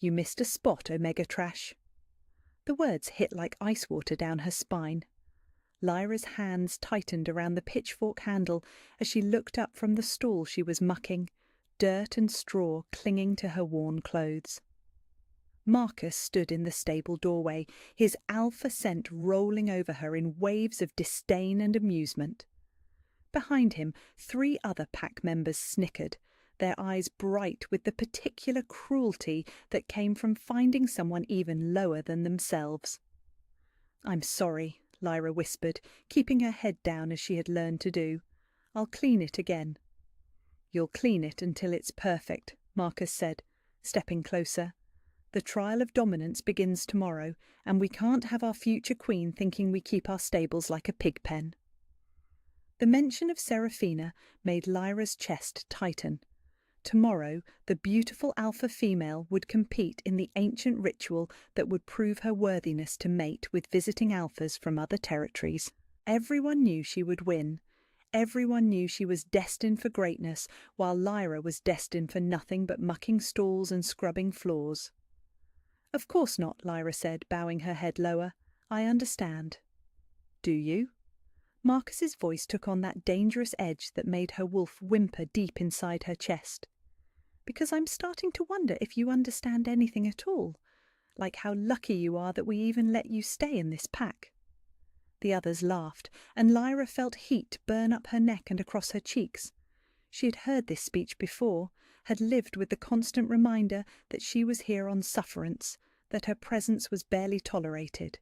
"You missed a spot, Omega Trash." The words hit like ice water down her spine. Lyra's hands tightened around the pitchfork handle as she looked up from the stall she was mucking, dirt and straw clinging to her worn clothes. Marcus stood in the stable doorway, his alpha scent rolling over her in waves of disdain and amusement. Behind him, 3 other pack members snickered, their eyes bright with the particular cruelty that came from finding someone even lower than themselves. "I'm sorry," Lyra whispered, keeping her head down as she had learned to do. "I'll clean it again." "You'll clean it until it's perfect," Marcus said, stepping closer. "The trial of dominance begins tomorrow, and we can't have our future queen thinking we keep our stables like a pig pen." The mention of Seraphina made Lyra's chest tighten. Tomorrow, the beautiful alpha female would compete in the ancient ritual that would prove her worthiness to mate with visiting alphas from other territories. Everyone knew she would win. Everyone knew she was destined for greatness, while Lyra was destined for nothing but mucking stalls and scrubbing floors. "Of course not," Lyra said, bowing her head lower. "I understand." "Do you?" Marcus's voice took on that dangerous edge that made her wolf whimper deep inside her chest. "Because I'm starting to wonder if you understand anything at all, like how lucky you are that we even let you stay in this pack." The others laughed, and Lyra felt heat burn up her neck and across her cheeks. She had heard this speech before, had lived with the constant reminder that she was here on sufferance, that her presence was barely tolerated.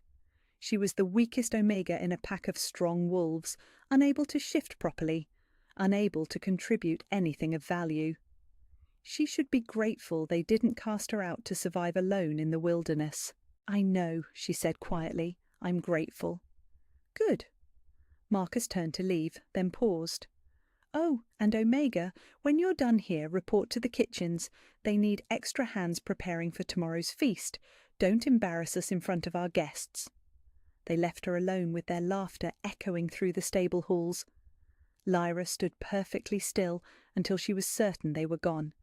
She was the weakest Omega in a pack of strong wolves, unable to shift properly, unable to contribute anything of value. She should be grateful they didn't cast her out to survive alone in the wilderness. "I know," she said quietly. "I'm grateful." "Good." Marcus turned to leave, then paused. "Oh, and Omega, when you're done here, report to the kitchens. They need extra hands preparing for tomorrow's feast. Don't embarrass us in front of our guests." They left her alone with their laughter echoing through the stable halls. Lyra stood perfectly still until she was certain they were gone,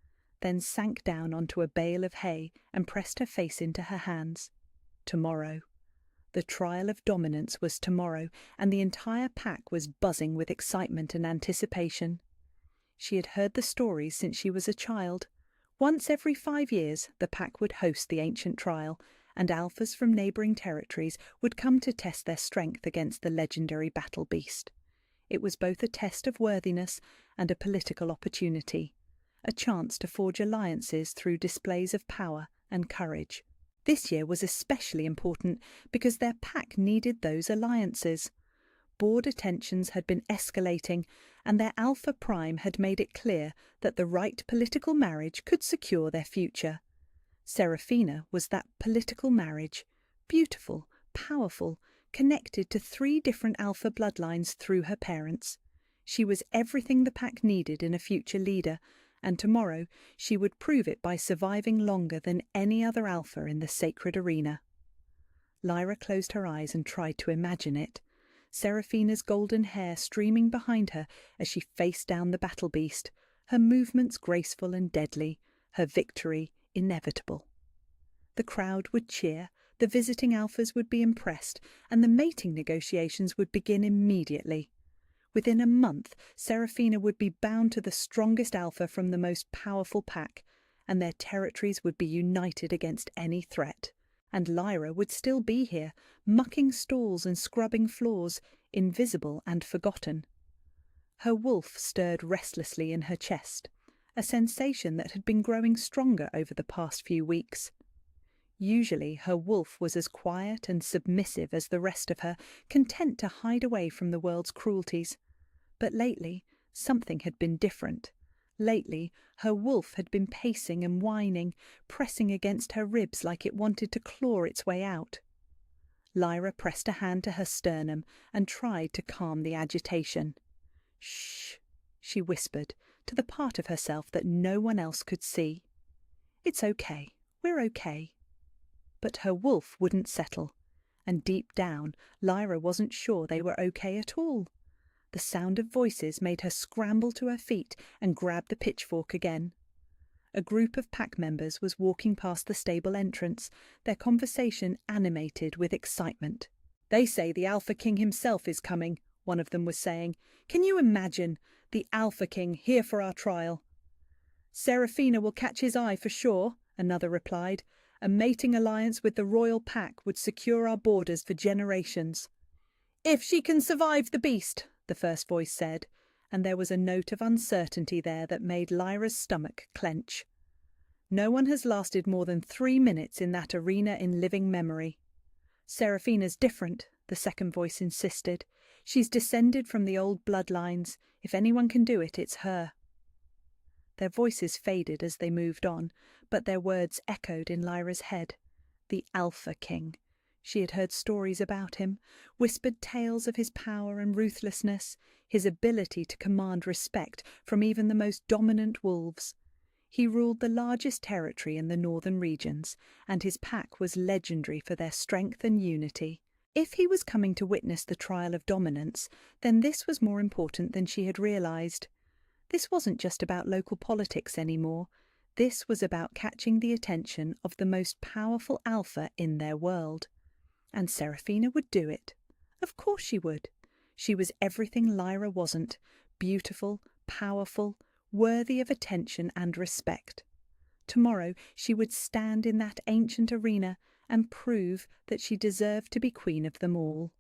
then sank down onto a bale of hay and pressed her face into her hands. Tomorrow. The trial of dominance was tomorrow, and the entire pack was buzzing with excitement and anticipation. She had heard the stories since she was a child. Once every 5 years, the pack would host the ancient trial, and alphas from neighbouring territories would come to test their strength against the legendary battle beast. It was both a test of worthiness and a political opportunity, a chance to forge alliances through displays of power and courage. This year was especially important because their pack needed those alliances. Border tensions had been escalating, and their Alpha Prime had made it clear that the right political marriage could secure their future. Seraphina was that political marriage, beautiful, powerful, connected to 3 different Alpha bloodlines through her parents. She was everything the pack needed in a future leader, and tomorrow she would prove it by surviving longer than any other Alpha in the sacred arena. Lyra closed her eyes and tried to imagine it. Seraphina's golden hair streaming behind her as she faced down the battle beast, her movements graceful and deadly, her victory inevitable. The crowd would cheer, the visiting alphas would be impressed, and the mating negotiations would begin immediately. Within a month, Seraphina would be bound to the strongest alpha from the most powerful pack, and their territories would be united against any threat. And Lyra would still be here, mucking stalls and scrubbing floors, invisible and forgotten. Her wolf stirred restlessly in her chest, a sensation that had been growing stronger over the past few weeks. Usually her wolf was as quiet and submissive as the rest of her, content to hide away from the world's cruelties. But lately, something had been different. Lately, her wolf had been pacing and whining, pressing against her ribs like it wanted to claw its way out. Lyra pressed a hand to her sternum and tried to calm the agitation. "Shh," she whispered, to the part of herself that no one else could see. "It's okay. We're okay." But her wolf wouldn't settle, and deep down, Lyra wasn't sure they were okay at all. The sound of voices made her scramble to her feet and grab the pitchfork again. A group of pack members was walking past the stable entrance, their conversation animated with excitement. "They say the Alpha King himself is coming," one of them was saying. "Can you imagine? The Alpha King here for our trial." "Seraphina will catch his eye for sure," another replied. "A mating alliance with the royal pack would secure our borders for generations." "If she can survive the beast," the first voice said, and there was a note of uncertainty there that made Lyra's stomach clench. "No one has lasted more than 3 minutes in that arena in living memory." "Seraphina's different," the second voice insisted. "She's descended from the old bloodlines. If anyone can do it, it's her." Their voices faded as they moved on, but their words echoed in Lyra's head. The Alpha King. She had heard stories about him, whispered tales of his power and ruthlessness, his ability to command respect from even the most dominant wolves. He ruled the largest territory in the northern regions, and his pack was legendary for their strength and unity. If he was coming to witness the trial of dominance, then this was more important than she had realized. This wasn't just about local politics anymore. This was about catching the attention of the most powerful alpha in their world. And Seraphina would do it. Of course she would. She was everything Lyra wasn't: beautiful, powerful, worthy of attention and respect. Tomorrow she would stand in that ancient arena and prove that she deserved to be queen of them all.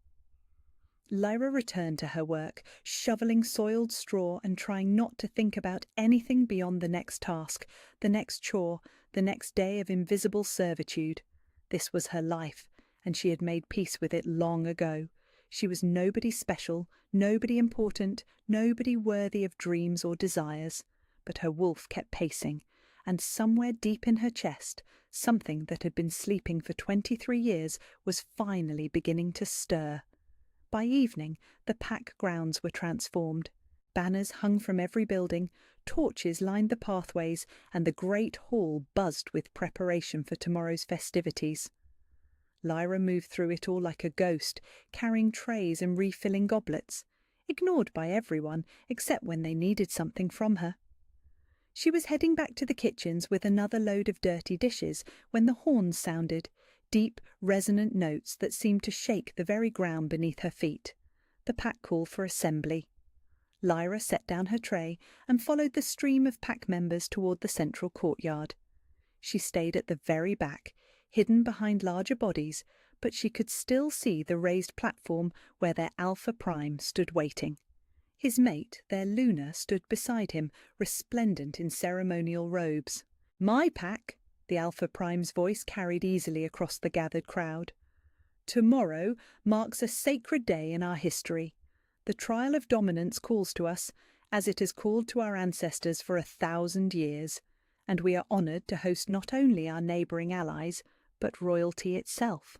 Lyra returned to her work, shoveling soiled straw and trying not to think about anything beyond the next task, the next chore, the next day of invisible servitude. This was her life, and she had made peace with it long ago. She was nobody special, nobody important, nobody worthy of dreams or desires. But her wolf kept pacing, and somewhere deep in her chest, something that had been sleeping for 23 years was finally beginning to stir. By evening, the pack grounds were transformed. Banners hung from every building, torches lined the pathways, and the great hall buzzed with preparation for tomorrow's festivities. Lyra moved through it all like a ghost, carrying trays and refilling goblets, ignored by everyone except when they needed something from her. She was heading back to the kitchens with another load of dirty dishes when the horns sounded, deep, resonant notes that seemed to shake the very ground beneath her feet. The pack call for assembly. Lyra set down her tray and followed the stream of pack members toward the central courtyard. She stayed at the very back, hidden behind larger bodies, but she could still see the raised platform where their Alpha Prime stood waiting. His mate, their Luna, stood beside him, resplendent in ceremonial robes. "My pack," the Alpha Prime's voice carried easily across the gathered crowd. "Tomorrow marks a sacred day in our history. The trial of dominance calls to us, as it has called to our ancestors for 1,000 years, and we are honoured to host not only our neighbouring allies, but royalty itself."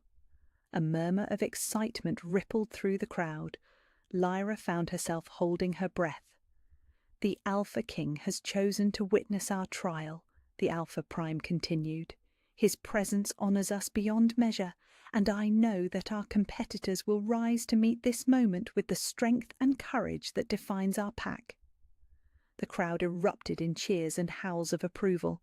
A murmur of excitement rippled through the crowd. Lyra found herself holding her breath. "The Alpha King has chosen to witness our trial," the Alpha Prime continued. "His presence honours us beyond measure, and I know that our competitors will rise to meet this moment with the strength and courage that defines our pack." The crowd erupted in cheers and howls of approval.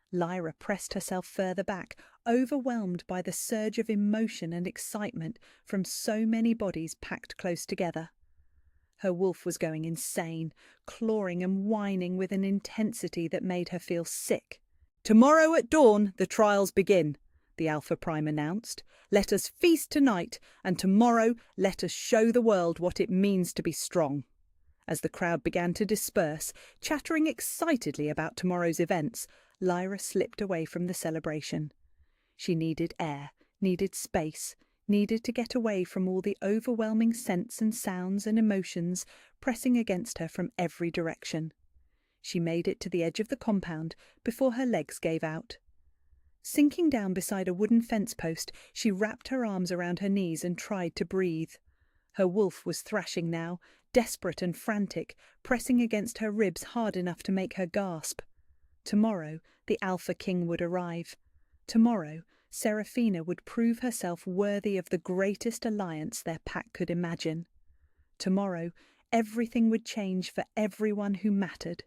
Lyra pressed herself further back, overwhelmed by the surge of emotion and excitement from so many bodies packed close together. Her wolf was going insane, clawing and whining with an intensity that made her feel sick. "Tomorrow at dawn the trials begin," the Alpha Prime announced. "Let us feast tonight, and tomorrow let us show the world what it means to be strong." As the crowd began to disperse, chattering excitedly about tomorrow's events, Lyra slipped away from the celebration. She needed air, needed space, needed to get away from all the overwhelming scents and sounds and emotions pressing against her from every direction. She made it to the edge of the compound before her legs gave out. Sinking down beside a wooden fence post, she wrapped her arms around her knees and tried to breathe. Her wolf was thrashing now, desperate and frantic, pressing against her ribs hard enough to make her gasp. Tomorrow the Alpha King would arrive. Tomorrow Seraphina would prove herself worthy of the greatest alliance their pack could imagine. Tomorrow everything would change for everyone who mattered,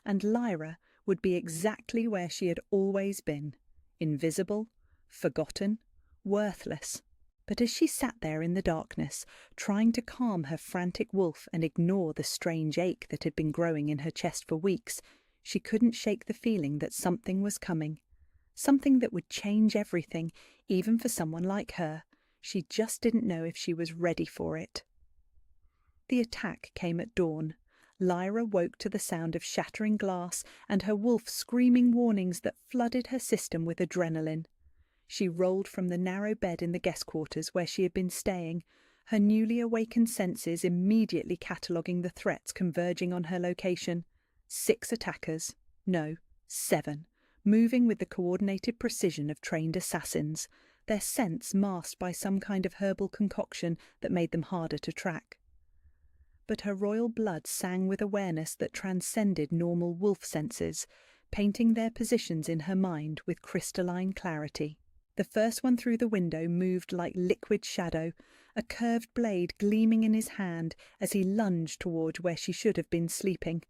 and Lyra would be exactly where she had always been, invisible, forgotten, worthless. But as she sat there in the darkness, trying to calm her frantic wolf and ignore the strange ache that had been growing in her chest for weeks, she couldn't shake the feeling that something was coming. Something that would change everything, even for someone like her. She just didn't know if she was ready for it. The attack came at dawn. Lyra woke to the sound of shattering glass and her wolf screaming warnings that flooded her system with adrenaline. She rolled from the narrow bed in the guest quarters where she had been staying, her newly awakened senses immediately cataloguing the threats converging on her location. 6 attackers. No, 7. Moving with the coordinated precision of trained assassins, their scents masked by some kind of herbal concoction that made them harder to track. But her royal blood sang with awareness that transcended normal wolf senses, painting their positions in her mind with crystalline clarity. The first one through the window moved like liquid shadow, a curved blade gleaming in his hand as he lunged toward where she should have been sleeping.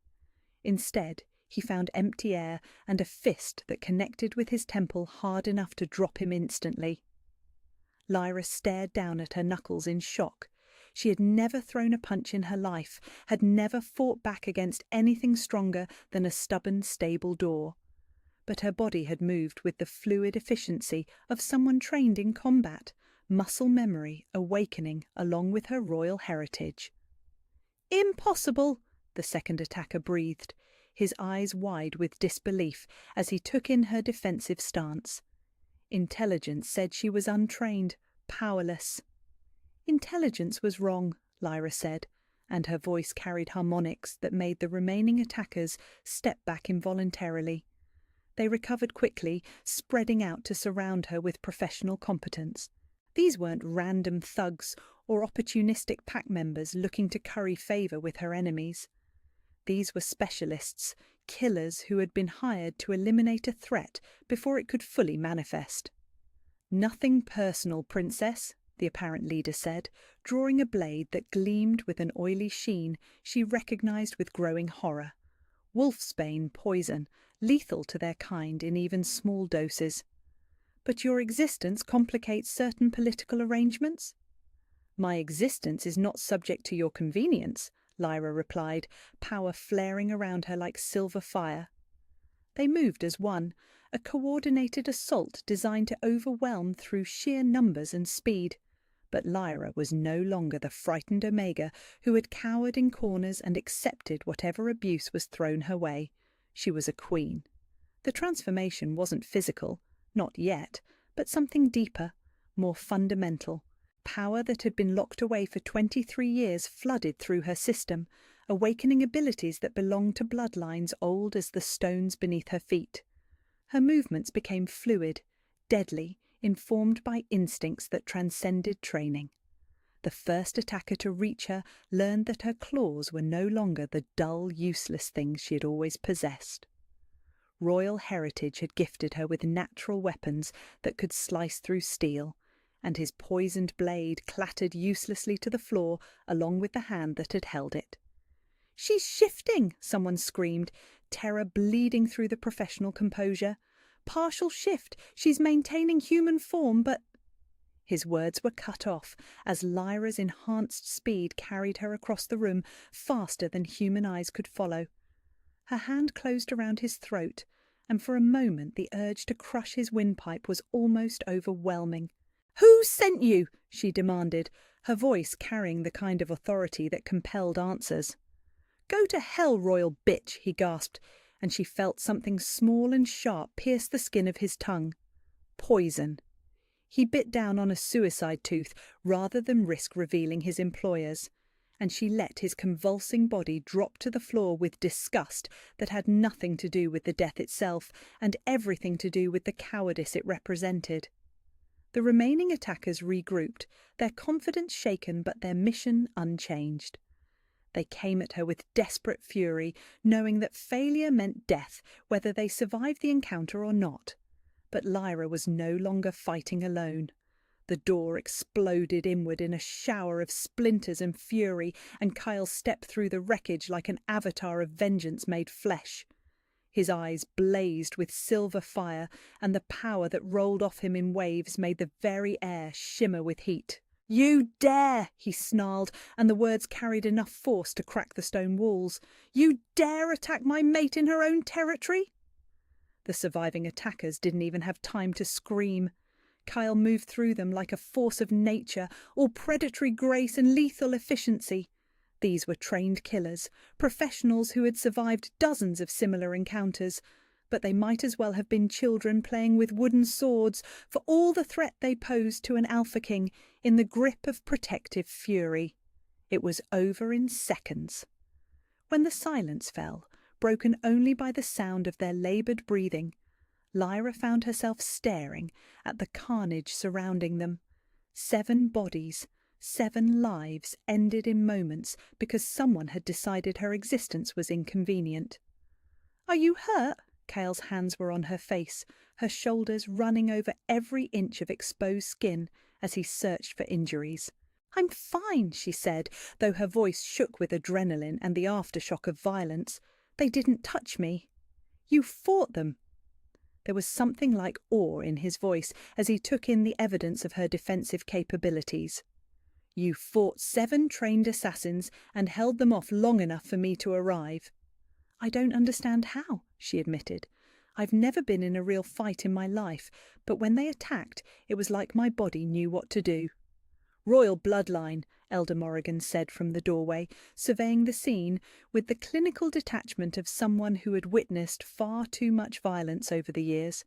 Instead, he found empty air and a fist that connected with his temple hard enough to drop him instantly. Lyra stared down at her knuckles in shock. She had never thrown a punch in her life, had never fought back against anything stronger than a stubborn stable door. But her body had moved with the fluid efficiency of someone trained in combat, muscle memory awakening along with her royal heritage. "Impossible!" the second attacker breathed, his eyes wide with disbelief as he took in her defensive stance. Intelligence said she was untrained, powerless. Intelligence was wrong, Lyra said, and her voice carried harmonics that made the remaining attackers step back involuntarily. They recovered quickly, spreading out to surround her with professional competence. These weren't random thugs or opportunistic pack members looking to curry favour with her enemies. These were specialists, killers who had been hired to eliminate a threat before it could fully manifest. "Nothing personal, Princess," the apparent leader said, drawing a blade that gleamed with an oily sheen she recognised with growing horror. Wolfsbane poison, lethal to their kind in even small doses. "But your existence complicates certain political arrangements?" "My existence is not subject to your convenience," Lyra replied, power flaring around her like silver fire. They moved as one, a coordinated assault designed to overwhelm through sheer numbers and speed. But Lyra was no longer the frightened Omega who had cowered in corners and accepted whatever abuse was thrown her way. She was a queen. The transformation wasn't physical, not yet, but something deeper, more fundamental. Power that had been locked away for 23 years flooded through her system, awakening abilities that belonged to bloodlines old as the stones beneath her feet. Her movements became fluid, deadly, informed by instincts that transcended training. The first attacker to reach her learned that her claws were no longer the dull, useless things she had always possessed. Royal heritage had gifted her with natural weapons that could slice through steel, and his poisoned blade clattered uselessly to the floor along with the hand that had held it. "She's shifting!" someone screamed, terror bleeding through the professional composure. "Partial shift. She's maintaining human form, but—" His words were cut off as Lyra's enhanced speed carried her across the room faster than human eyes could follow. Her hand closed around his throat, and for a moment the urge to crush his windpipe was almost overwhelming. "Who sent you?" she demanded, her voice carrying the kind of authority that compelled answers. "Go to hell, royal bitch," he gasped, and she felt something small and sharp pierce the skin of his tongue. Poison. He bit down on a suicide tooth rather than risk revealing his employers, and she let his convulsing body drop to the floor with disgust that had nothing to do with the death itself and everything to do with the cowardice it represented. The remaining attackers regrouped, their confidence shaken but their mission unchanged. They came at her with desperate fury, knowing that failure meant death, whether they survived the encounter or not. But Lyra was no longer fighting alone. The door exploded inward in a shower of splinters and fury, and Kyle stepped through the wreckage like an avatar of vengeance made flesh. His eyes blazed with silver fire, and the power that rolled off him in waves made the very air shimmer with heat. "You dare!" he snarled, and the words carried enough force to crack the stone walls. "You dare attack my mate in her own territory?" The surviving attackers didn't even have time to scream. Kyle moved through them like a force of nature, all predatory grace and lethal efficiency. These were trained killers, professionals who had survived dozens of similar encounters, but they might as well have been children playing with wooden swords for all the threat they posed to an alpha king in the grip of protective fury. It was over in seconds. When the silence fell, broken only by the sound of their laboured breathing, Lyra found herself staring at the carnage surrounding them. 7 bodies, 7 lives ended in moments because someone had decided her existence was inconvenient. "Are you hurt?" Kale's hands were on her face, her shoulders running over every inch of exposed skin as he searched for injuries. "I'm fine," she said, though her voice shook with adrenaline and the aftershock of violence. "They didn't touch me." "You fought them." There was something like awe in his voice as he took in the evidence of her defensive capabilities. "You fought 7 trained assassins and held them off long enough for me to arrive." "I don't understand how," she admitted. "I've never been in a real fight in my life, but when they attacked, it was like my body knew what to do." "Royal bloodline," Elder Morrigan said from the doorway, surveying the scene with the clinical detachment of someone who had witnessed far too much violence over the years.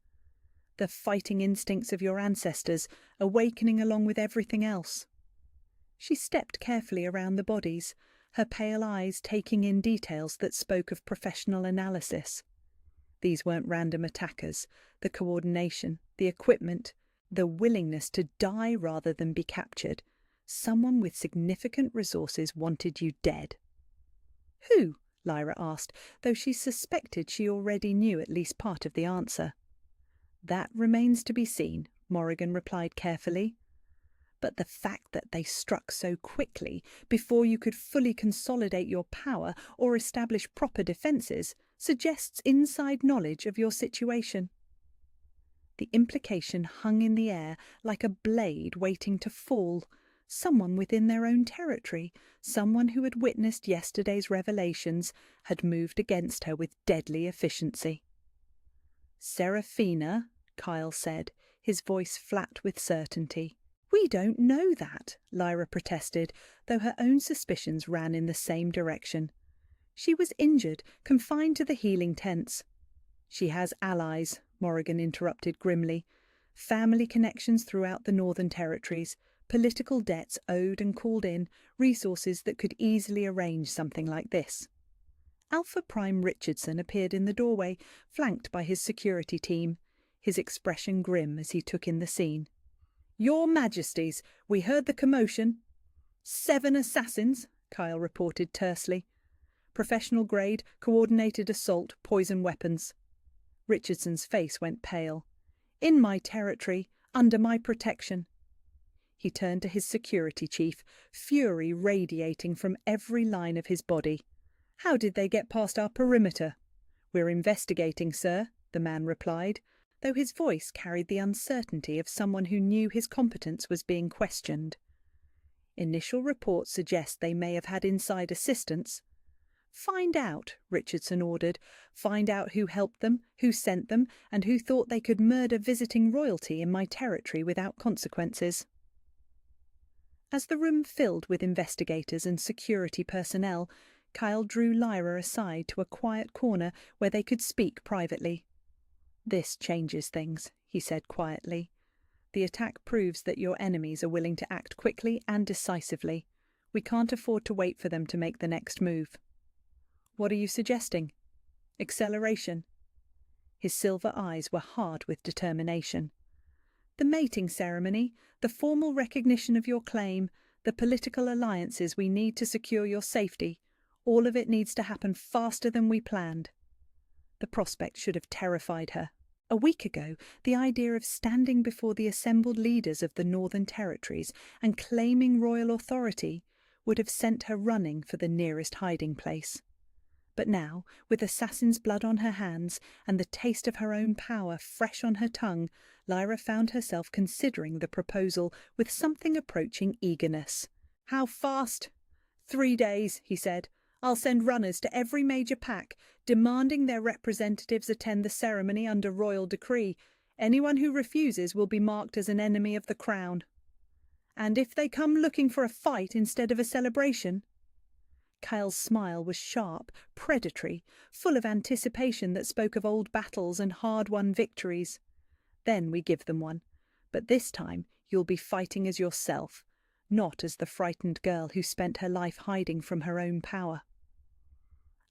"The fighting instincts of your ancestors, awakening along with everything else." She stepped carefully around the bodies, her pale eyes taking in details that spoke of professional analysis. These weren't random attackers. The coordination, the equipment, the willingness to die rather than be captured. Someone with significant resources wanted you dead. "Who?" Lyra asked, though she suspected she already knew at least part of the answer. "That remains to be seen," Morrigan replied carefully. "But the fact that they struck so quickly, before you could fully consolidate your power or establish proper defences, suggests inside knowledge of your situation." The implication hung in the air like a blade waiting to fall. Someone within their own territory, someone who had witnessed yesterday's revelations, had moved against her with deadly efficiency. "Seraphina," Kyle said, his voice flat with certainty. "We don't know that," Lyra protested, though her own suspicions ran in the same direction. "She was injured, confined to the healing tents." "She has allies," Morrigan interrupted grimly. "Family connections throughout the Northern Territories, political debts owed and called in, resources that could easily arrange something like this." Alpha Prime Richardson appeared in the doorway, flanked by his security team, his expression grim as he took in the scene. "Your Majesties, we heard the commotion." 7 assassins, Kyle reported tersely. "Professional grade, coordinated assault, poison weapons." Richardson's face went pale. "In my territory, under my protection." He turned to his security chief, fury radiating from every line of his body. "How did they get past our perimeter?" "We're investigating, sir," the man replied, though his voice carried the uncertainty of someone who knew his competence was being questioned. "Initial reports suggest they may have had inside assistance." "Find out," Richardson ordered. "Find out who helped them, who sent them, and who thought they could murder visiting royalty in my territory without consequences." As the room filled with investigators and security personnel, Kyle drew Lyra aside to a quiet corner where they could speak privately. "This changes things," he said quietly. "The attack proves that your enemies are willing to act quickly and decisively. We can't afford to wait for them to make the next move." "What are you suggesting?" "Acceleration." His silver eyes were hard with determination. "The mating ceremony, the formal recognition of your claim, the political alliances we need to secure your safety, all of it needs to happen faster than we planned." The prospect should have terrified her. A week ago, the idea of standing before the assembled leaders of the Northern Territories and claiming royal authority would have sent her running for the nearest hiding place. But now, with assassin's blood on her hands and the taste of her own power fresh on her tongue, Lyra found herself considering the proposal with something approaching eagerness. "How fast?" "3 days," he said. "I'll send runners to every major pack, demanding their representatives attend the ceremony under royal decree. Anyone who refuses will be marked as an enemy of the crown." "And if they come looking for a fight instead of a celebration?" Kyle's smile was sharp, predatory, full of anticipation that spoke of old battles and hard-won victories. "Then we give them one. But this time you'll be fighting as yourself, not as the frightened girl who spent her life hiding from her own power."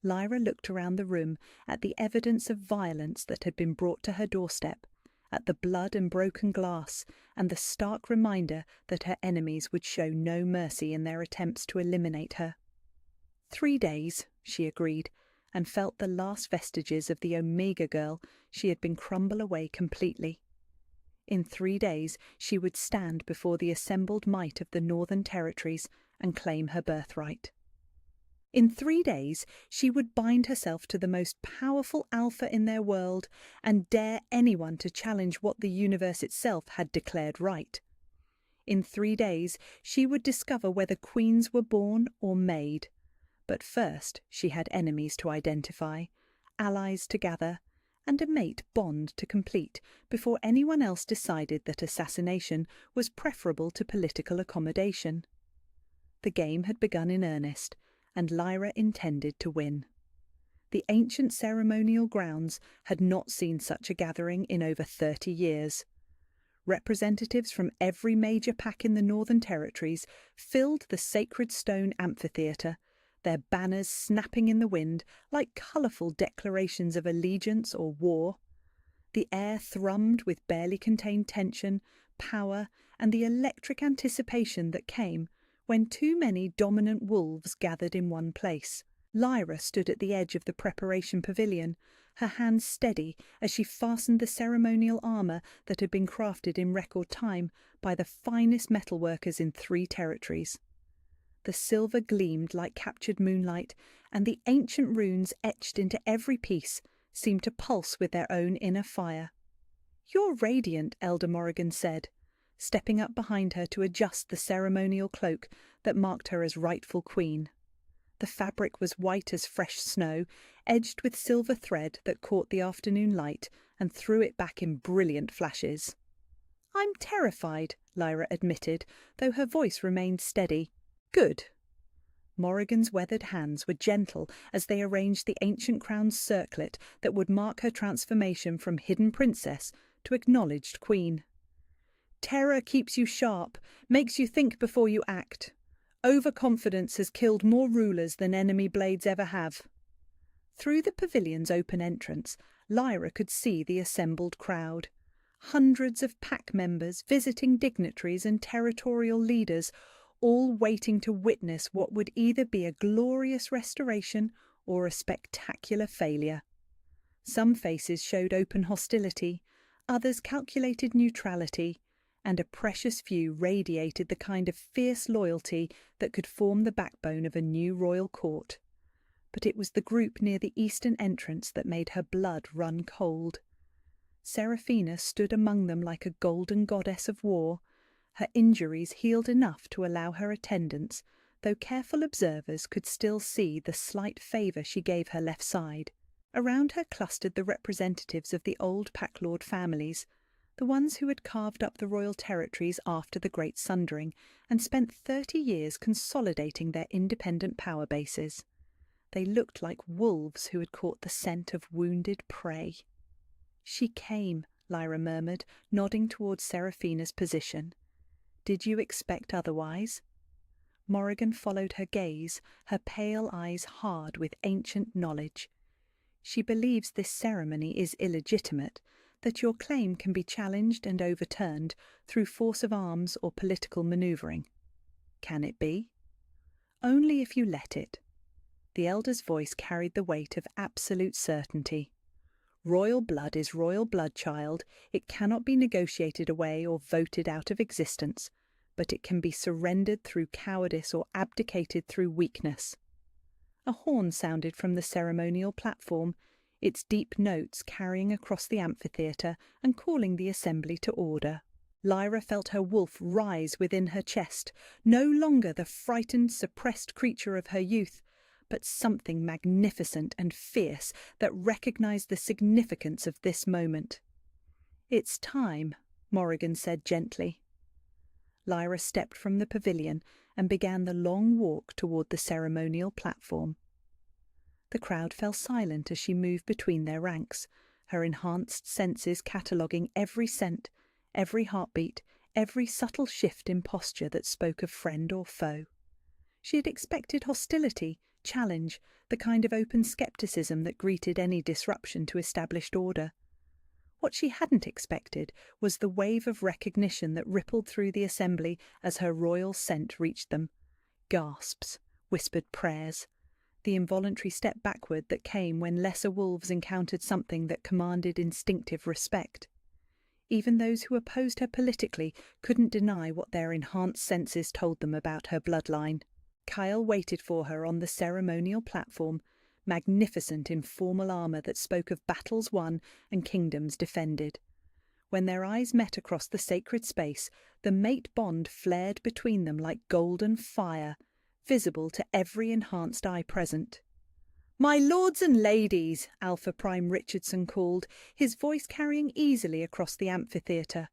Lyra looked around the room at the evidence of violence that had been brought to her doorstep, at the blood and broken glass, and the stark reminder that her enemies would show no mercy in their attempts to eliminate her. 3 days, she agreed, and felt the last vestiges of the Omega Girl she had been crumble away completely. In 3 days she would stand before the assembled might of the Northern Territories and claim her birthright. In 3 days she would bind herself to the most powerful alpha in their world and dare anyone to challenge what the universe itself had declared right. In 3 days she would discover whether queens were born or made. But first she had enemies to identify, allies to gather, and a mate bond to complete before anyone else decided that assassination was preferable to political accommodation. The game had begun in earnest, and Lyra intended to win. The ancient ceremonial grounds had not seen such a gathering in over 30 years. Representatives from every major pack in the Northern Territories filled the sacred stone amphitheatre, their banners snapping in the wind like colourful declarations of allegiance or war. The air thrummed with barely contained tension, power, and the electric anticipation that came when too many dominant wolves gathered in one place. Lyra stood at the edge of the preparation pavilion, her hands steady as she fastened the ceremonial armour that had been crafted in record time by the finest metalworkers in 3 territories. The silver gleamed like captured moonlight, and the ancient runes etched into every piece seemed to pulse with their own inner fire. "You're radiant," Elder Morrigan said, stepping up behind her to adjust the ceremonial cloak that marked her as rightful queen. The fabric was white as fresh snow, edged with silver thread that caught the afternoon light and threw it back in brilliant flashes. "I'm terrified," Lyra admitted, though her voice remained steady. "Good." Morrigan's weathered hands were gentle as they arranged the ancient crown's circlet that would mark her transformation from hidden princess to acknowledged queen. "Terror keeps you sharp, makes you think before you act. Overconfidence has killed more rulers than enemy blades ever have." Through the pavilion's open entrance, Lyra could see the assembled crowd. Hundreds of pack members, visiting dignitaries and territorial leaders, all waiting to witness what would either be a glorious restoration or a spectacular failure. Some faces showed open hostility, others calculated neutrality, and a precious few radiated the kind of fierce loyalty that could form the backbone of a new royal court. But it was the group near the eastern entrance that made her blood run cold. Seraphina stood among them like a golden goddess of war, her injuries healed enough to allow her attendance, though careful observers could still see the slight favour she gave her left side. Around her clustered the representatives of the old Packlord families, the ones who had carved up the royal territories after the Great Sundering and spent 30 years consolidating their independent power bases. They looked like wolves who had caught the scent of wounded prey. "She came," Lyra murmured, nodding towards Seraphina's position. "Did you expect otherwise?" Morrigan followed her gaze, her pale eyes hard with ancient knowledge. "She believes this ceremony is illegitimate, that your claim can be challenged and overturned through force of arms or political manoeuvring. Can it be?" "Only if you let it." The elder's voice carried the weight of absolute certainty. "Royal blood is royal blood, child. It cannot be negotiated away or voted out of existence, but it can be surrendered through cowardice or abdicated through weakness." A horn sounded from the ceremonial platform, its deep notes carrying across the amphitheatre and calling the assembly to order. Lyra felt her wolf rise within her chest, no longer the frightened, suppressed creature of her youth, but something magnificent and fierce that recognized the significance of this moment. "It's time," Morrigan said gently. Lyra stepped from the pavilion and began the long walk toward the ceremonial platform. The crowd fell silent as she moved between their ranks, her enhanced senses cataloguing every scent, every heartbeat, every subtle shift in posture that spoke of friend or foe. She had expected hostility, challenge, the kind of open skepticism that greeted any disruption to established order. What she hadn't expected was the wave of recognition that rippled through the assembly as her royal scent reached them. Gasps, whispered prayers, the involuntary step backward that came when lesser wolves encountered something that commanded instinctive respect. Even those who opposed her politically couldn't deny what their enhanced senses told them about her bloodline. Kyle waited for her on the ceremonial platform, magnificent in formal armour that spoke of battles won and kingdoms defended. When their eyes met across the sacred space, the mate bond flared between them like golden fire, visible to every enhanced eye present. "My lords and ladies," Alpha Prime Richardson called, his voice carrying easily across the amphitheatre.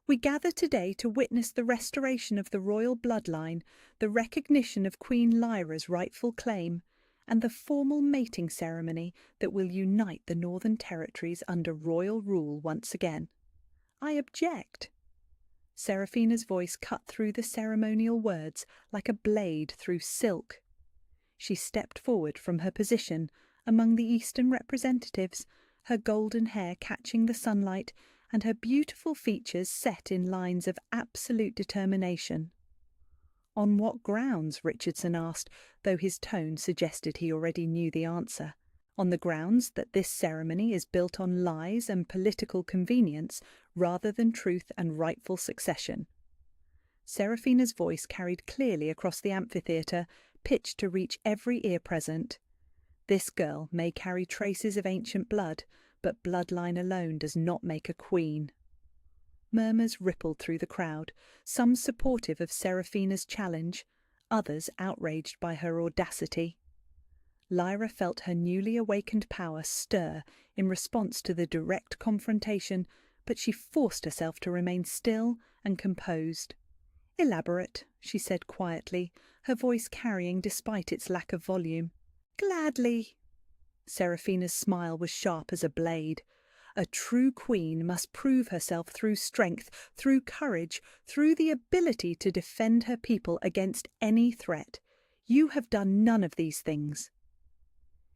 "We gather today to witness the restoration of the royal bloodline, the recognition of Queen Lyra's rightful claim, and the formal mating ceremony that will unite the Northern Territories under royal rule once again. I object." Seraphina's voice cut through the ceremonial words like a blade through silk. She stepped forward from her position among the Eastern representatives, her golden hair catching the sunlight and her beautiful features set in lines of absolute determination. "On what grounds?" Richardson asked, though his tone suggested he already knew the answer. "On the grounds that this ceremony is built on lies and political convenience rather than truth and rightful succession." Seraphina's voice carried clearly across the amphitheatre, pitched to reach every ear present. "This girl may carry traces of ancient blood, but bloodline alone does not make a queen." Murmurs rippled through the crowd, some supportive of Seraphina's challenge, others outraged by her audacity. Lyra felt her newly awakened power stir in response to the direct confrontation, but she forced herself to remain still and composed. "Elaborate," she said quietly, her voice carrying despite its lack of volume. "Gladly." Seraphina's smile was sharp as a blade. A true queen must prove herself through strength, through courage, through the ability to defend her people against any threat. You have done none of these things.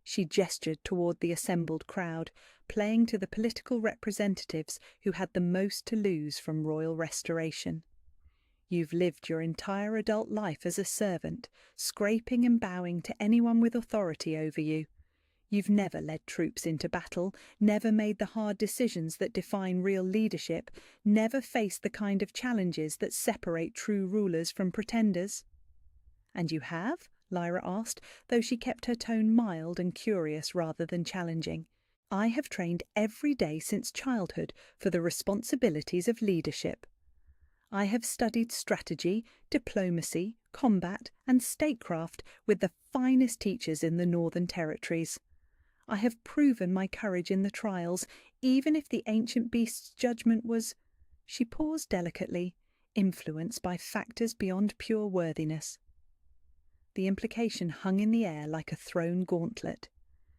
She gestured toward the assembled crowd, playing to the political representatives who had the most to lose from royal restoration. You've lived your entire adult life as a servant, scraping and bowing to anyone with authority over you. You've never led troops into battle, never made the hard decisions that define real leadership, never faced the kind of challenges that separate true rulers from pretenders. "And you have?" Lyra asked, though she kept her tone mild and curious rather than challenging. "I have trained every day since childhood for the responsibilities of leadership. I have studied strategy, diplomacy, combat, and statecraft with the finest teachers in the Northern Territories. I have proven my courage in the trials, even if the ancient beast's judgment was—" She paused delicately, influenced by factors beyond pure worthiness. The implication hung in the air like a thrown gauntlet.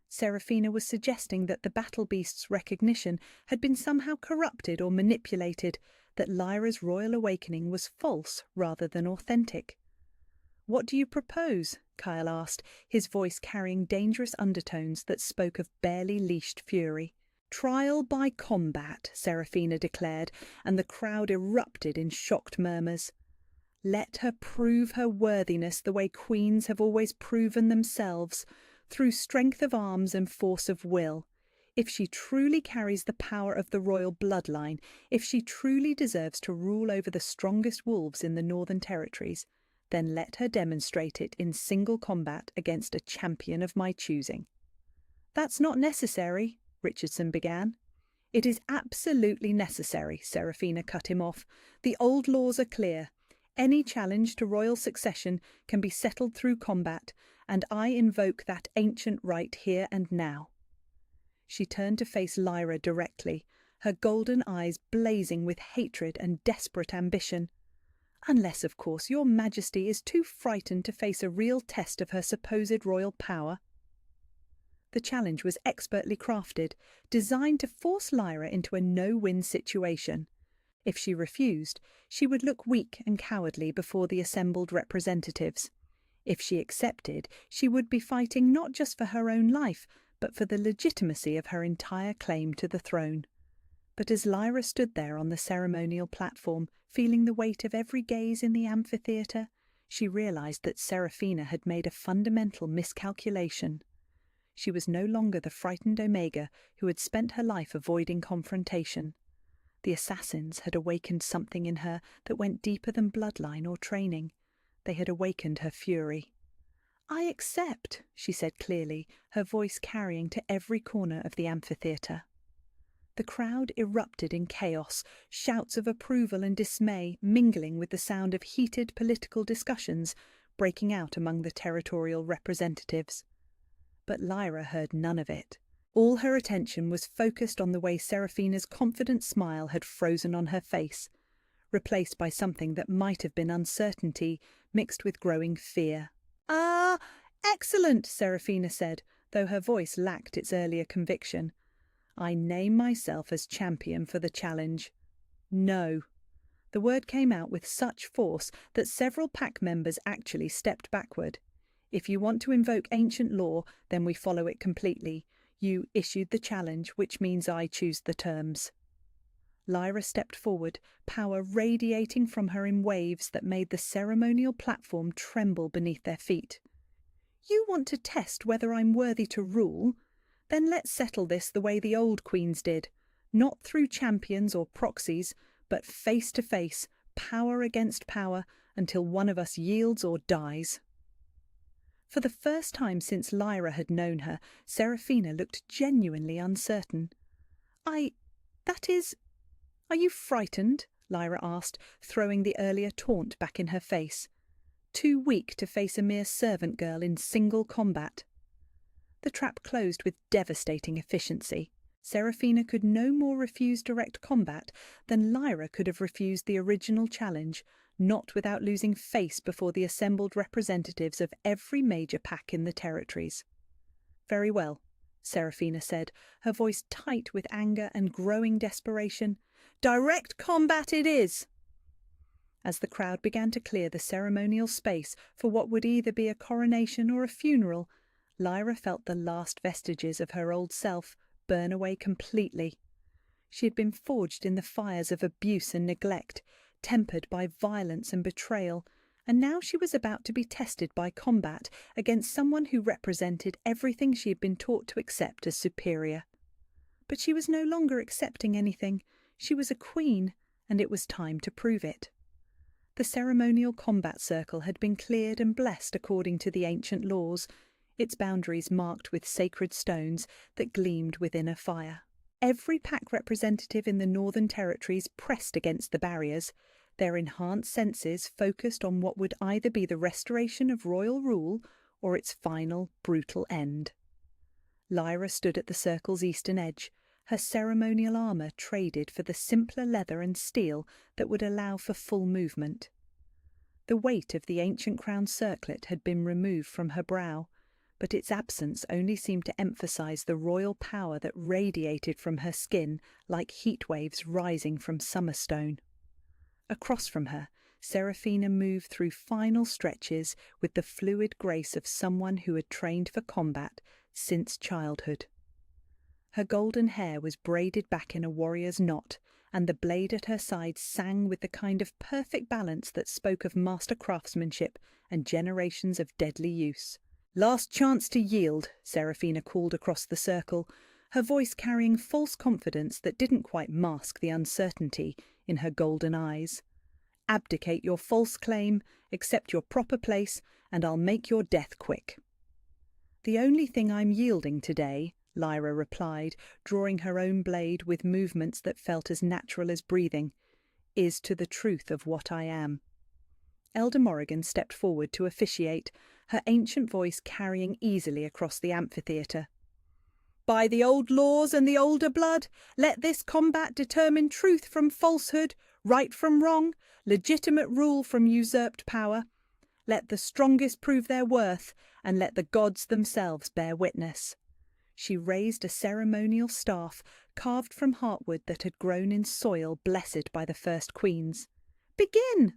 Seraphina was suggesting that the battle beast's recognition had been somehow corrupted or manipulated, that Lyra's royal awakening was false rather than authentic. "What do you propose?" Kyle asked, his voice carrying dangerous undertones that spoke of barely leashed fury. "Trial by combat," Seraphina declared, and the crowd erupted in shocked murmurs. "Let her prove her worthiness the way queens have always proven themselves, through strength of arms and force of will. If she truly carries the power of the royal bloodline, if she truly deserves to rule over the strongest wolves in the Northern Territories, then let her demonstrate it in single combat against a champion of my choosing." "That's not necessary," Richardson began. "It is absolutely necessary," Serafina cut him off. "The old laws are clear. Any challenge to royal succession can be settled through combat, and I invoke that ancient right here and now." She turned to face Lyra directly, her golden eyes blazing with hatred and desperate ambition. "Unless, of course, your Majesty is too frightened to face a real test of her supposed royal power." The challenge was expertly crafted, designed to force Lyra into a no-win situation. If she refused, she would look weak and cowardly before the assembled representatives. If she accepted, she would be fighting not just for her own life, but for the legitimacy of her entire claim to the throne. But as Lyra stood there on the ceremonial platform, feeling the weight of every gaze in the amphitheatre, she realized that Serafina had made a fundamental miscalculation. She was no longer the frightened Omega who had spent her life avoiding confrontation. The assassins had awakened something in her that went deeper than bloodline or training. They had awakened her fury. "I accept," she said clearly, her voice carrying to every corner of the amphitheatre. The crowd erupted in chaos, shouts of approval and dismay mingling with the sound of heated political discussions breaking out among the territorial representatives. But Lyra heard none of it. All her attention was focused on the way Serafina's confident smile had frozen on her face, replaced by something that might have been uncertainty mixed with growing fear. "Ah, excellent," Serafina said, though her voice lacked its earlier conviction. "I name myself as champion for the challenge." "No." The word came out with such force that several pack members actually stepped backward. "If you want to invoke ancient law, then we follow it completely. You issued the challenge, which means I choose the terms." Lyra stepped forward, power radiating from her in waves that made the ceremonial platform tremble beneath their feet. "You want to test whether I'm worthy to rule? Then let's settle this the way the old queens did, not through champions or proxies, but face to face, power against power, until one of us yields or dies." For the first time since Lyra had known her, Serafina looked genuinely uncertain. That is, are you frightened?" Lyra asked, throwing the earlier taunt back in her face. "Too weak to face a mere servant girl in single combat?" The trap closed with devastating efficiency. Serafina could no more refuse direct combat than Lyra could have refused the original challenge, not without losing face before the assembled representatives of every major pack in the territories. "Very well," Serafina said, her voice tight with anger and growing desperation. "Direct combat it is!" As the crowd began to clear the ceremonial space for what would either be a coronation or a funeral, Lyra felt the last vestiges of her old self burn away completely. She had been forged in the fires of abuse and neglect, tempered by violence and betrayal, and now she was about to be tested by combat against someone who represented everything she had been taught to accept as superior. But she was no longer accepting anything. She was a queen, and it was time to prove it. The ceremonial combat circle had been cleared and blessed according to the ancient laws, its boundaries marked with sacred stones that gleamed within a fire. Every pack representative in the Northern Territories pressed against the barriers, their enhanced senses focused on what would either be the restoration of royal rule or its final, brutal end. Lyra stood at the circle's eastern edge, her ceremonial armour traded for the simpler leather and steel that would allow for full movement. The weight of the ancient crown circlet had been removed from her brow, but its absence only seemed to emphasize the royal power that radiated from her skin like heat waves rising from summer stone. Across from her, Serafina moved through final stretches with the fluid grace of someone who had trained for combat since childhood. Her golden hair was braided back in a warrior's knot, and the blade at her side sang with the kind of perfect balance that spoke of master craftsmanship and generations of deadly use. "Last chance to yield," Serafina called across the circle, her voice carrying false confidence that didn't quite mask the uncertainty in her golden eyes. Abdicate your false claim, accept your proper place, and I'll make your death quick." "The only thing I'm yielding today," Lyra replied, drawing her own blade with movements that felt as natural as breathing, "is to the truth of what I am." Elder Morrigan stepped forward to officiate, her ancient voice carrying easily across the amphitheatre. "By the old laws and the older blood, let this combat determine truth from falsehood, right from wrong, legitimate rule from usurped power. Let the strongest prove their worth, and let the gods themselves bear witness." She raised a ceremonial staff, carved from heartwood that had grown in soil blessed by the first queens. "Begin!"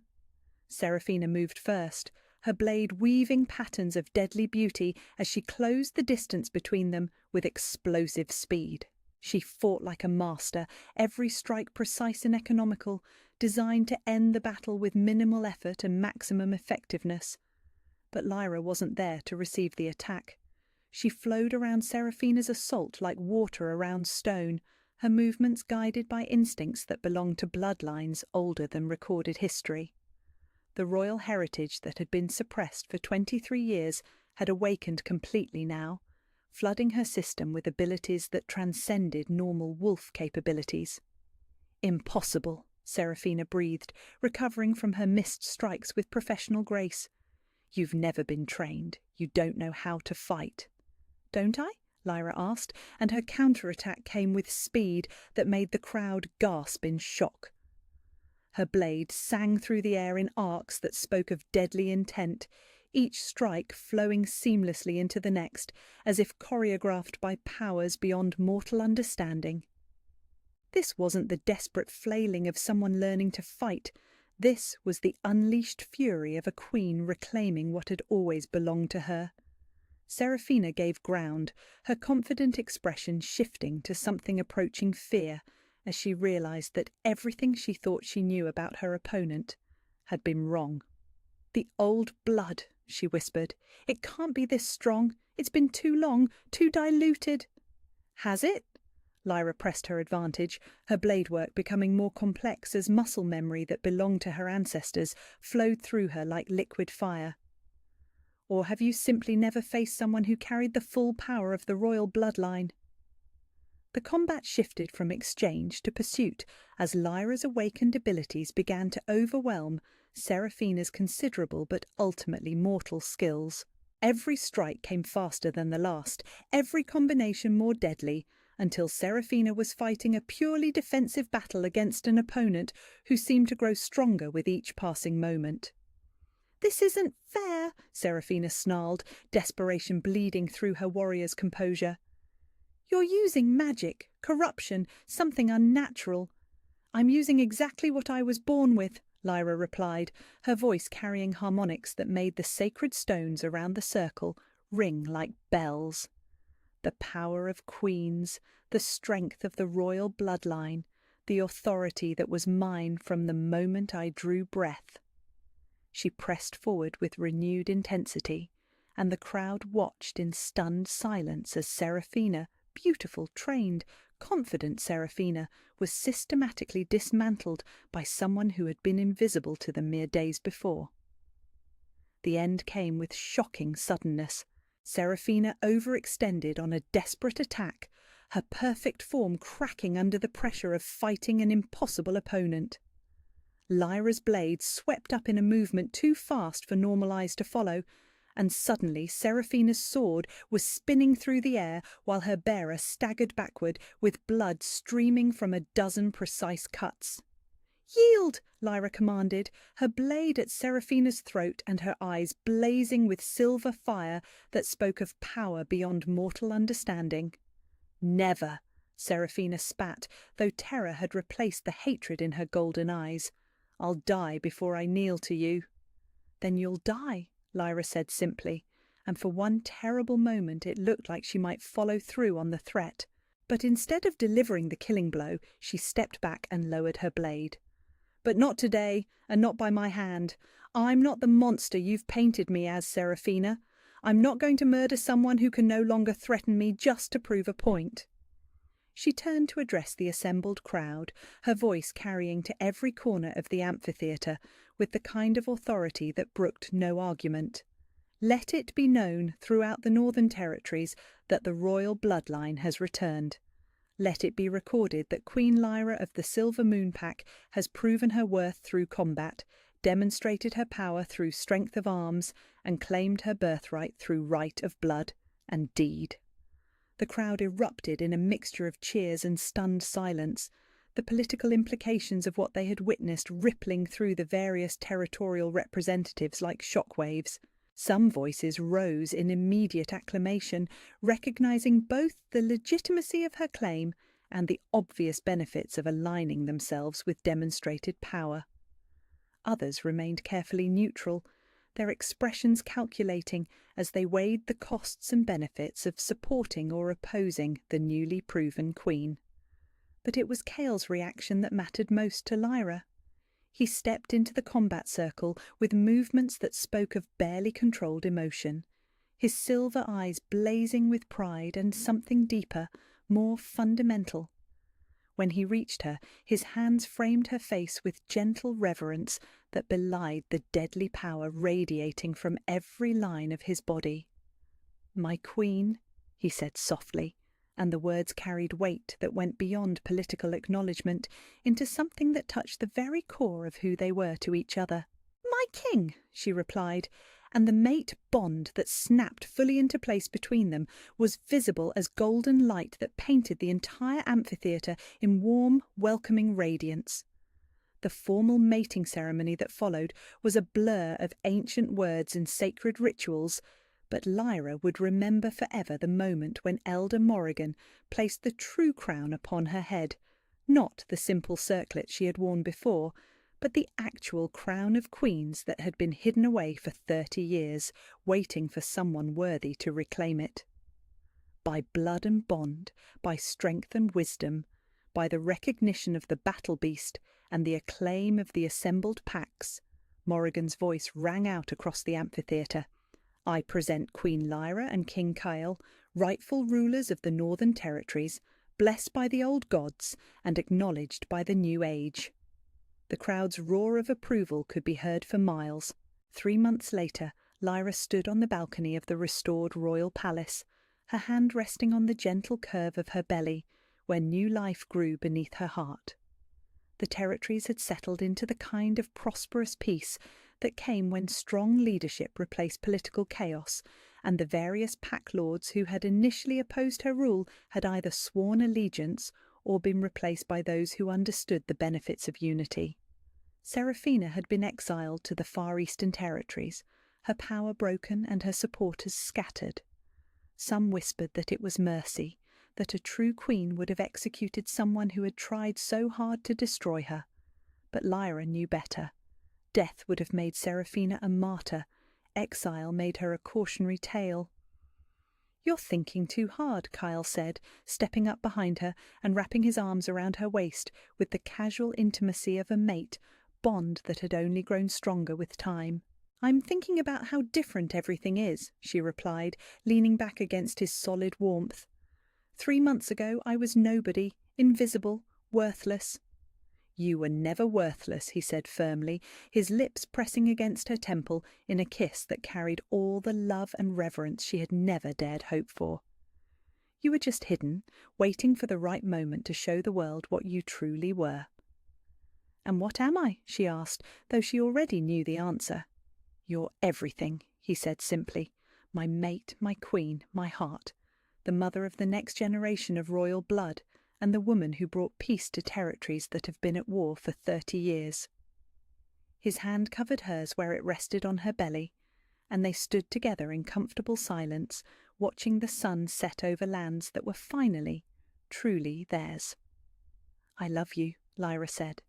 Seraphina moved first, her blade weaving patterns of deadly beauty as she closed the distance between them with explosive speed. She fought like a master, every strike precise and economical, designed to end the battle with minimal effort and maximum effectiveness. But Lyra wasn't there to receive the attack. She flowed around Seraphina's assault like water around stone, her movements guided by instincts that belonged to bloodlines older than recorded history. The royal heritage that had been suppressed for 23 years had awakened completely now, flooding her system with abilities that transcended normal wolf capabilities. "Impossible," Seraphina breathed, recovering from her missed strikes with professional grace. "You've never been trained. You don't know how to fight." "Don't I?" Lyra asked, and her counterattack came with speed that made the crowd gasp in shock. Her blade sang through the air in arcs that spoke of deadly intent, each strike flowing seamlessly into the next, as if choreographed by powers beyond mortal understanding. This wasn't the desperate flailing of someone learning to fight. This was the unleashed fury of a queen reclaiming what had always belonged to her. Seraphina gave ground, her confident expression shifting to something approaching fear, as she realized that everything she thought she knew about her opponent had been wrong. "The old blood," she whispered. "It can't be this strong. It's been too long, too diluted." "Has it?" Lyra pressed her advantage, her blade work becoming more complex as muscle memory that belonged to her ancestors flowed through her like liquid fire. "Or have you simply never faced someone who carried the full power of the royal bloodline?" The combat shifted from exchange to pursuit as Lyra's awakened abilities began to overwhelm Seraphina's considerable but ultimately mortal skills. Every strike came faster than the last, every combination more deadly, until Seraphina was fighting a purely defensive battle against an opponent who seemed to grow stronger with each passing moment. "This isn't fair," Seraphina snarled, desperation bleeding through her warrior's composure. "You're using magic, corruption, something unnatural." "I'm using exactly what I was born with," Lyra replied, her voice carrying harmonics that made the sacred stones around the circle ring like bells. "The power of queens, the strength of the royal bloodline, the authority that was mine from the moment I drew breath." She pressed forward with renewed intensity, and the crowd watched in stunned silence as Seraphina, beautiful, trained, confident Seraphina, was systematically dismantled by someone who had been invisible to them mere days before. The end came with shocking suddenness. Seraphina overextended on a desperate attack, her perfect form cracking under the pressure of fighting an impossible opponent. Lyra's blade swept up in a movement too fast for normal eyes to follow, and suddenly Seraphina's sword was spinning through the air while her bearer staggered backward with blood streaming from a dozen precise cuts. "Yield!" Lyra commanded, her blade at Seraphina's throat and her eyes blazing with silver fire that spoke of power beyond mortal understanding. "Never!" Seraphina spat, though terror had replaced the hatred in her golden eyes. "I'll die before I kneel to you." "Then you'll die," Lyra said simply, and for one terrible moment it looked like she might follow through on the threat. But instead of delivering the killing blow, she stepped back and lowered her blade. "But not today, and not by my hand. I'm not the monster you've painted me as, Seraphina. I'm not going to murder someone who can no longer threaten me just to prove a point." She turned to address the assembled crowd, her voice carrying to every corner of the amphitheatre with the kind of authority that brooked no argument. Let it be known throughout the Northern Territories that the royal bloodline has returned. Let it be recorded that Queen Lyra of the Silver Moon Pack has proven her worth through combat, demonstrated her power through strength of arms, and claimed her birthright through right of blood and deed. The crowd erupted in a mixture of cheers and stunned silence, the political implications of what they had witnessed rippling through the various territorial representatives like shockwaves. Some voices rose in immediate acclamation, recognizing both the legitimacy of her claim and the obvious benefits of aligning themselves with demonstrated power. Others remained carefully neutral, their expressions calculating as they weighed the costs and benefits of supporting or opposing the newly proven queen. But it was Cale's reaction that mattered most to Lyra. He stepped into the combat circle with movements that spoke of barely controlled emotion, his silver eyes blazing with pride and something deeper, more fundamental. When he reached her, his hands framed her face with gentle reverence that belied the deadly power radiating from every line of his body. "My queen," he said softly, and the words carried weight that went beyond political acknowledgement into something that touched the very core of who they were to each other. "My king," she replied, and the mate bond that snapped fully into place between them was visible as golden light that painted the entire amphitheatre in warm, welcoming radiance. The formal mating ceremony that followed was a blur of ancient words and sacred rituals, but Lyra would remember forever the moment when Elder Morrigan placed the true crown upon her head, not the simple circlet she had worn before, but the actual crown of queens that had been hidden away for 30 years, waiting for someone worthy to reclaim it. By blood and bond, by strength and wisdom, by the recognition of the battle beast and the acclaim of the assembled packs, Morrigan's voice rang out across the amphitheatre. "I present Queen Lyra and King Kyle, rightful rulers of the Northern Territories, blessed by the old gods and acknowledged by the new age." The crowd's roar of approval could be heard for miles. 3 months later, Lyra stood on the balcony of the restored royal palace, her hand resting on the gentle curve of her belly, where new life grew beneath her heart. The territories had settled into the kind of prosperous peace that came when strong leadership replaced political chaos, and the various pack lords who had initially opposed her rule had either sworn allegiance or been replaced by those who understood the benefits of unity. Seraphina had been exiled to the far eastern territories, her power broken and her supporters scattered. Some whispered that it was mercy, that a true queen would have executed someone who had tried so hard to destroy her. But Lyra knew better. Death would have made Seraphina a martyr. Exile made her a cautionary tale. "You're thinking too hard," Kyle said, stepping up behind her and wrapping his arms around her waist with the casual intimacy of a mate, bond that had only grown stronger with time. "I'm thinking about how different everything is," she replied, leaning back against his solid warmth. 3 months ago I was nobody, invisible, worthless. "You were never worthless," he said firmly, his lips pressing against her temple in a kiss that carried all the love and reverence she had never dared hope for. "You were just hidden, waiting for the right moment to show the world what you truly were." "And what am I?" she asked, though she already knew the answer. "You're everything," he said simply. "My mate, my queen, my heart, the mother of the next generation of royal blood, and the woman who brought peace to territories that have been at war for 30 years. His hand covered hers where it rested on her belly, and they stood together in comfortable silence, watching the sun set over lands that were finally, truly theirs. "I love you," Lyra said,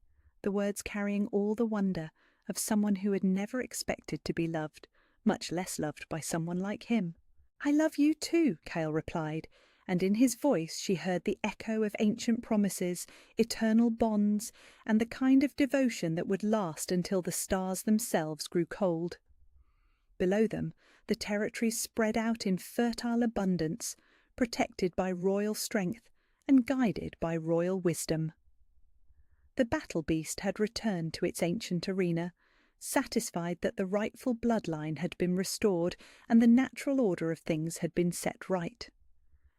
the words carrying all the wonder of someone who had never expected to be loved, much less loved by someone like him. "I love you too," Cale replied, and in his voice she heard the echo of ancient promises, eternal bonds, and the kind of devotion that would last until the stars themselves grew cold. Below them, the territories spread out in fertile abundance, protected by royal strength and guided by royal wisdom. The battle beast had returned to its ancient arena, satisfied that the rightful bloodline had been restored and the natural order of things had been set right.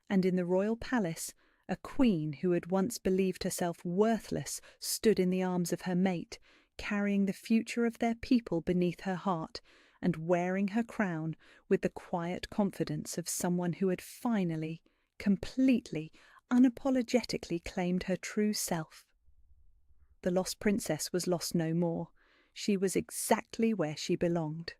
And in the royal palace, a queen who had once believed herself worthless stood in the arms of her mate, carrying the future of their people beneath her heart and wearing her crown with the quiet confidence of someone who had finally, completely, unapologetically claimed her true self. The lost princess was lost no more. She was exactly where she belonged.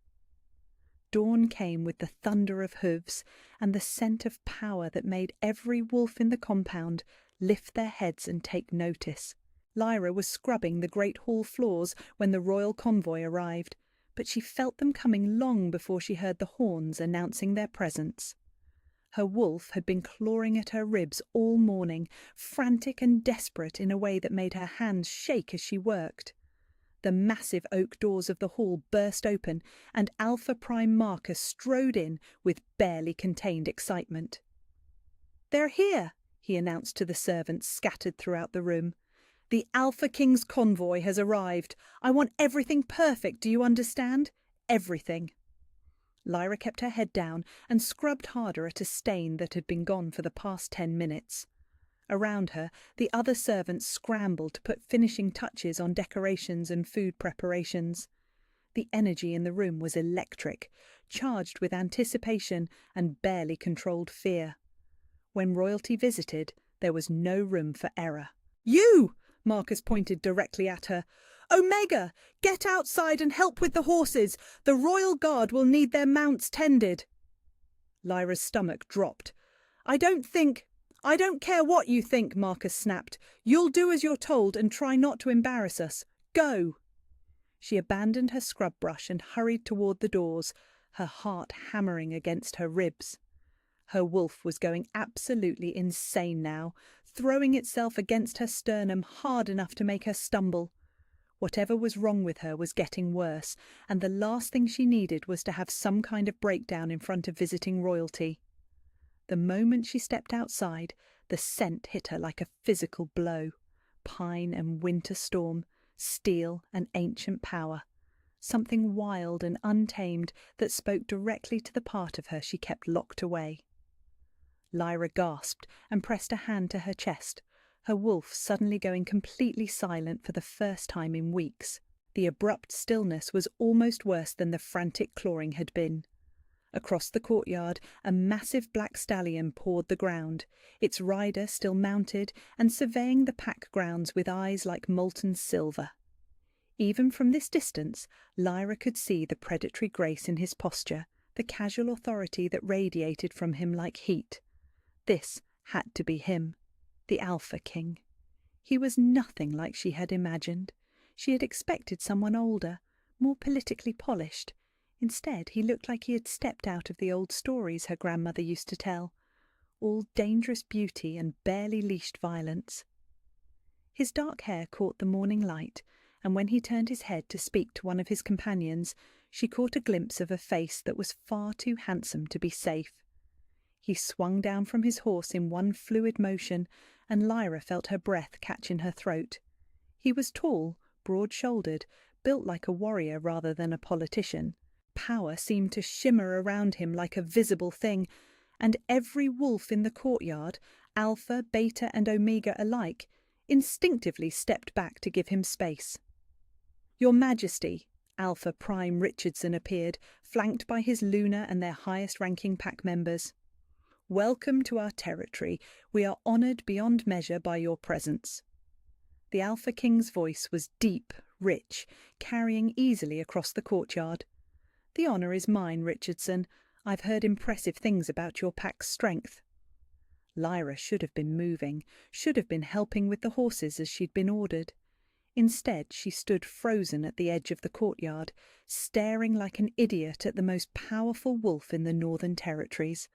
Dawn came with the thunder of hooves and the scent of power that made every wolf in the compound lift their heads and take notice. Lyra was scrubbing the great hall floors when the royal convoy arrived, but she felt them coming long before she heard the horns announcing their presence. Her wolf had been clawing at her ribs all morning, frantic and desperate in a way that made her hands shake as she worked. The massive oak doors of the hall burst open, and Alpha Prime Marcus strode in with barely contained excitement. "They're here," he announced to the servants scattered throughout the room. "The Alpha King's convoy has arrived. I want everything perfect, do you understand? Everything." Lyra kept her head down and scrubbed harder at a stain that had been gone for the past 10 minutes. Around her, the other servants scrambled to put finishing touches on decorations and food preparations. The energy in the room was electric, charged with anticipation and barely controlled fear. When royalty visited, there was no room for error. "You!" Marcus pointed directly at her. "Omega, get outside and help with the horses. The royal guard will need their mounts tended." Lyra's stomach dropped. I don't care what you think," Marcus snapped. "You'll do as you're told and try not to embarrass us. Go!" She abandoned her scrub brush and hurried toward the doors, her heart hammering against her ribs. Her wolf was going absolutely insane now, throwing itself against her sternum hard enough to make her stumble. Whatever was wrong with her was getting worse, and the last thing she needed was to have some kind of breakdown in front of visiting royalty. The moment she stepped outside, the scent hit her like a physical blow. Pine and winter storm, steel and ancient power. Something wild and untamed that spoke directly to the part of her she kept locked away. Lyra gasped and pressed a hand to her chest, her wolf suddenly going completely silent for the first time in weeks. The abrupt stillness was almost worse than the frantic clawing had been. Across the courtyard, a massive black stallion pawed the ground, its rider still mounted and surveying the pack grounds with eyes like molten silver. Even from this distance, Lyra could see the predatory grace in his posture, the casual authority that radiated from him like heat. This had to be him, the Alpha King. He was nothing like she had imagined. She had expected someone older, more politically polished. Instead, he looked like he had stepped out of the old stories her grandmother used to tell, all dangerous beauty and barely leashed violence. His dark hair caught the morning light, and when he turned his head to speak to one of his companions, she caught a glimpse of a face that was far too handsome to be safe. He swung down from his horse in one fluid motion, and Lyra felt her breath catch in her throat. He was tall, broad-shouldered, built like a warrior rather than a politician. Power seemed to shimmer around him like a visible thing, and every wolf in the courtyard, Alpha, Beta and Omega alike, instinctively stepped back to give him space. "Your Majesty," Alpha Prime Richardson appeared, flanked by his Luna and their highest-ranking pack members. "Welcome to our territory. We are honoured beyond measure by your presence." The Alpha King's voice was deep, rich, carrying easily across the courtyard. "The honour is mine, Richardson. I've heard impressive things about your pack's strength." Lyra should have been moving, should have been helping with the horses as she'd been ordered. Instead, she stood frozen at the edge of the courtyard, staring like an idiot at the most powerful wolf in the Northern Territories.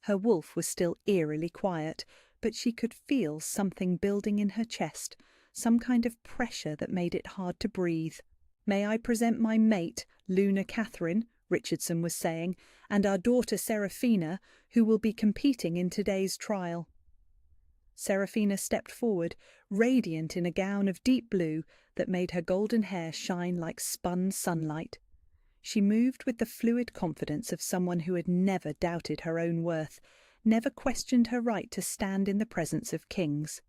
Her wolf was still eerily quiet, but she could feel something building in her chest, some kind of pressure that made it hard to breathe. "May I present my mate, Luna Catherine," Richardson was saying, "and our daughter Seraphina, who will be competing in today's trial." Seraphina stepped forward, radiant in a gown of deep blue that made her golden hair shine like spun sunlight. She moved with the fluid confidence of someone who had never doubted her own worth, never questioned her right to stand in the presence of kings.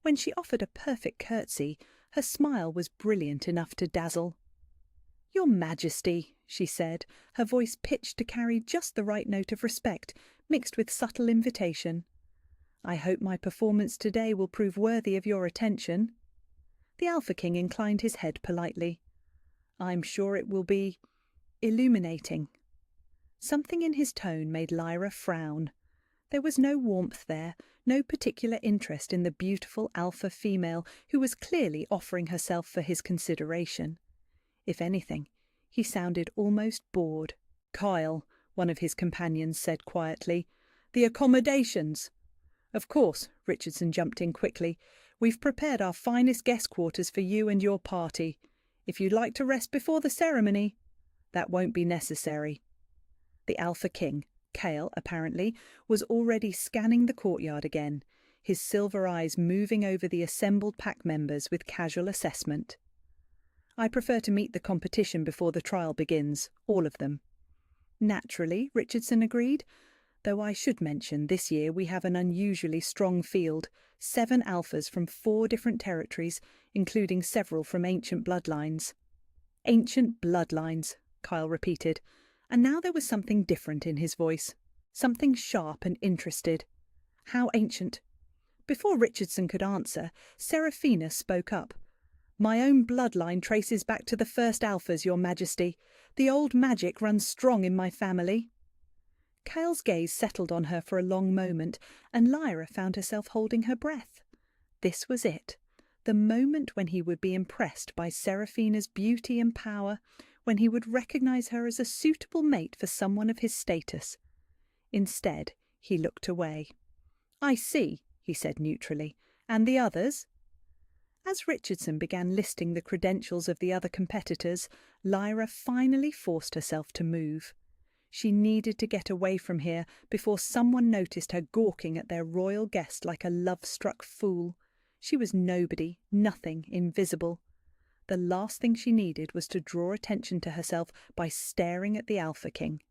When she offered a perfect curtsy, her smile was brilliant enough to dazzle. "Your Majesty," she said, her voice pitched to carry just the right note of respect, mixed with subtle invitation. "I hope my performance today will prove worthy of your attention." The Alpha King inclined his head politely. "I'm sure it will be illuminating." Something in his tone made Lyra frown. There was no warmth there, no particular interest in the beautiful alpha female who was clearly offering herself for his consideration. If anything, he sounded almost bored. "Kyle," one of his companions said quietly, "the accommodations." "Of course," Richardson jumped in quickly. "We've prepared our finest guest quarters for you and your party. If you'd like to rest before the ceremony—" "That won't be necessary." The Alpha King, Kale apparently, was already scanning the courtyard again, his silver eyes moving over the assembled pack members with casual assessment. "I prefer to meet the competition before the trial begins, all of them." "Naturally," Richardson agreed. "Though I should mention this year we have an unusually strong field, 7 alphas from 4 different territories, including several from ancient bloodlines." "Ancient bloodlines," Kyle repeated, and now there was something different in his voice, something sharp and interested. "How ancient?" Before Richardson could answer, Seraphina spoke up. "My own bloodline traces back to the first alphas, Your Majesty. The old magic runs strong in my family." Kale's gaze settled on her for a long moment, and Lyra found herself holding her breath. This was it, the moment when he would be impressed by Seraphina's beauty and power, when he would recognize her as a suitable mate for someone of his status. Instead, he looked away. "I see," he said neutrally. "And the others?" As Richardson began listing the credentials of the other competitors, Lyra finally forced herself to move. She needed to get away from here before someone noticed her gawking at their royal guest like a love-struck fool. She was nobody, nothing, invisible. The last thing she needed was to draw attention to herself by staring at the Alpha King.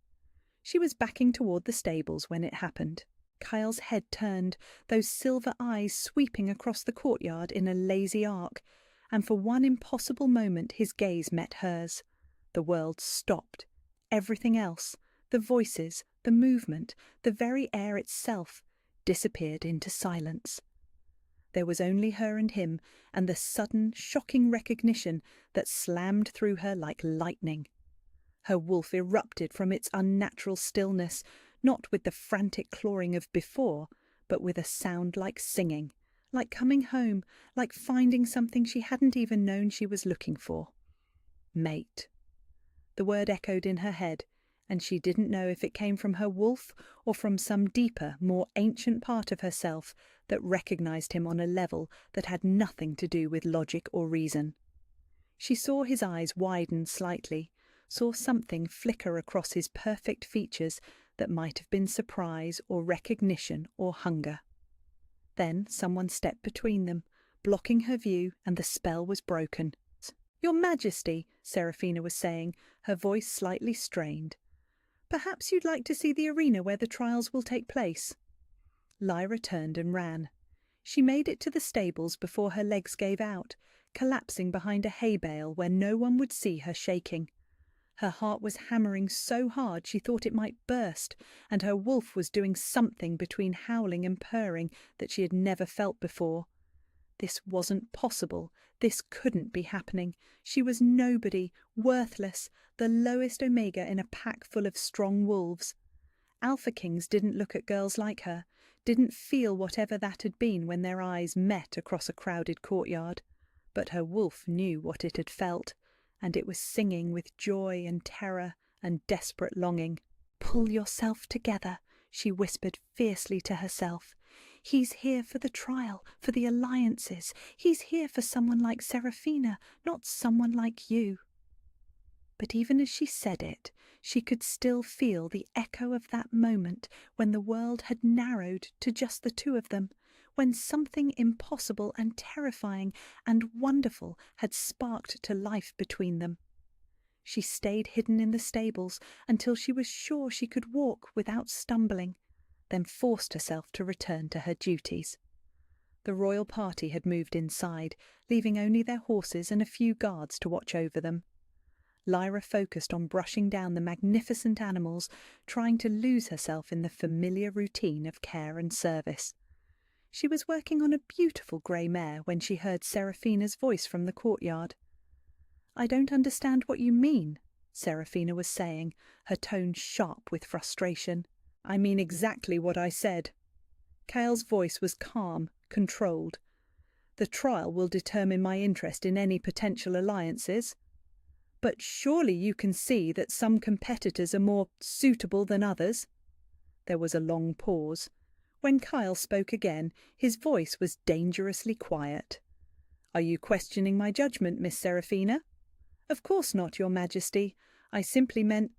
She was backing toward the stables when it happened. Kyle's head turned, those silver eyes sweeping across the courtyard in a lazy arc, and for one impossible moment his gaze met hers. The world stopped. Everything else, the voices, the movement, the very air itself, disappeared into silence. There was only her and him, and the sudden, shocking recognition that slammed through her like lightning. Her wolf erupted from its unnatural stillness, not with the frantic clawing of before, but with a sound like singing, like coming home, like finding something she hadn't even known she was looking for. Mate. The word echoed in her head, and she didn't know if it came from her wolf or from some deeper, more ancient part of herself that recognized him on a level that had nothing to do with logic or reason. She saw his eyes widen slightly, saw something flicker across his perfect features that might have been surprise or recognition or hunger. Then someone stepped between them, blocking her view, and the spell was broken. "Your Majesty," Seraphina was saying, her voice slightly strained. "Perhaps you'd like to see the arena where the trials will take place." Lyra turned and ran. She made it to the stables before her legs gave out, collapsing behind a hay bale where no one would see her shaking. Her heart was hammering so hard she thought it might burst, and her wolf was doing something between howling and purring that she had never felt before. This wasn't possible. This couldn't be happening. She was nobody, worthless, the lowest omega in a pack full of strong wolves. Alpha Kings didn't look at girls like her, didn't feel whatever that had been when their eyes met across a crowded courtyard. But her wolf knew what it had felt, and it was singing with joy and terror and desperate longing. "Pull yourself together," she whispered fiercely to herself. "He's here for the trial, for the alliances. He's here for someone like Seraphina, not someone like you." But even as she said it, she could still feel the echo of that moment when the world had narrowed to just the two of them, when something impossible and terrifying and wonderful had sparked to life between them. She stayed hidden in the stables until she was sure she could walk without stumbling, then forced herself to return to her duties. The royal party had moved inside, leaving only their horses and a few guards to watch over them. Lyra focused on brushing down the magnificent animals, trying to lose herself in the familiar routine of care and service. She was working on a beautiful grey mare when she heard Seraphina's voice from the courtyard. "I don't understand what you mean," Seraphina was saying, her tone sharp with frustration. "I mean exactly what I said." Cale's voice was calm, controlled. "The trial will determine my interest in any potential alliances. But surely you can see that some competitors are more suitable than others." There was a long pause. When Kyle spoke again, his voice was dangerously quiet. "Are you questioning my judgment, Miss Seraphina?" "Of course not, Your Majesty. I simply meant—"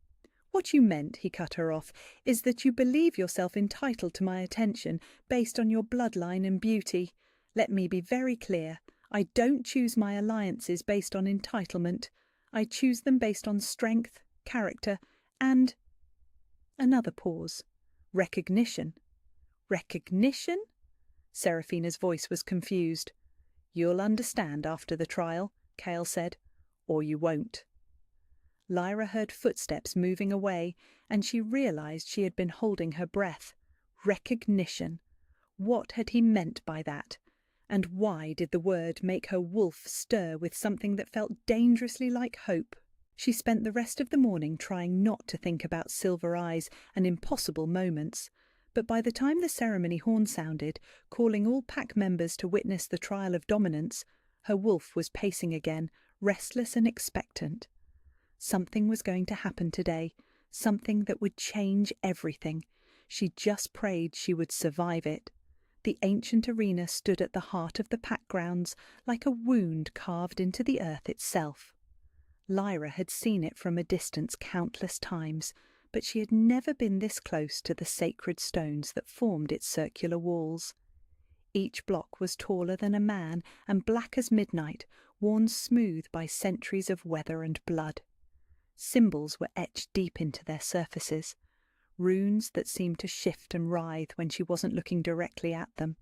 "What you meant," he cut her off, "is that you believe yourself entitled to my attention based on your bloodline and beauty. Let me be very clear. I don't choose my alliances based on entitlement. I choose them based on strength, character, and—" Another pause. "Recognition." "Recognition?" Seraphina's voice was confused. "You'll understand after the trial," Cale said, "or you won't." Lyra heard footsteps moving away, and she realized she had been holding her breath. Recognition. What had he meant by that? And why did the word make her wolf stir with something that felt dangerously like hope? She spent the rest of the morning trying not to think about Silver Eyes and impossible moments, but by the time the ceremony horn sounded, calling all pack members to witness the trial of dominance, her wolf was pacing again, restless and expectant. Something was going to happen today, something that would change everything. She just prayed she would survive it. The ancient arena stood at the heart of the pack grounds, like a wound carved into the earth itself. Lyra had seen it from a distance countless times, but she had never been this close to the sacred stones that formed its circular walls. Each block was taller than a man and black as midnight, worn smooth by centuries of weather and blood. Symbols were etched deep into their surfaces, runes that seemed to shift and writhe when she wasn't looking directly at them.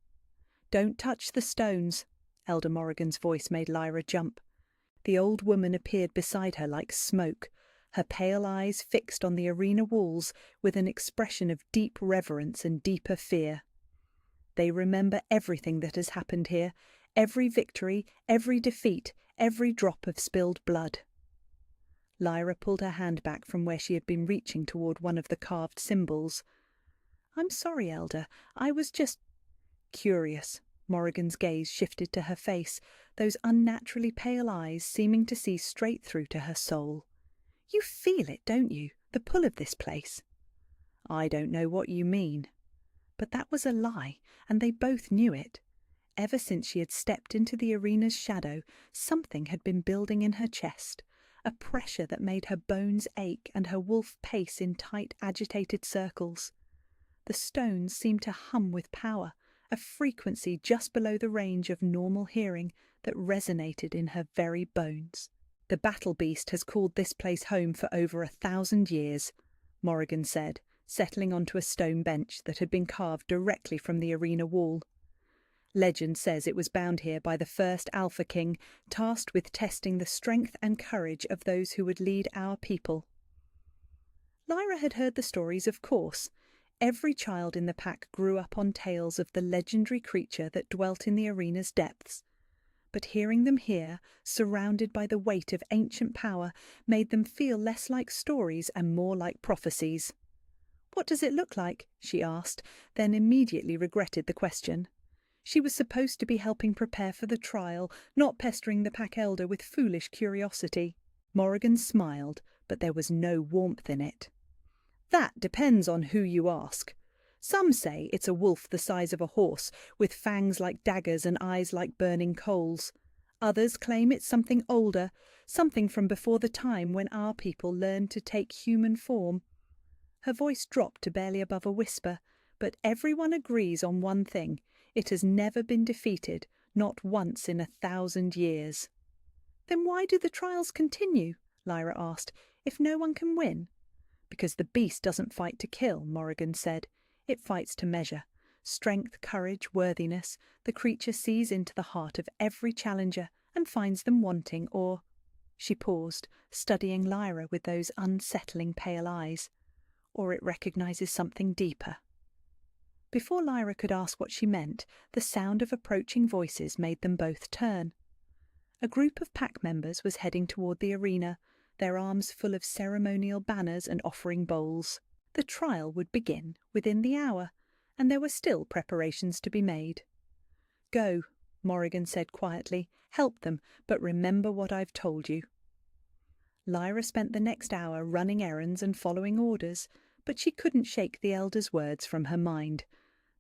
"Don't touch the stones," Elder Morrigan's voice made Lyra jump. The old woman appeared beside her like smoke, her pale eyes fixed on the arena walls with an expression of deep reverence and deeper fear. "They remember everything that has happened here, every victory, every defeat, every drop of spilled blood." Lyra pulled her hand back from where she had been reaching toward one of the carved symbols. "I'm sorry, Elder. I was just—" curious. Morrigan's gaze shifted to her face, those unnaturally pale eyes seeming to see straight through to her soul. "You feel it, don't you? The pull of this place." "I don't know what you mean." But that was a lie, and they both knew it. Ever since she had stepped into the arena's shadow, something had been building in her chest, a pressure that made her bones ache and her wolf pace in tight, agitated circles. The stones seemed to hum with power, a frequency just below the range of normal hearing that resonated in her very bones. "The battle beast has called this place home for over 1,000 years," Morrigan said, settling onto a stone bench that had been carved directly from the arena wall. "Legend says it was bound here by the first Alpha King, tasked with testing the strength and courage of those who would lead our people." Lyra had heard the stories, of course. Every child in the pack grew up on tales of the legendary creature that dwelt in the arena's depths. But hearing them here, surrounded by the weight of ancient power, made them feel less like stories and more like prophecies. "What does it look like?" she asked, then immediately regretted the question. She was supposed to be helping prepare for the trial, not pestering the pack elder with foolish curiosity. Morrigan smiled, but there was no warmth in it. "That depends on who you ask. Some say it's a wolf the size of a horse, with fangs like daggers and eyes like burning coals. Others claim it's something older, something from before the time when our people learned to take human form." Her voice dropped to barely above a whisper, but everyone agrees on one thing. It has never been defeated, not once in 1,000 years. Then why do the trials continue? Lyra asked. If no one can win? Because the beast doesn't fight to kill, Morrigan said. It fights to measure. Strength, courage, worthiness. The creature sees into the heart of every challenger and finds them wanting or... She paused, studying Lyra with those unsettling pale eyes. Or it recognises something deeper. Before Lyra could ask what she meant, the sound of approaching voices made them both turn. A group of pack members was heading toward the arena, their arms full of ceremonial banners and offering bowls. The trial would begin within the hour, and there were still preparations to be made. "Go," Morrigan said quietly. "Help them, but remember what I've told you." Lyra spent the next hour running errands and following orders, but she couldn't shake the elder's words from her mind.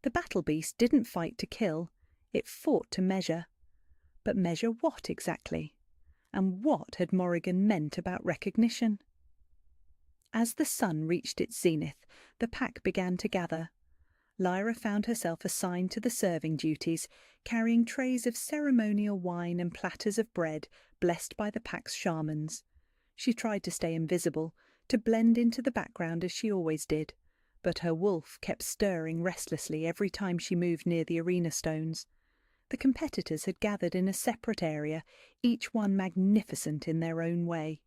The battle beast didn't fight to kill, it fought to measure. But measure what exactly? And what had Morrigan meant about recognition? As the sun reached its zenith, the pack began to gather. Lyra found herself assigned to the serving duties, carrying trays of ceremonial wine and platters of bread blessed by the pack's shamans. She tried to stay invisible, to blend into the background as she always did, but her wolf kept stirring restlessly every time she moved near the arena stones. The competitors had gathered in a separate area, each one magnificent in their own way.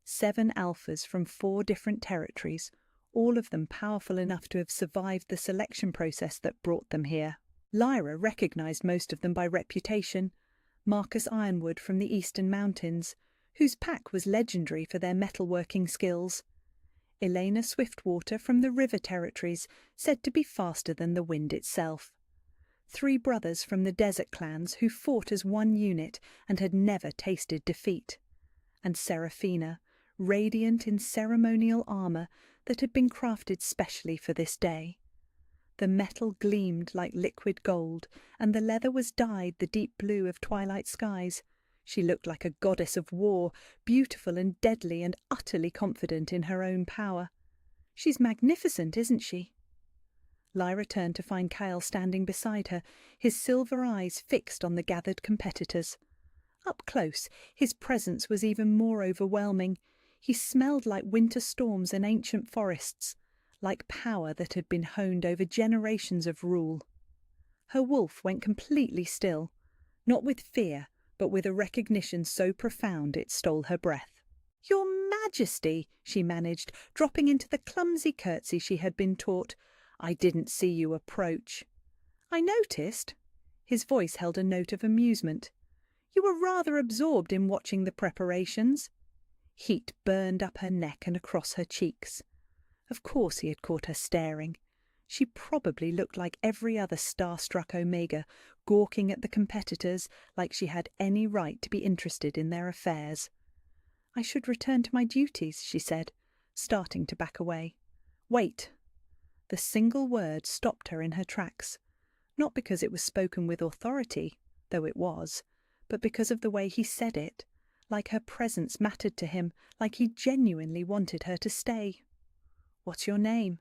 7 alphas from 4 different territories, all of them powerful enough to have survived the selection process that brought them here. Lyra recognised most of them by reputation. Marcus Ironwood from the Eastern Mountains, whose pack was legendary for their metalworking skills. Elena Swiftwater from the River Territories, said to be faster than the wind itself. 3 brothers from the desert clans who fought as one unit and had never tasted defeat. And Seraphina, radiant in ceremonial armour that had been crafted specially for this day. The metal gleamed like liquid gold, and the leather was dyed the deep blue of twilight skies. She looked like a goddess of war, beautiful and deadly and utterly confident in her own power. "She's magnificent, isn't she?" Lyra turned to find Kyle standing beside her, his silver eyes fixed on the gathered competitors. Up close, his presence was even more overwhelming. He smelled like winter storms and ancient forests, like power that had been honed over generations of rule. Her wolf went completely still, not with fear, but with a recognition so profound it stole her breath. "Your Majesty," she managed, dropping into the clumsy curtsy she had been taught. "I didn't see you approach." "I noticed." His voice held a note of amusement. "You were rather absorbed in watching the preparations." Heat burned up her neck and across her cheeks. Of course he had caught her staring. She probably looked like every other star-struck Omega, gawking at the competitors like she had any right to be interested in their affairs. "I should return to my duties," she said, starting to back away. "Wait." The single word stopped her in her tracks, not because it was spoken with authority, though it was, but because of the way he said it, like her presence mattered to him, like he genuinely wanted her to stay. "What's your name?"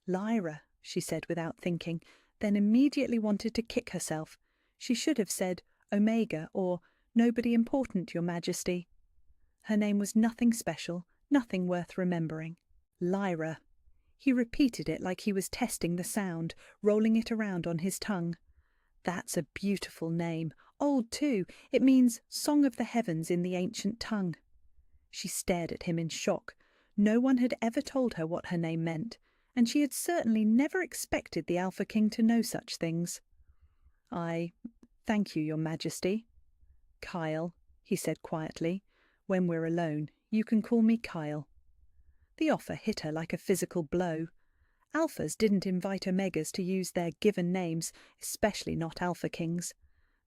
"Lyra," she said without thinking, then immediately wanted to kick herself. She should have said Omega or Nobody Important, Your Majesty. Her name was nothing special, nothing worth remembering. Lyra. He repeated it like he was testing the sound, rolling it around on his tongue. "That's a beautiful name. Old, too. It means Song of the Heavens in the ancient tongue." She stared at him in shock. No one had ever told her what her name meant, and she had certainly never expected the Alpha King to know such things. Thank you, Your Majesty." "Kyle," he said quietly. "When we're alone, you can call me Kyle." The offer hit her like a physical blow. Alphas didn't invite Omegas to use their given names, especially not Alpha Kings.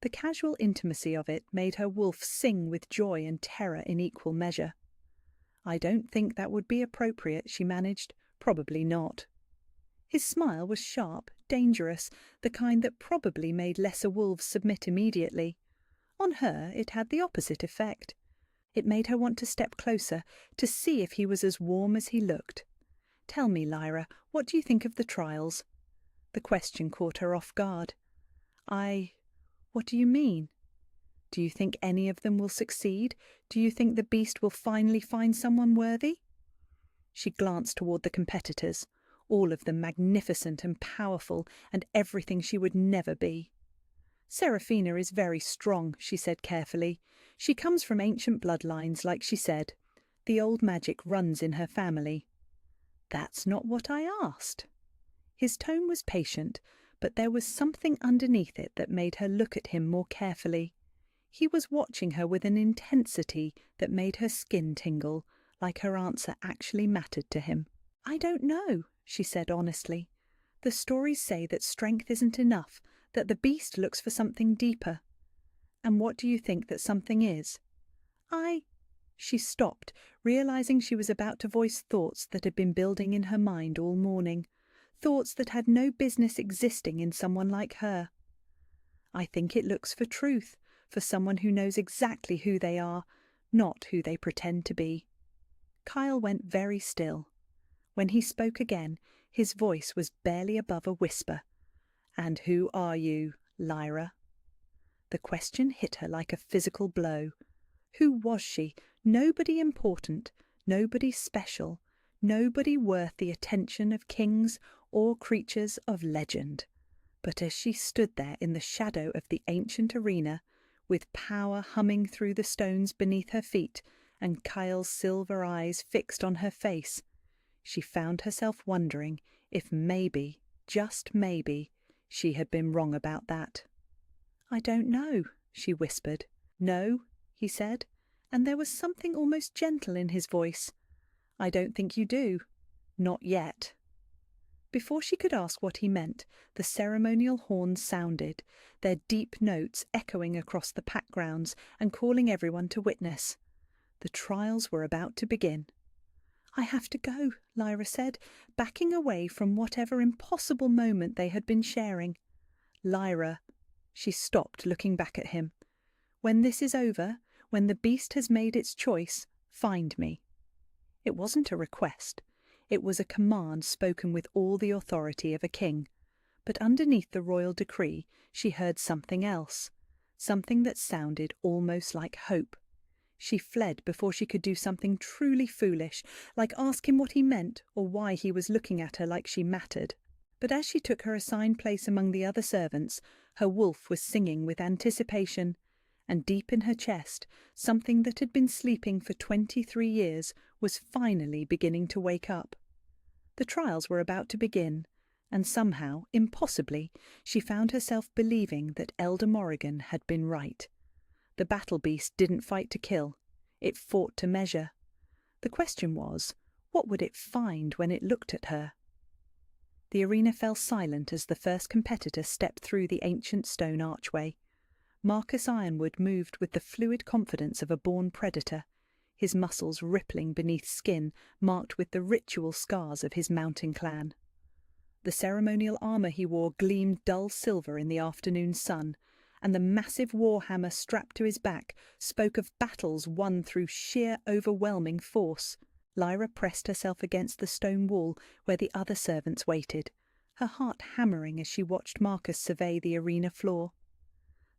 The casual intimacy of it made her wolf sing with joy and terror in equal measure. "I don't think that would be appropriate," she managed. "Probably not." His smile was sharp, dangerous, the kind that probably made lesser wolves submit immediately. On her it had the opposite effect. It made her want to step closer, to see if he was as warm as he looked. "Tell me, Lyra, what do you think of the trials?" The question caught her off guard. What do you mean? Do you think any of them will succeed? Do you think the beast will finally find someone worthy? She glanced toward the competitors, all of them magnificent and powerful, and everything she would never be. Seraphina is very strong, she said carefully. She comes from ancient bloodlines, like she said. The old magic runs in her family. That's not what I asked. His tone was patient, but there was something underneath it that made her look at him more carefully. He was watching her with an intensity that made her skin tingle, like her answer actually mattered to him. I don't know, she said honestly. The stories say that strength isn't enough, that the beast looks for something deeper. And what do you think that something is? She stopped, realizing she was about to voice thoughts that had been building in her mind all morning, thoughts that had no business existing in someone like her. I think it looks for truth, for someone who knows exactly who they are, not who they pretend to be. Kyle went very still. When he spoke again, his voice was barely above a whisper. And who are you, Lyra? The question hit her like a physical blow. Who was she? Nobody important, nobody special, nobody worth the attention of kings or creatures of legend. But as she stood there in the shadow of the ancient arena, with power humming through the stones beneath her feet and Kyle's silver eyes fixed on her face, she found herself wondering if maybe, just maybe, she had been wrong about that. I don't know, she whispered. No, he said, and there was something almost gentle in his voice. I don't think you do. Not yet. Before she could ask what he meant, the ceremonial horns sounded, their deep notes echoing across the pack grounds and calling everyone to witness. The trials were about to begin. I have to go, Lyra said, backing away from whatever impossible moment they had been sharing. Lyra, she stopped, looking back at him. When this is over, when the beast has made its choice, find me. It wasn't a request. It was a command spoken with all the authority of a king. But underneath the royal decree, she heard something else, something that sounded almost like hope. She fled before she could do something truly foolish, like ask him what he meant or why he was looking at her like she mattered. But as she took her assigned place among the other servants, her wolf was singing with anticipation, and deep in her chest, something that had been sleeping for 23 years was finally beginning to wake up. The trials were about to begin, and somehow, impossibly, she found herself believing that Elder Morrigan had been right. The battle beast didn't fight to kill. It fought to measure. The question was, what would it find when it looked at her? The arena fell silent as the first competitor stepped through the ancient stone archway. Marcus Ironwood moved with the fluid confidence of a born predator, his muscles rippling beneath skin marked with the ritual scars of his mountain clan. The ceremonial armour he wore gleamed dull silver in the afternoon sun, and the massive warhammer strapped to his back spoke of battles won through sheer overwhelming force. Lyra pressed herself against the stone wall where the other servants waited, her heart hammering as she watched Marcus survey the arena floor.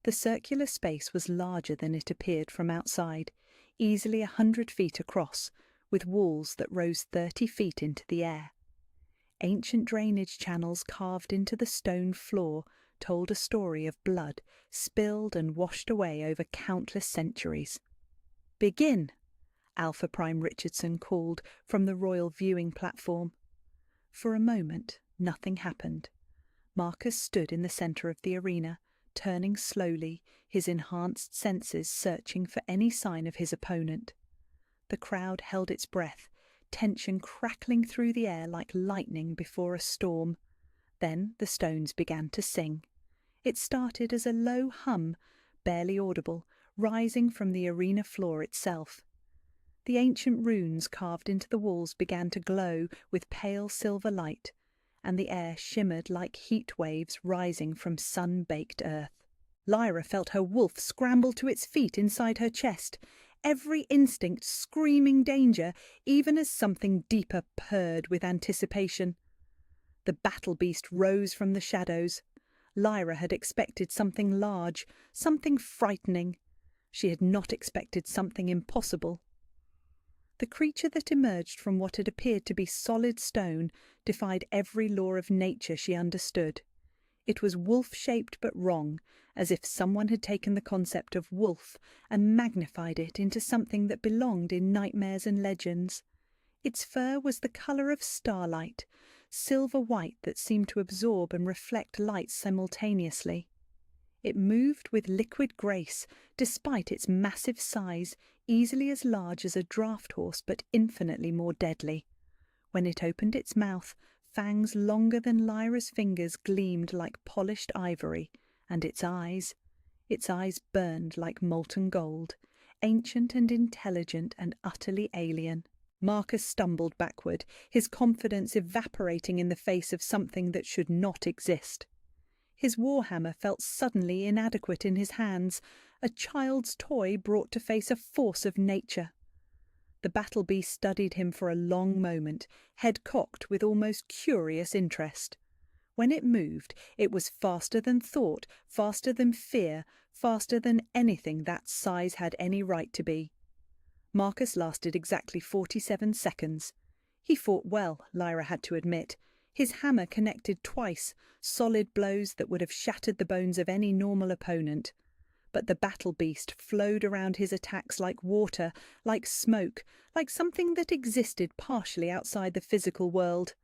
The circular space was larger than it appeared from outside, easily 100 feet across, with walls that rose 30 feet into the air. Ancient drainage channels carved into the stone floor told a story of blood spilled and washed away over countless centuries. "Begin!" Alpha Prime Richardson called from the royal viewing platform. For a moment, nothing happened. Marcus stood in the centre of the arena, turning slowly, his enhanced senses searching for any sign of his opponent. The crowd held its breath, tension crackling through the air like lightning before a storm. Then the stones began to sing. It started as a low hum, barely audible, rising from the arena floor itself. The ancient runes carved into the walls began to glow with pale silver light, and the air shimmered like heat waves rising from sun-baked earth. Lyra felt her wolf scramble to its feet inside her chest, every instinct screaming danger, even as something deeper purred with anticipation. The battle beast rose from the shadows. Lyra had expected something large, something frightening. She had not expected something impossible. The creature that emerged from what had appeared to be solid stone defied every law of nature she understood. It was wolf-shaped but wrong, as if someone had taken the concept of wolf and magnified it into something that belonged in nightmares and legends. Its fur was the colour of starlight, silver-white that seemed to absorb and reflect light simultaneously. It moved with liquid grace, despite its massive size, easily as large as a draught horse but infinitely more deadly. When it opened its mouth, fangs longer than Lyra's fingers gleamed like polished ivory, and its eyes burned like molten gold, ancient and intelligent and utterly alien. Marcus stumbled backward, his confidence evaporating in the face of something that should not exist. His warhammer felt suddenly inadequate in his hands, a child's toy brought to face a force of nature. The battle beast studied him for a long moment, head cocked with almost curious interest. When it moved, it was faster than thought, faster than fear, faster than anything that size had any right to be. Marcus lasted exactly 47 seconds. He fought well, Lyra had to admit. His hammer connected twice, solid blows that would have shattered the bones of any normal opponent. But the battle beast flowed around his attacks like water, like smoke, like something that existed partially outside the physical world.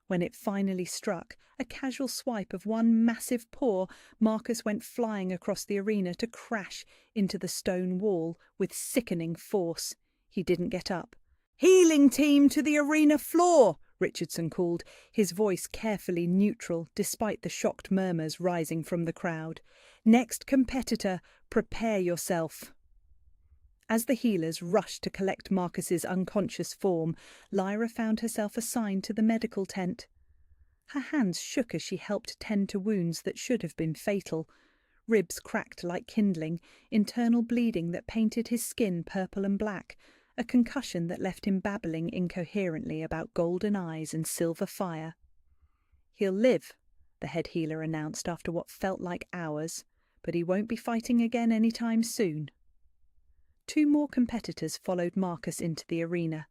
When it finally struck, a casual swipe of one massive paw, Marcus went flying across the arena to crash into the stone wall with sickening force. He didn't get up. "Healing team to the arena floor!" Richardson called, his voice carefully neutral despite the shocked murmurs rising from the crowd. "Next competitor, prepare yourself." As the healers rushed to collect Marcus's unconscious form, Lyra found herself assigned to the medical tent. Her hands shook as she helped tend to wounds that should have been fatal. Ribs cracked like kindling, internal bleeding that painted his skin purple and black, a concussion that left him babbling incoherently about golden eyes and silver fire. "He'll live," the head healer announced after what felt like hours, "but he won't be fighting again any time soon." 2 more competitors followed Marcus into the arena.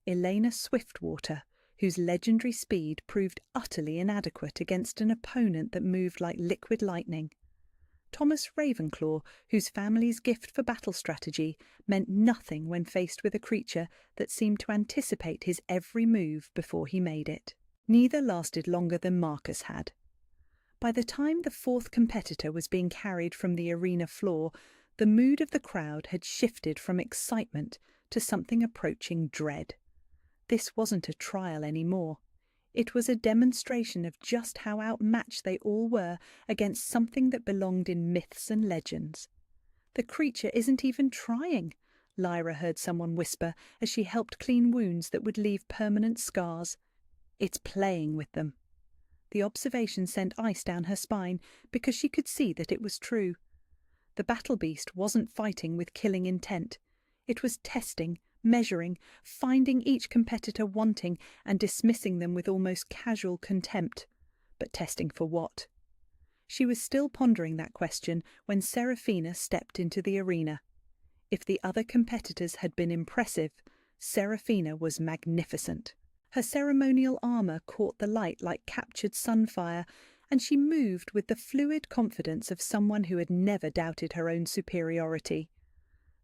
Elena Swiftwater, whose legendary speed proved utterly inadequate against an opponent that moved like liquid lightning. Thomas Ravenclaw, whose family's gift for battle strategy meant nothing when faced with a creature that seemed to anticipate his every move before he made it. Neither lasted longer than Marcus had. By the time the 4th competitor was being carried from the arena floor, the mood of the crowd had shifted from excitement to something approaching dread. This wasn't a trial anymore. It was a demonstration of just how outmatched they all were against something that belonged in myths and legends. "The creature isn't even trying," Lyra heard someone whisper as she helped clean wounds that would leave permanent scars. "It's playing with them." The observation sent ice down her spine because she could see that it was true. The battle beast wasn't fighting with killing intent. It was testing, measuring, finding each competitor wanting and dismissing them with almost casual contempt. But testing for what? She was still pondering that question when Seraphina stepped into the arena. If the other competitors had been impressive, Seraphina was magnificent. Her ceremonial armour caught the light like captured sunfire, and she moved with the fluid confidence of someone who had never doubted her own superiority.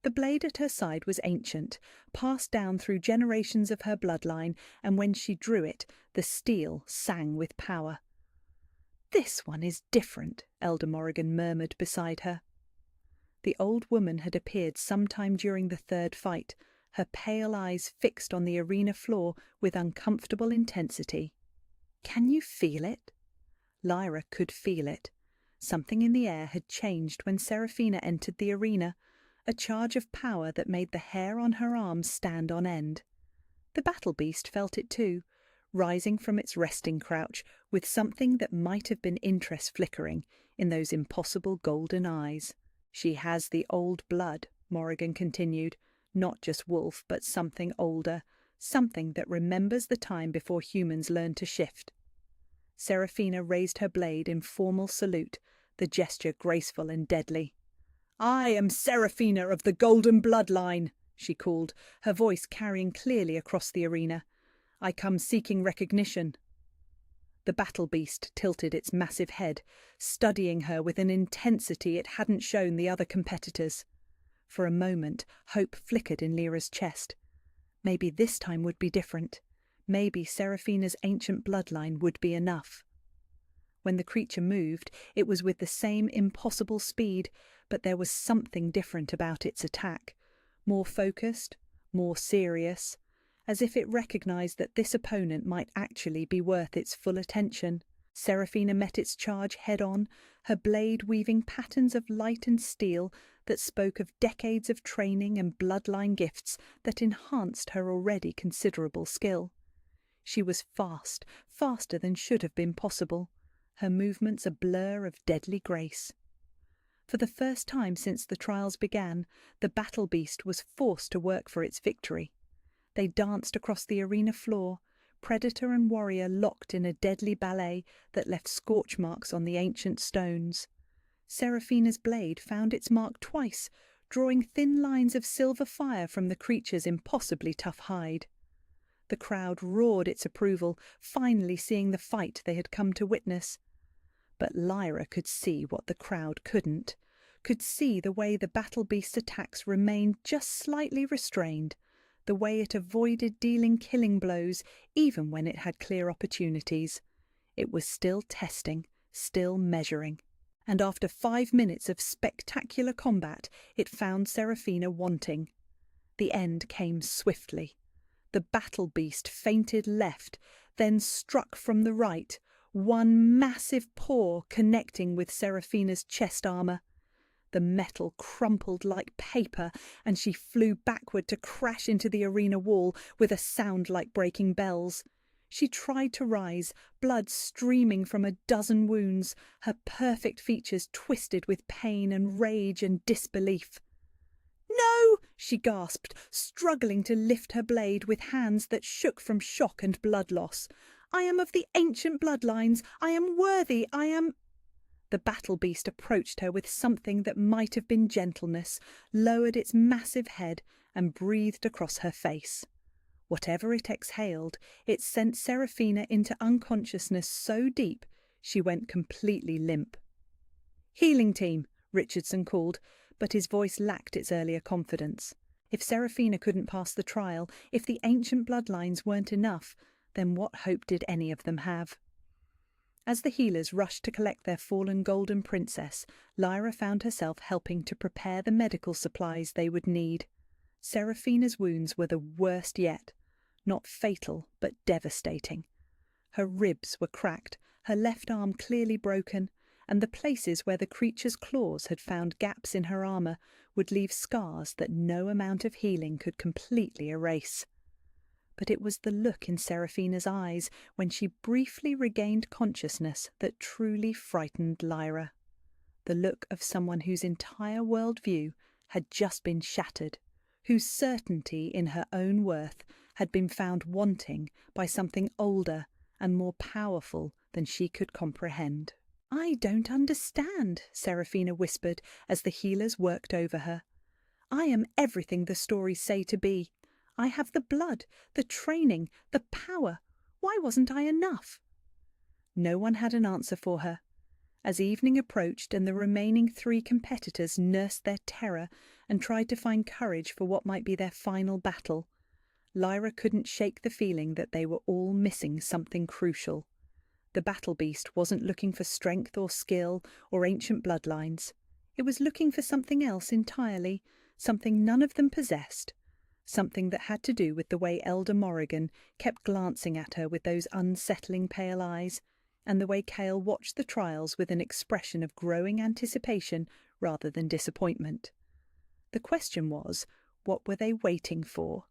The blade at her side was ancient, passed down through generations of her bloodline, and when she drew it, the steel sang with power. "This one is different," Elder Morrigan murmured beside her. The old woman had appeared sometime during the 3rd fight, her pale eyes fixed on the arena floor with uncomfortable intensity. "Can you feel it?" Lyra could feel it. Something in the air had changed when Seraphina entered the arena, a charge of power that made the hair on her arms stand on end. The battle beast felt it too, rising from its resting crouch with something that might have been interest flickering in those impossible golden eyes. "She has the old blood," Morrigan continued, "not just wolf, but something older, something that remembers the time before humans learned to shift." Seraphina raised her blade in formal salute, the gesture graceful and deadly. "I am Seraphina of the Golden Bloodline," she called, her voice carrying clearly across the arena. "I come seeking recognition." The battle beast tilted its massive head, studying her with an intensity it hadn't shown the other competitors. For a moment, hope flickered in Lyra's chest. Maybe this time would be different. Maybe Seraphina's ancient bloodline would be enough. When the creature moved, it was with the same impossible speed, but there was something different about its attack. More focused, more serious, as if it recognized that this opponent might actually be worth its full attention. Seraphina met its charge head-on, her blade weaving patterns of light and steel that spoke of decades of training and bloodline gifts that enhanced her already considerable skill. She was fast, faster than should have been possible, her movements a blur of deadly grace. For the first time since the trials began, the battle beast was forced to work for its victory. They danced across the arena floor, predator and warrior locked in a deadly ballet that left scorch marks on the ancient stones. Seraphina's blade found its mark twice, drawing thin lines of silver fire from the creature's impossibly tough hide. The crowd roared its approval, finally seeing the fight they had come to witness. But Lyra could see what the crowd couldn't, could see the way the battle beast's attacks remained just slightly restrained, the way it avoided dealing killing blows even when it had clear opportunities. It was still testing, still measuring. And after 5 minutes of spectacular combat, it found Seraphina wanting. The end came swiftly. The battle beast feinted left, then struck from the right, one massive paw connecting with Seraphina's chest armour. The metal crumpled like paper, and she flew backward to crash into the arena wall with a sound like breaking bells. She tried to rise, blood streaming from a dozen wounds, her perfect features twisted with pain and rage and disbelief. "No!" she gasped, struggling to lift her blade with hands that shook from shock and blood loss. "I am of the ancient bloodlines. I am worthy. I am—" The battle beast approached her with something that might have been gentleness, lowered its massive head, and breathed across her face. Whatever it exhaled, it sent Seraphina into unconsciousness so deep she went completely limp. "Healing team," Richardson called, but his voice lacked its earlier confidence. If Seraphina couldn't pass the trial, if the ancient bloodlines weren't enough, then what hope did any of them have? As the healers rushed to collect their fallen golden princess, Lyra found herself helping to prepare the medical supplies they would need. Seraphina's wounds were the worst yet. Not fatal, but devastating. Her ribs were cracked, her left arm clearly broken, and the places where the creature's claws had found gaps in her armour would leave scars that no amount of healing could completely erase. But it was the look in Seraphina's eyes when she briefly regained consciousness that truly frightened Lyra. The look of someone whose entire worldview had just been shattered, whose certainty in her own worth had been found wanting by something older and more powerful than she could comprehend. "I don't understand," Seraphina whispered as the healers worked over her. "I am everything the stories say to be. I have the blood, the training, the power. Why wasn't I enough?" No one had an answer for her. As evening approached and the remaining 3 competitors nursed their terror and tried to find courage for what might be their final battle, Lyra couldn't shake the feeling that they were all missing something crucial. The battle beast wasn't looking for strength or skill or ancient bloodlines. It was looking for something else entirely, something none of them possessed. Something that had to do with the way Elder Morrigan kept glancing at her with those unsettling pale eyes, and the way Cale watched the trials with an expression of growing anticipation rather than disappointment. The question was, what were they waiting for?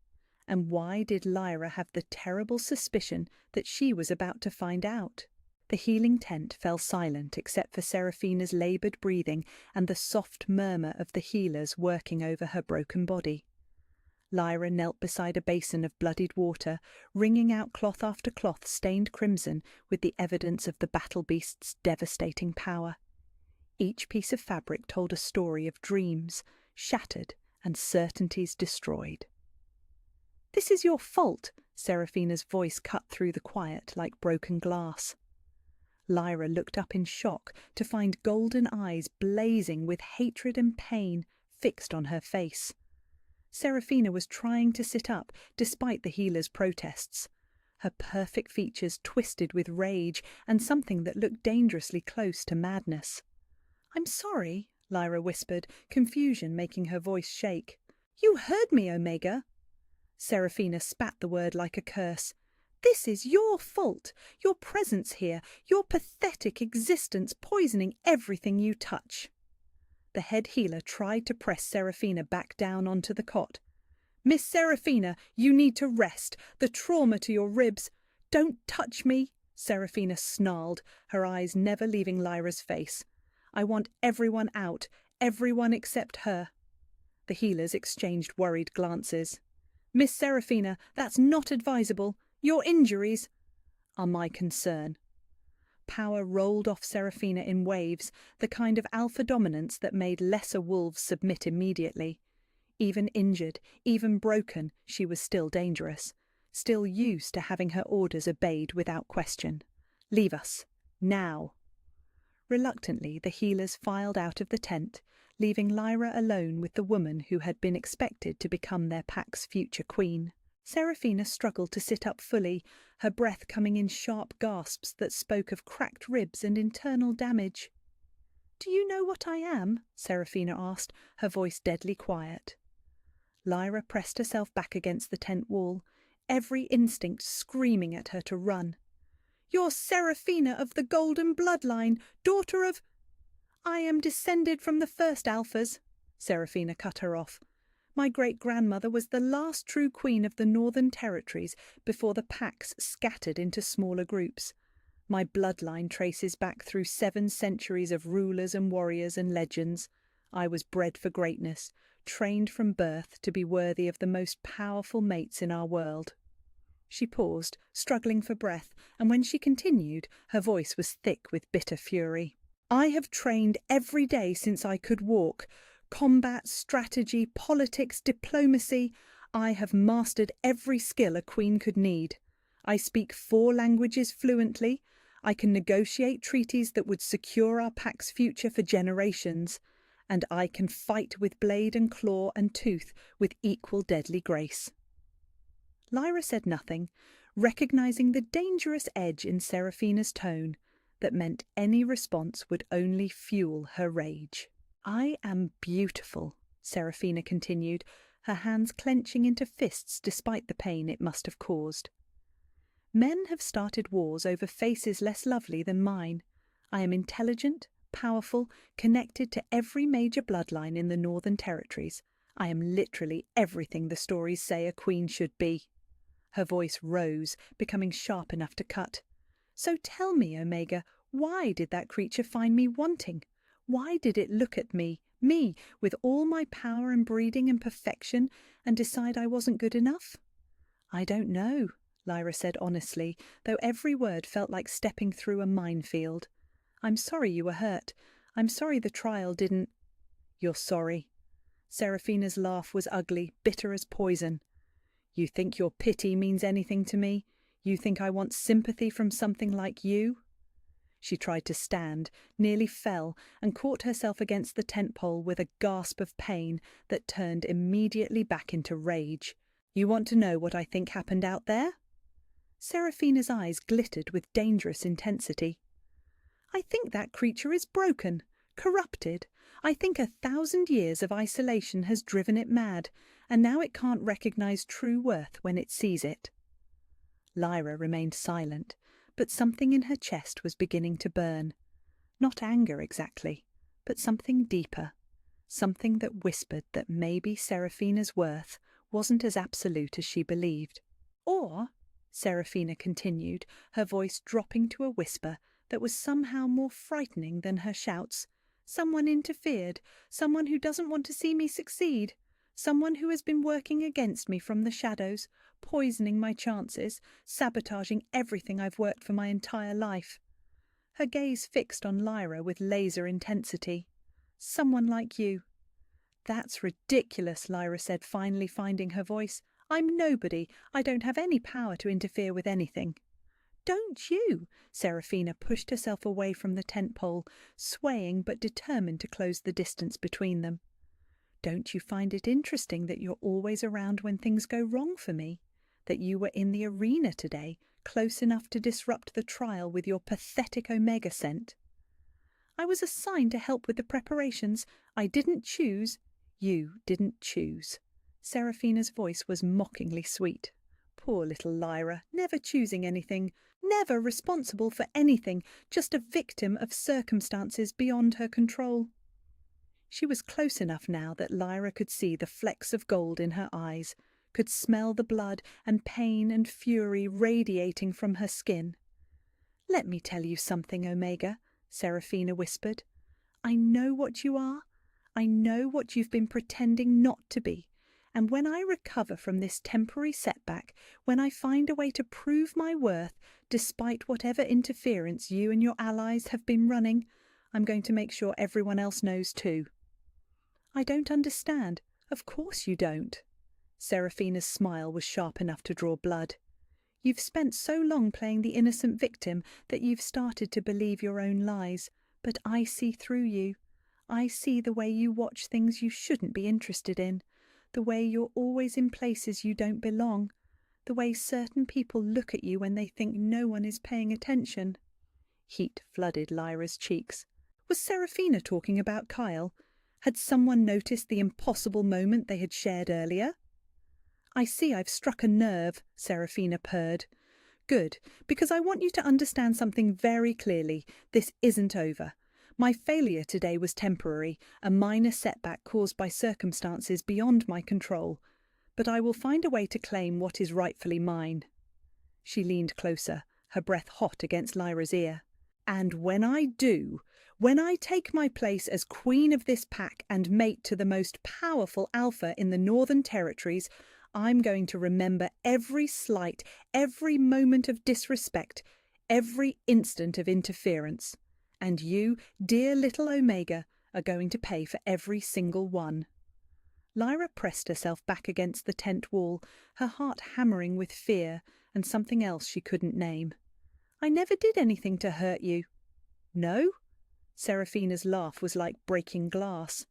And why did Lyra have the terrible suspicion that she was about to find out? The healing tent fell silent except for Seraphina's laboured breathing and the soft murmur of the healers working over her broken body. Lyra knelt beside a basin of bloodied water, wringing out cloth after cloth stained crimson with the evidence of the battle beast's devastating power. Each piece of fabric told a story of dreams shattered and certainties destroyed. "This is your fault," Seraphina's voice cut through the quiet like broken glass. Lyra looked up in shock to find golden eyes blazing with hatred and pain fixed on her face. Seraphina was trying to sit up despite the healer's protests. Her perfect features twisted with rage and something that looked dangerously close to madness. "I'm sorry," Lyra whispered, confusion making her voice shake. "You heard me, Omega." Seraphina spat the word like a curse. "This is your fault. Your presence here, your pathetic existence poisoning everything you touch." The head healer tried to press Seraphina back down onto the cot. "Miss Seraphina, you need to rest. The trauma to your ribs—" "Don't touch me," Seraphina snarled, her eyes never leaving Lyra's face. "I want everyone out, everyone except her." The healers exchanged worried glances. "Miss Seraphina, that's not advisable. Your injuries—" "Are my concern." Power rolled off Seraphina in waves, the kind of alpha dominance that made lesser wolves submit immediately. Even injured, even broken, she was still dangerous, still used to having her orders obeyed without question. "Leave us. Now." Reluctantly, the healers filed out of the tent, leaving Lyra alone with the woman who had been expected to become their pack's future queen. Seraphina struggled to sit up fully, her breath coming in sharp gasps that spoke of cracked ribs and internal damage. "Do you know what I am?" Seraphina asked, her voice deadly quiet. Lyra pressed herself back against the tent wall, every instinct screaming at her to run. "You're Seraphina of the Golden Bloodline, daughter of—" "I am descended from the first Alphas," Seraphina cut her off. "My great-grandmother was the last true queen of the Northern Territories before the packs scattered into smaller groups. My bloodline traces back through 7 centuries of rulers and warriors and legends. I was bred for greatness, trained from birth to be worthy of the most powerful mates in our world." She paused, struggling for breath, and when she continued, her voice was thick with bitter fury. "I have trained every day since I could walk. Combat, strategy, politics, diplomacy. I have mastered every skill a queen could need. I speak 4 languages fluently. I can negotiate treaties that would secure our pack's future for generations. And I can fight with blade and claw and tooth with equal deadly grace." Lyra said nothing, recognizing the dangerous edge in Seraphina's tone that meant any response would only fuel her rage. "I am beautiful," Seraphina continued, her hands clenching into fists despite the pain it must have caused. "Men have started wars over faces less lovely than mine. I am intelligent, powerful, connected to every major bloodline in the Northern Territories. I am literally everything the stories say a queen should be." Her voice rose, becoming sharp enough to cut. "So tell me, Omega, why did that creature find me wanting? Why did it look at me, with all my power and breeding and perfection, and decide I wasn't good enough?" "I don't know," Lyra said honestly, though every word felt like stepping through a minefield. "I'm sorry you were hurt. I'm sorry the trial didn't—" "You're sorry." Seraphina's laugh was ugly, bitter as poison. "You think your pity means anything to me? You think I want sympathy from something like you?" She tried to stand, nearly fell, and caught herself against the tent pole with a gasp of pain that turned immediately back into rage. "You want to know what I think happened out there?" Seraphina's eyes glittered with dangerous intensity. "I think that creature is broken, corrupted. I think 1,000 years of isolation has driven it mad, and now it can't recognize true worth when it sees it." Lyra remained silent, but something in her chest was beginning to burn. Not anger exactly, but something deeper. Something that whispered that maybe Seraphina's worth wasn't as absolute as she believed. "Or," Seraphina continued, her voice dropping to a whisper that was somehow more frightening than her shouts, "someone interfered, someone who doesn't want to see me succeed, Someone who has been working against me from the shadows, poisoning my chances, sabotaging everything I've worked for my entire life. Her gaze fixed on Lyra with laser intensity. Someone like you. That's ridiculous, Lyra said, finally finding her voice. I'm nobody. I don't have any power to interfere with anything. Don't you? Seraphina pushed herself away from the tent pole, swaying but determined to close the distance between them. Don't you find it interesting that you're always around when things go wrong for me? That you were in the arena today, close enough to disrupt the trial with your pathetic Omega scent? I was assigned to help with the preparations. I didn't choose. You didn't choose. Seraphina's voice was mockingly sweet. Poor little Lyra, never choosing anything, never responsible for anything, just a victim of circumstances beyond her control. She was close enough now that Lyra could see the flecks of gold in her eyes, could smell the blood and pain and fury radiating from her skin. Let me tell you something, Omega, Seraphina whispered. I know what you are. I know what you've been pretending not to be. And when I recover from this temporary setback, when I find a way to prove my worth, despite whatever interference you and your allies have been running, I'm going to make sure everyone else knows too. I don't understand. Of course you don't. Seraphina's smile was sharp enough to draw blood. You've spent so long playing the innocent victim that you've started to believe your own lies, but I see through you. I see the way you watch things you shouldn't be interested in, the way you're always in places you don't belong, the way certain people look at you when they think no one is paying attention. Heat flooded Lyra's cheeks. Was Seraphina talking about Kyle? Had someone noticed the impossible moment they had shared earlier? I see I've struck a nerve, Seraphina purred. Good, because I want you to understand something very clearly. This isn't over. My failure today was temporary, a minor setback caused by circumstances beyond my control, but I will find a way to claim what is rightfully mine. She leaned closer, her breath hot against Lyra's ear. And when I do, when I take my place as queen of this pack and mate to the most powerful alpha in the Northern Territories, I'm going to remember every slight, every moment of disrespect, every instant of interference. And you, dear little Omega, are going to pay for every single one. Lyra pressed herself back against the tent wall, her heart hammering with fear and something else she couldn't name. I never did anything to hurt you. No? Seraphina's laugh was like breaking glass.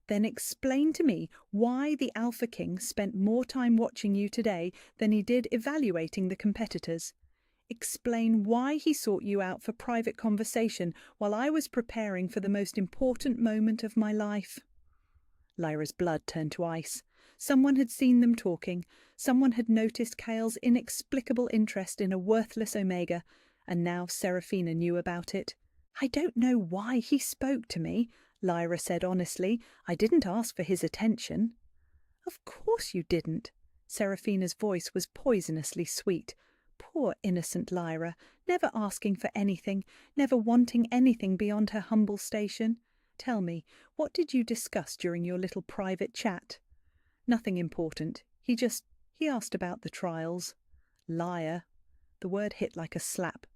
Then explain to me why the Alpha King spent more time watching you today than he did evaluating the competitors. Explain why he sought you out for private conversation while I was preparing for the most important moment of my life. Lyra's blood turned to ice. Someone had seen them talking. Someone had noticed Kale's inexplicable interest in a worthless Omega, and now Seraphina knew about it. I don't know why he spoke to me, Lyra said honestly. I didn't ask for his attention. Of course you didn't. Seraphina's voice was poisonously sweet. Poor innocent Lyra, never asking for anything, never wanting anything beyond her humble station. Tell me, what did you discuss during your little private chat? Nothing important. He asked about the trials. Liar. The word hit like a slap.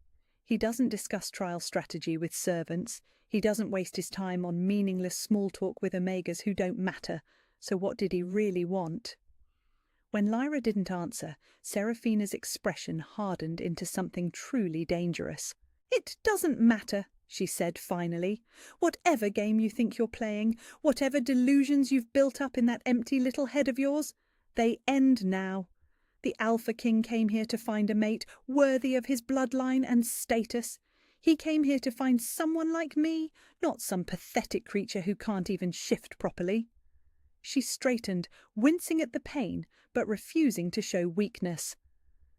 He doesn't discuss trial strategy with servants. He doesn't waste his time on meaningless small talk with Omegas who don't matter. So what did he really want? When Lyra didn't answer, Seraphina's expression hardened into something truly dangerous. It doesn't matter, she said finally. Whatever game you think you're playing, whatever delusions you've built up in that empty little head of yours, they end now. The Alpha King came here to find a mate worthy of his bloodline and status. He came here to find someone like me, not some pathetic creature who can't even shift properly. She straightened, wincing at the pain, but refusing to show weakness.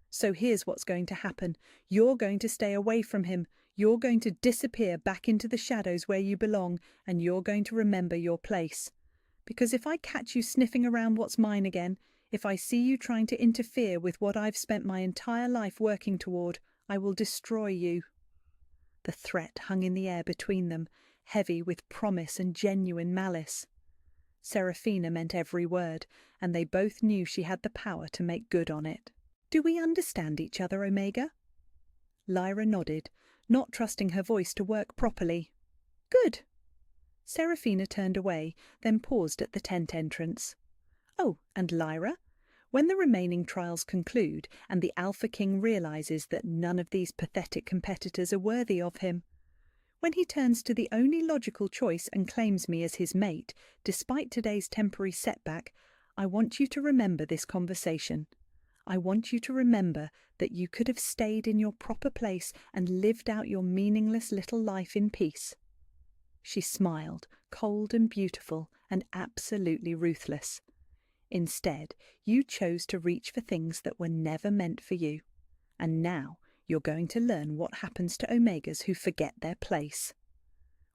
So here's what's going to happen. You're going to stay away from him. You're going to disappear back into the shadows where you belong, and you're going to remember your place. Because if I catch you sniffing around what's mine again, if I see you trying to interfere with what I've spent my entire life working toward, I will destroy you. The threat hung in the air between them, heavy with promise and genuine malice. Seraphina meant every word, and they both knew she had the power to make good on it. "Do we understand each other, Omega?" Lyra nodded, not trusting her voice to work properly. "Good." Seraphina turned away, then paused at the tent entrance. "Oh, and Lyra? When the remaining trials conclude and the Alpha King realizes that none of these pathetic competitors are worthy of him, when he turns to the only logical choice and claims me as his mate, despite today's temporary setback, I want you to remember this conversation. I want you to remember that you could have stayed in your proper place and lived out your meaningless little life in peace." She smiled, cold and beautiful and absolutely ruthless. "Instead, you chose to reach for things that were never meant for you. And now you're going to learn what happens to Omegas who forget their place."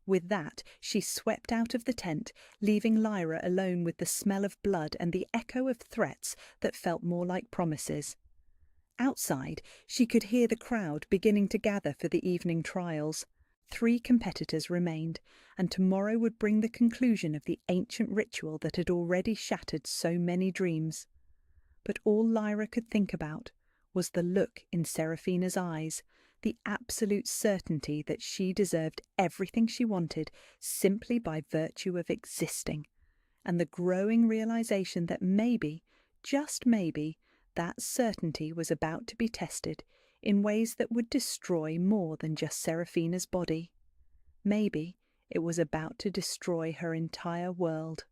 With that, she swept out of the tent, leaving Lyra alone with the smell of blood and the echo of threats that felt more like promises. Outside, she could hear the crowd beginning to gather for the evening trials. 3 competitors remained, and tomorrow would bring the conclusion of the ancient ritual that had already shattered so many dreams. But all Lyra could think about was the look in Seraphina's eyes, the absolute certainty that she deserved everything she wanted simply by virtue of existing, and the growing realization that maybe, just maybe, that certainty was about to be tested in ways that would destroy more than just Seraphina's body. Maybe it was about to destroy her entire world.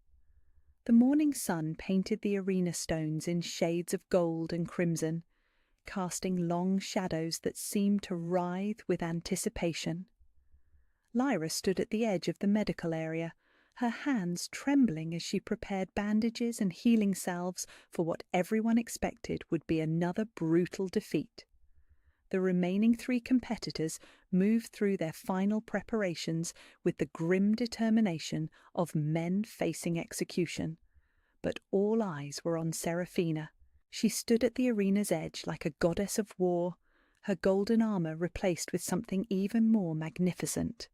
The morning sun painted the arena stones in shades of gold and crimson, casting long shadows that seemed to writhe with anticipation. Lyra stood at the edge of the medical area, her hands trembling as she prepared bandages and healing salves for what everyone expected would be another brutal defeat. The remaining 3 competitors moved through their final preparations with the grim determination of men facing execution. But all eyes were on Seraphina. She stood at the arena's edge like a goddess of war, her golden armor replaced with something even more magnificent.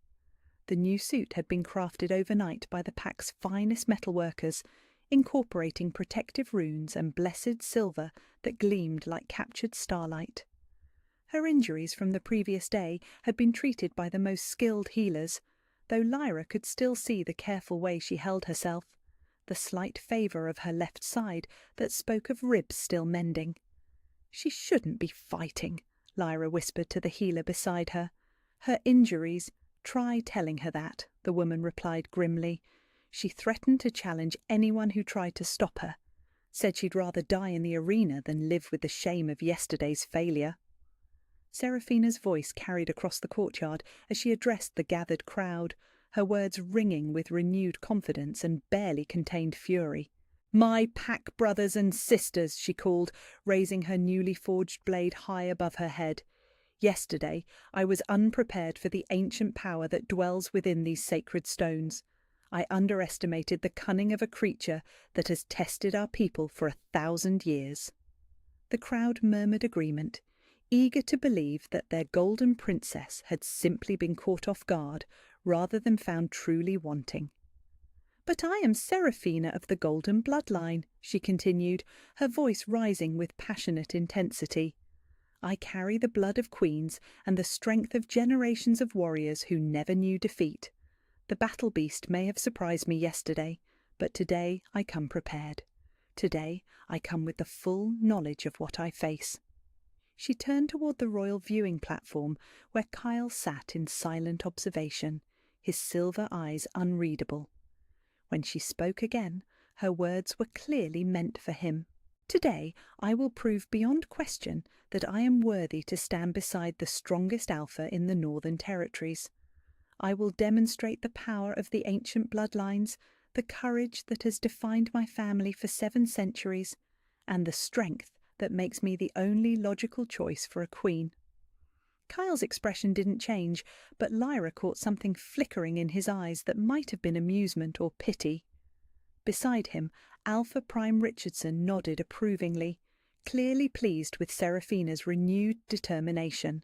The new suit had been crafted overnight by the pack's finest metalworkers, incorporating protective runes and blessed silver that gleamed like captured starlight. Her injuries from the previous day had been treated by the most skilled healers, though Lyra could still see the careful way she held herself, the slight favour of her left side that spoke of ribs still mending. "She shouldn't be fighting," Lyra whispered to the healer beside her. "Her injuries—" "Try telling her that," the woman replied grimly. "She threatened to challenge anyone who tried to stop her. Said she'd rather die in the arena than live with the shame of yesterday's failure." Seraphina's voice carried across the courtyard as she addressed the gathered crowd, her words ringing with renewed confidence and barely contained fury. "My pack brothers and sisters," she called, raising her newly forged blade high above her head. "Yesterday I was unprepared for the ancient power that dwells within these sacred stones. I underestimated the cunning of a creature that has tested our people for 1,000 years." The crowd murmured agreement, eager to believe that their golden princess had simply been caught off guard rather than found truly wanting. "But I am Seraphina of the Golden Bloodline," she continued, her voice rising with passionate intensity. "I carry the blood of queens and the strength of generations of warriors who never knew defeat. The battle beast may have surprised me yesterday, but today I come prepared. Today I come with the full knowledge of what I face." She turned toward the royal viewing platform where Kyle sat in silent observation, his silver eyes unreadable. When she spoke again, her words were clearly meant for him. "Today I will prove beyond question that I am worthy to stand beside the strongest alpha in the Northern Territories. I will demonstrate the power of the ancient bloodlines, the courage that has defined my family for 7 centuries, and the strength that makes me the only logical choice for a queen." Kyle's expression didn't change, but Lyra caught something flickering in his eyes that might have been amusement or pity. Beside him, Alpha Prime Richardson nodded approvingly, clearly pleased with Seraphina's renewed determination.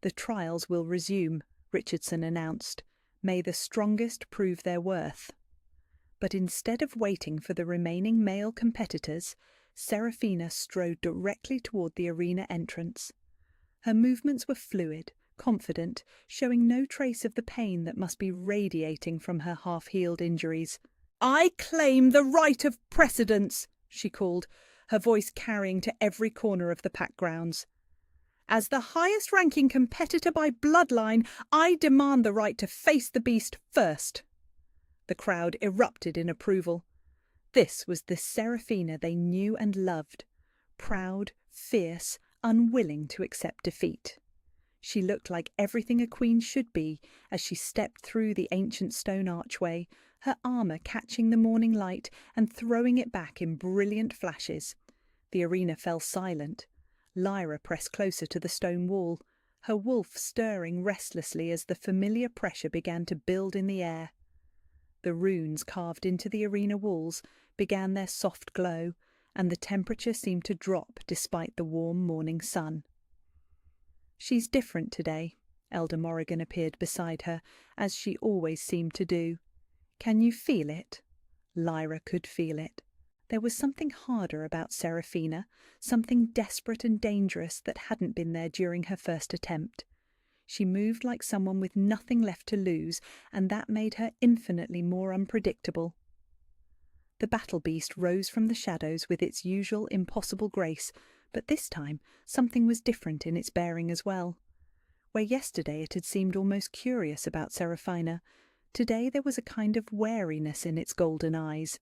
"The trials will resume," Richardson announced. "May the strongest prove their worth." But instead of waiting for the remaining male competitors, Serafina strode directly toward the arena entrance. Her movements were fluid, confident, showing no trace of the pain that must be radiating from her half-healed injuries. "I claim the right of precedence," she called, her voice carrying to every corner of the pack grounds. "As the highest-ranking competitor by bloodline, I demand the right to face the beast first." The crowd erupted in approval. This was the Serafina they knew and loved, proud, fierce, unwilling to accept defeat. She looked like everything a queen should be as she stepped through the ancient stone archway, her armour catching the morning light and throwing it back in brilliant flashes. The arena fell silent. Lyra pressed closer to the stone wall, her wolf stirring restlessly as the familiar pressure began to build in the air. The runes carved into the arena walls began their soft glow, and the temperature seemed to drop despite the warm morning sun. "She's different today," Elder Morrigan appeared beside her, as she always seemed to do. "Can you feel it?" Lyra could feel it. There was something harder about Serafina, something desperate and dangerous that hadn't been there during her first attempt. She moved like someone with nothing left to lose, and that made her infinitely more unpredictable. The battle beast rose from the shadows with its usual impossible grace, but this time something was different in its bearing as well. Where yesterday it had seemed almost curious about Serafina, today there was a kind of wariness in its golden eyes,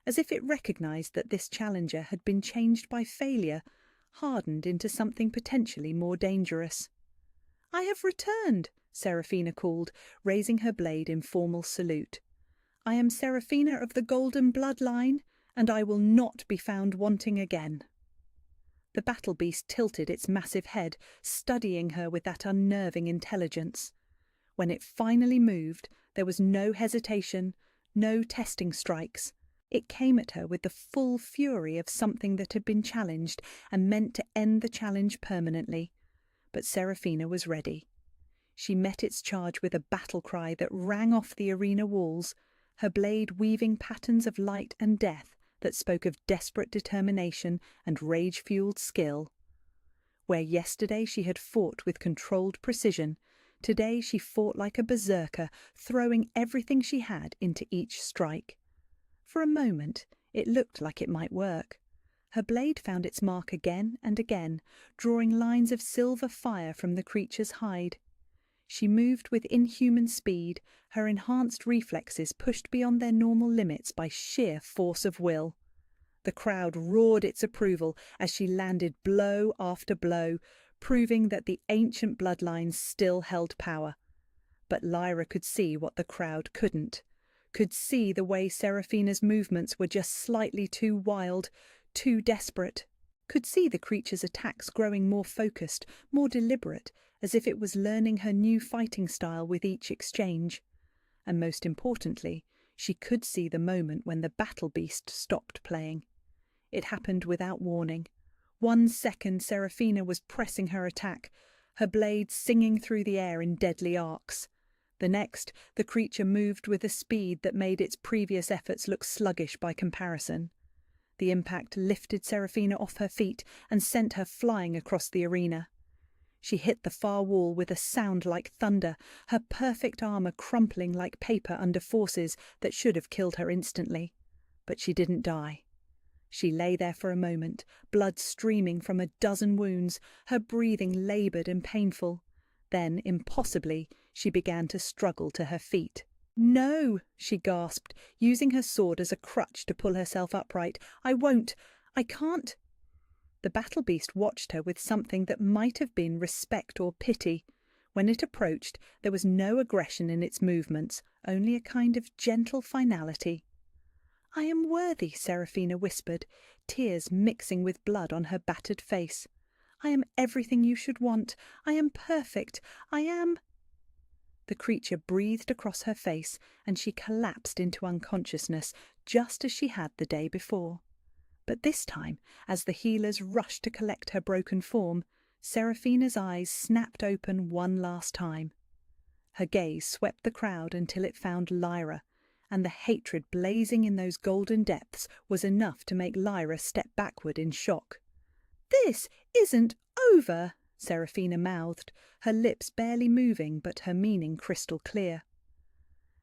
as if it recognized that this challenger had been changed by failure, hardened into something potentially more dangerous. "I have returned," Serafina called, raising her blade in formal salute. "I am Serafina of the Golden Bloodline, and I will not be found wanting again." The battle beast tilted its massive head, studying her with that unnerving intelligence. When it finally moved, there was no hesitation, no testing strikes. It came at her with the full fury of something that had been challenged and meant to end the challenge permanently. But Serafina was ready. She met its charge with a battle cry that rang off the arena walls, her blade weaving patterns of light and death that spoke of desperate determination and rage-fueled skill. Where yesterday she had fought with controlled precision, today she fought like a berserker, throwing everything she had into each strike. For a moment, it looked like it might work. Her blade found its mark again and again, drawing lines of silver fire from the creature's hide. She moved with inhuman speed, her enhanced reflexes pushed beyond their normal limits by sheer force of will. The crowd roared its approval as she landed blow after blow, proving that the ancient bloodlines still held power. But Lyra could see what the crowd couldn't, could see the way Serafina's movements were just slightly too wild, too desperate, could see the creature's attacks growing more focused, more deliberate, as if it was learning her new fighting style with each exchange. And most importantly, she could see the moment when the battle beast stopped playing. It happened without warning. 1 second Serafina was pressing her attack, her blade singing through the air in deadly arcs. The next, the creature moved with a speed that made its previous efforts look sluggish by comparison. The impact lifted Serafina off her feet and sent her flying across the arena. She hit the far wall with a sound like thunder, her perfect armour crumpling like paper under forces that should have killed her instantly. But she didn't die. She lay there for a moment, blood streaming from a dozen wounds, her breathing laboured and painful. Then, impossibly, she began to struggle to her feet. "No," she gasped, using her sword as a crutch to pull herself upright. "I won't. I can't." The battle beast watched her with something that might have been respect or pity. When it approached, there was no aggression in its movements, only a kind of gentle finality. "I am worthy," Serafina whispered, tears mixing with blood on her battered face. "I am everything you should want. I am perfect. I am—" The creature breathed across her face, and she collapsed into unconsciousness, just as she had the day before. But this time, as the healers rushed to collect her broken form, Serafina's eyes snapped open one last time. Her gaze swept the crowd until it found Lyra, and the hatred blazing in those golden depths was enough to make Lyra step backward in shock. "This isn't over," Seraphina mouthed, her lips barely moving but her meaning crystal clear.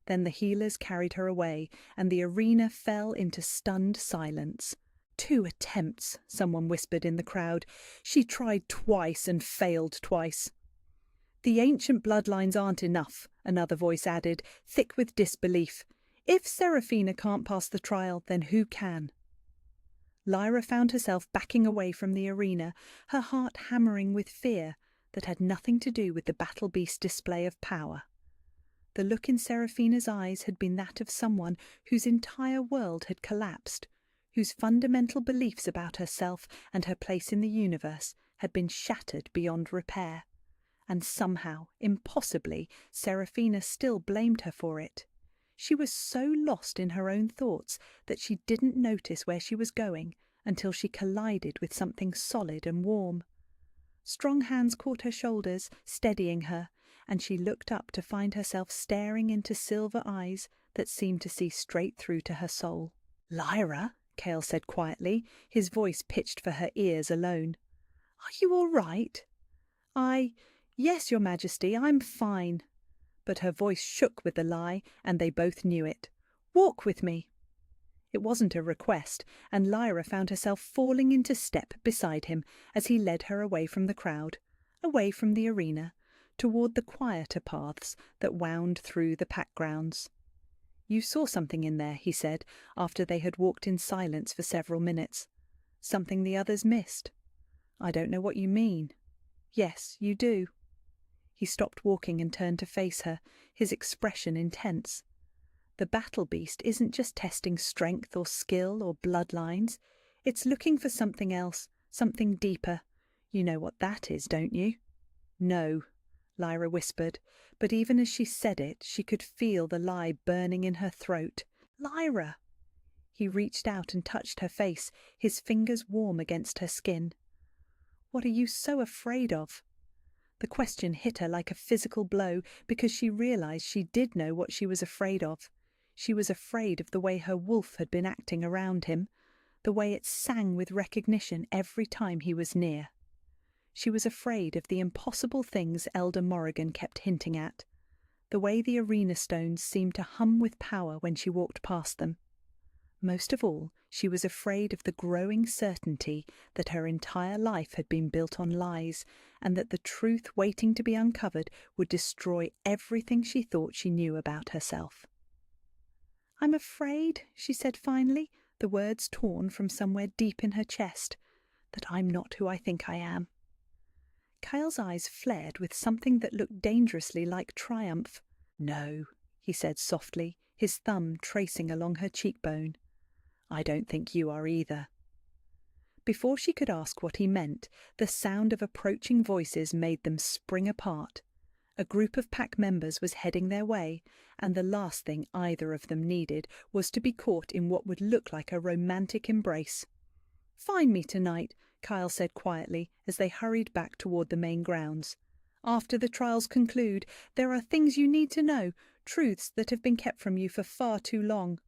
Then the healers carried her away, and the arena fell into stunned silence. "2 attempts," someone whispered in the crowd. "She tried twice and failed twice." "The ancient bloodlines aren't enough," another voice added, thick with disbelief. "If Seraphina can't pass the trial, then who can?" Lyra found herself backing away from the arena, her heart hammering with fear that had nothing to do with the battle beast display of power. The look in Seraphina's eyes had been that of someone whose entire world had collapsed, whose fundamental beliefs about herself and her place in the universe had been shattered beyond repair. And somehow, impossibly, Seraphina still blamed her for it. She was so lost in her own thoughts that she didn't notice where she was going until she collided with something solid and warm. Strong hands caught her shoulders, steadying her, and she looked up to find herself staring into silver eyes that seemed to see straight through to her soul. "Lyra," Cale said quietly, his voice pitched for her ears alone. "Are you all right?" Yes, Your Majesty, I'm fine." But her voice shook with the lie, and they both knew it. "Walk with me." It wasn't a request, and Lyra found herself falling into step beside him as he led her away from the crowd, away from the arena, toward the quieter paths that wound through the pack grounds. "You saw something in there," he said, after they had walked in silence for several minutes. "Something the others missed." "I don't know what you mean." "Yes, you do." He stopped walking and turned to face her, his expression intense. "The battle beast isn't just testing strength or skill or bloodlines. It's looking for something else, something deeper. You know what that is, don't you?" "No," Lyra whispered, but even as she said it, she could feel the lie burning in her throat. "Lyra!" He reached out and touched her face, his fingers warm against her skin. "What are you so afraid of?" The question hit her like a physical blow because she realized she did know what she was afraid of. She was afraid of the way her wolf had been acting around him, the way it sang with recognition every time he was near. She was afraid of the impossible things Elder Morrigan kept hinting at, the way the arena stones seemed to hum with power when she walked past them. Most of all, she was afraid of the growing certainty that her entire life had been built on lies, and that the truth waiting to be uncovered would destroy everything she thought she knew about herself. "I'm afraid," she said finally, the words torn from somewhere deep in her chest, "that I'm not who I think I am." Kyle's eyes flared with something that looked dangerously like triumph. "No," he said softly, his thumb tracing along her cheekbone. "I don't think you are either." Before she could ask what he meant, the sound of approaching voices made them spring apart. A group of pack members was heading their way, and the last thing either of them needed was to be caught in what would look like a romantic embrace. "Find me tonight," Kyle said quietly as they hurried back toward the main grounds. "After the trials conclude, there are things you need to know, truths that have been kept from you for far too long."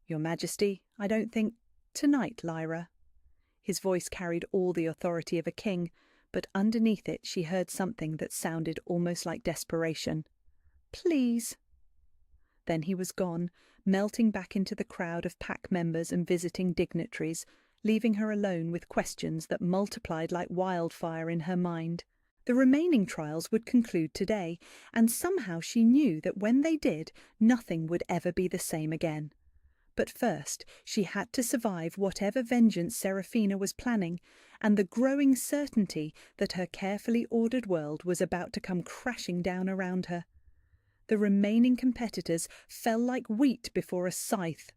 "Your Majesty, I don't think—" "Tonight, Lyra." His voice carried all the authority of a king, but underneath it she heard something that sounded almost like desperation. "Please." Then he was gone, melting back into the crowd of pack members and visiting dignitaries, leaving her alone with questions that multiplied like wildfire in her mind. The remaining trials would conclude today, and somehow she knew that when they did, nothing would ever be the same again. But first, she had to survive whatever vengeance Seraphina was planning, and the growing certainty that her carefully ordered world was about to come crashing down around her. The remaining competitors fell like wheat before a scythe.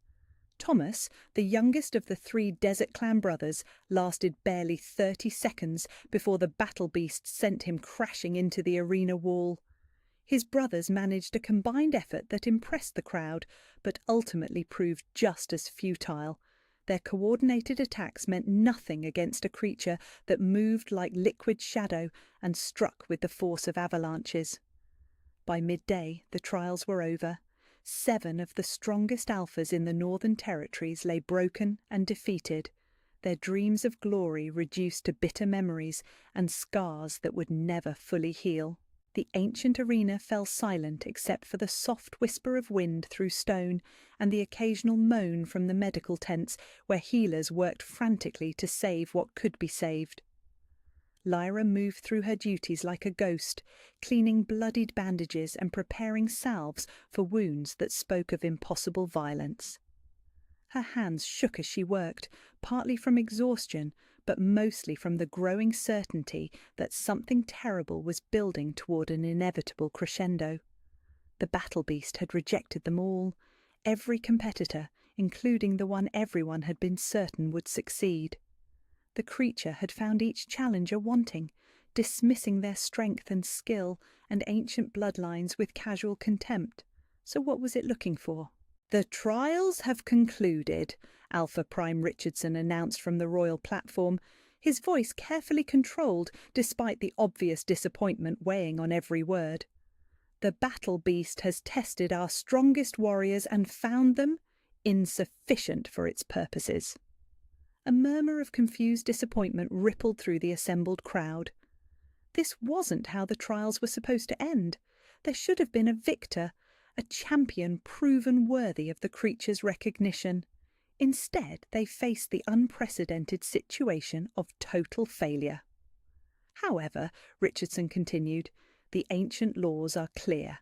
Thomas, the youngest of the 3 Desert Clan brothers, lasted barely 30 seconds before the battle beast sent him crashing into the arena wall. His brothers managed a combined effort that impressed the crowd, but ultimately proved just as futile. Their coordinated attacks meant nothing against a creature that moved like liquid shadow and struck with the force of avalanches. By midday, the trials were over. 7 of the strongest alphas in the Northern Territories lay broken and defeated, their dreams of glory reduced to bitter memories and scars that would never fully heal. The ancient arena fell silent except for the soft whisper of wind through stone and the occasional moan from the medical tents where healers worked frantically to save what could be saved. Lyra moved through her duties like a ghost, cleaning bloodied bandages and preparing salves for wounds that spoke of impossible violence. Her hands shook as she worked, partly from exhaustion, but mostly from the growing certainty that something terrible was building toward an inevitable crescendo. The battle beast had rejected them all, every competitor, including the one everyone had been certain would succeed. The creature had found each challenger wanting, dismissing their strength and skill and ancient bloodlines with casual contempt. So what was it looking for? "The trials have concluded," Alpha Prime Richardson announced from the royal platform, his voice carefully controlled despite the obvious disappointment weighing on every word. "The battle beast has tested our strongest warriors and found them insufficient for its purposes." A murmur of confused disappointment rippled through the assembled crowd. This wasn't how the trials were supposed to end. There should have been a victor, a champion proven worthy of the creature's recognition. Instead, they faced the unprecedented situation of total failure. However, Richardson continued, the ancient laws are clear.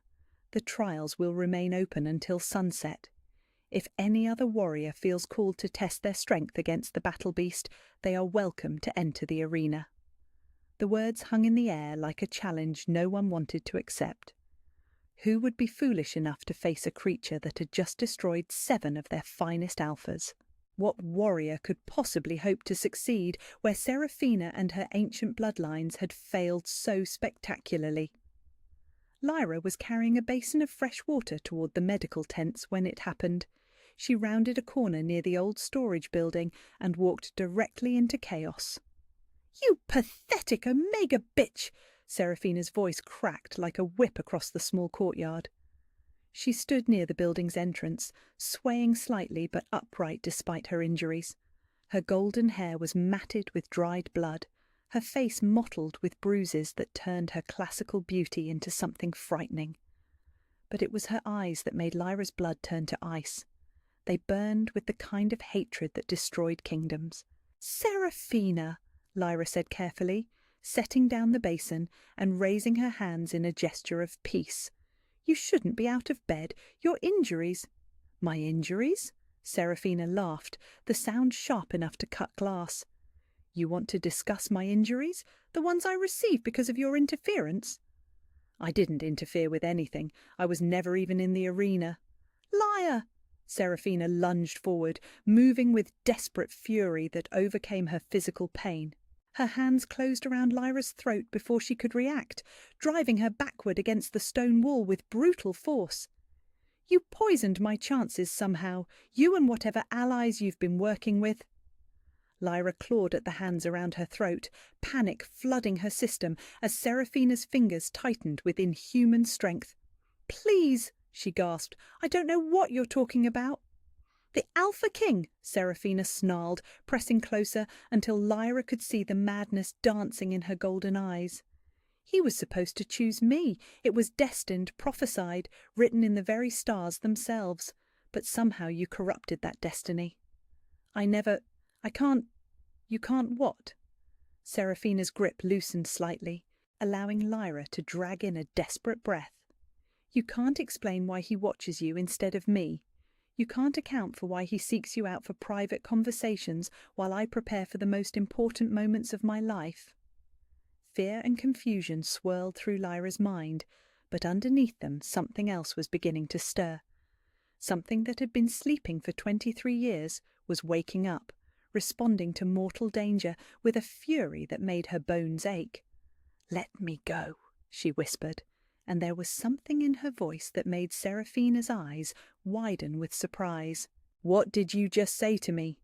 The trials will remain open until sunset. If any other warrior feels called to test their strength against the battle beast, they are welcome to enter the arena. The words hung in the air like a challenge no one wanted to accept. Who would be foolish enough to face a creature that had just destroyed 7 of their finest alphas? What warrior could possibly hope to succeed where Seraphina and her ancient bloodlines had failed so spectacularly? Lyra was carrying a basin of fresh water toward the medical tents when it happened. She rounded a corner near the old storage building and walked directly into chaos. "You pathetic omega bitch!" Seraphina's voice cracked like a whip across the small courtyard. She stood near the building's entrance, swaying slightly but upright despite her injuries. Her golden hair was matted with dried blood, her face mottled with bruises that turned her classical beauty into something frightening. But it was her eyes that made Lyra's blood turn to ice. They burned with the kind of hatred that destroyed kingdoms. "Seraphina," Lyra said carefully, setting down the basin and raising her hands in a gesture of peace. "You shouldn't be out of bed. Your injuries—" "My injuries?" Seraphina laughed, the sound sharp enough to cut glass. "You want to discuss my injuries? The ones I received because of your interference?" "I didn't interfere with anything. I was never even in the arena." "Liar!" Seraphina lunged forward, moving with desperate fury that overcame her physical pain. Her hands closed around Lyra's throat before she could react, driving her backward against the stone wall with brutal force. "You poisoned my chances somehow, you and whatever allies you've been working with." Lyra clawed at the hands around her throat, panic flooding her system as Seraphina's fingers tightened with inhuman strength. "Please," she gasped, "I don't know what you're talking about." "The Alpha King," Seraphina snarled, pressing closer until Lyra could see the madness dancing in her golden eyes. "He was supposed to choose me. It was destined, prophesied, written in the very stars themselves. But somehow you corrupted that destiny." You can't what?" Seraphina's grip loosened slightly, allowing Lyra to drag in a desperate breath. "You can't explain why he watches you instead of me. You can't account for why he seeks you out for private conversations while I prepare for the most important moments of my life." Fear and confusion swirled through Lyra's mind, but underneath them something else was beginning to stir. Something that had been sleeping for 23 years was waking up, responding to mortal danger with a fury that made her bones ache. "Let me go," she whispered, and there was something in her voice that made Seraphina's eyes widen with surprise. "What did you just say to me?"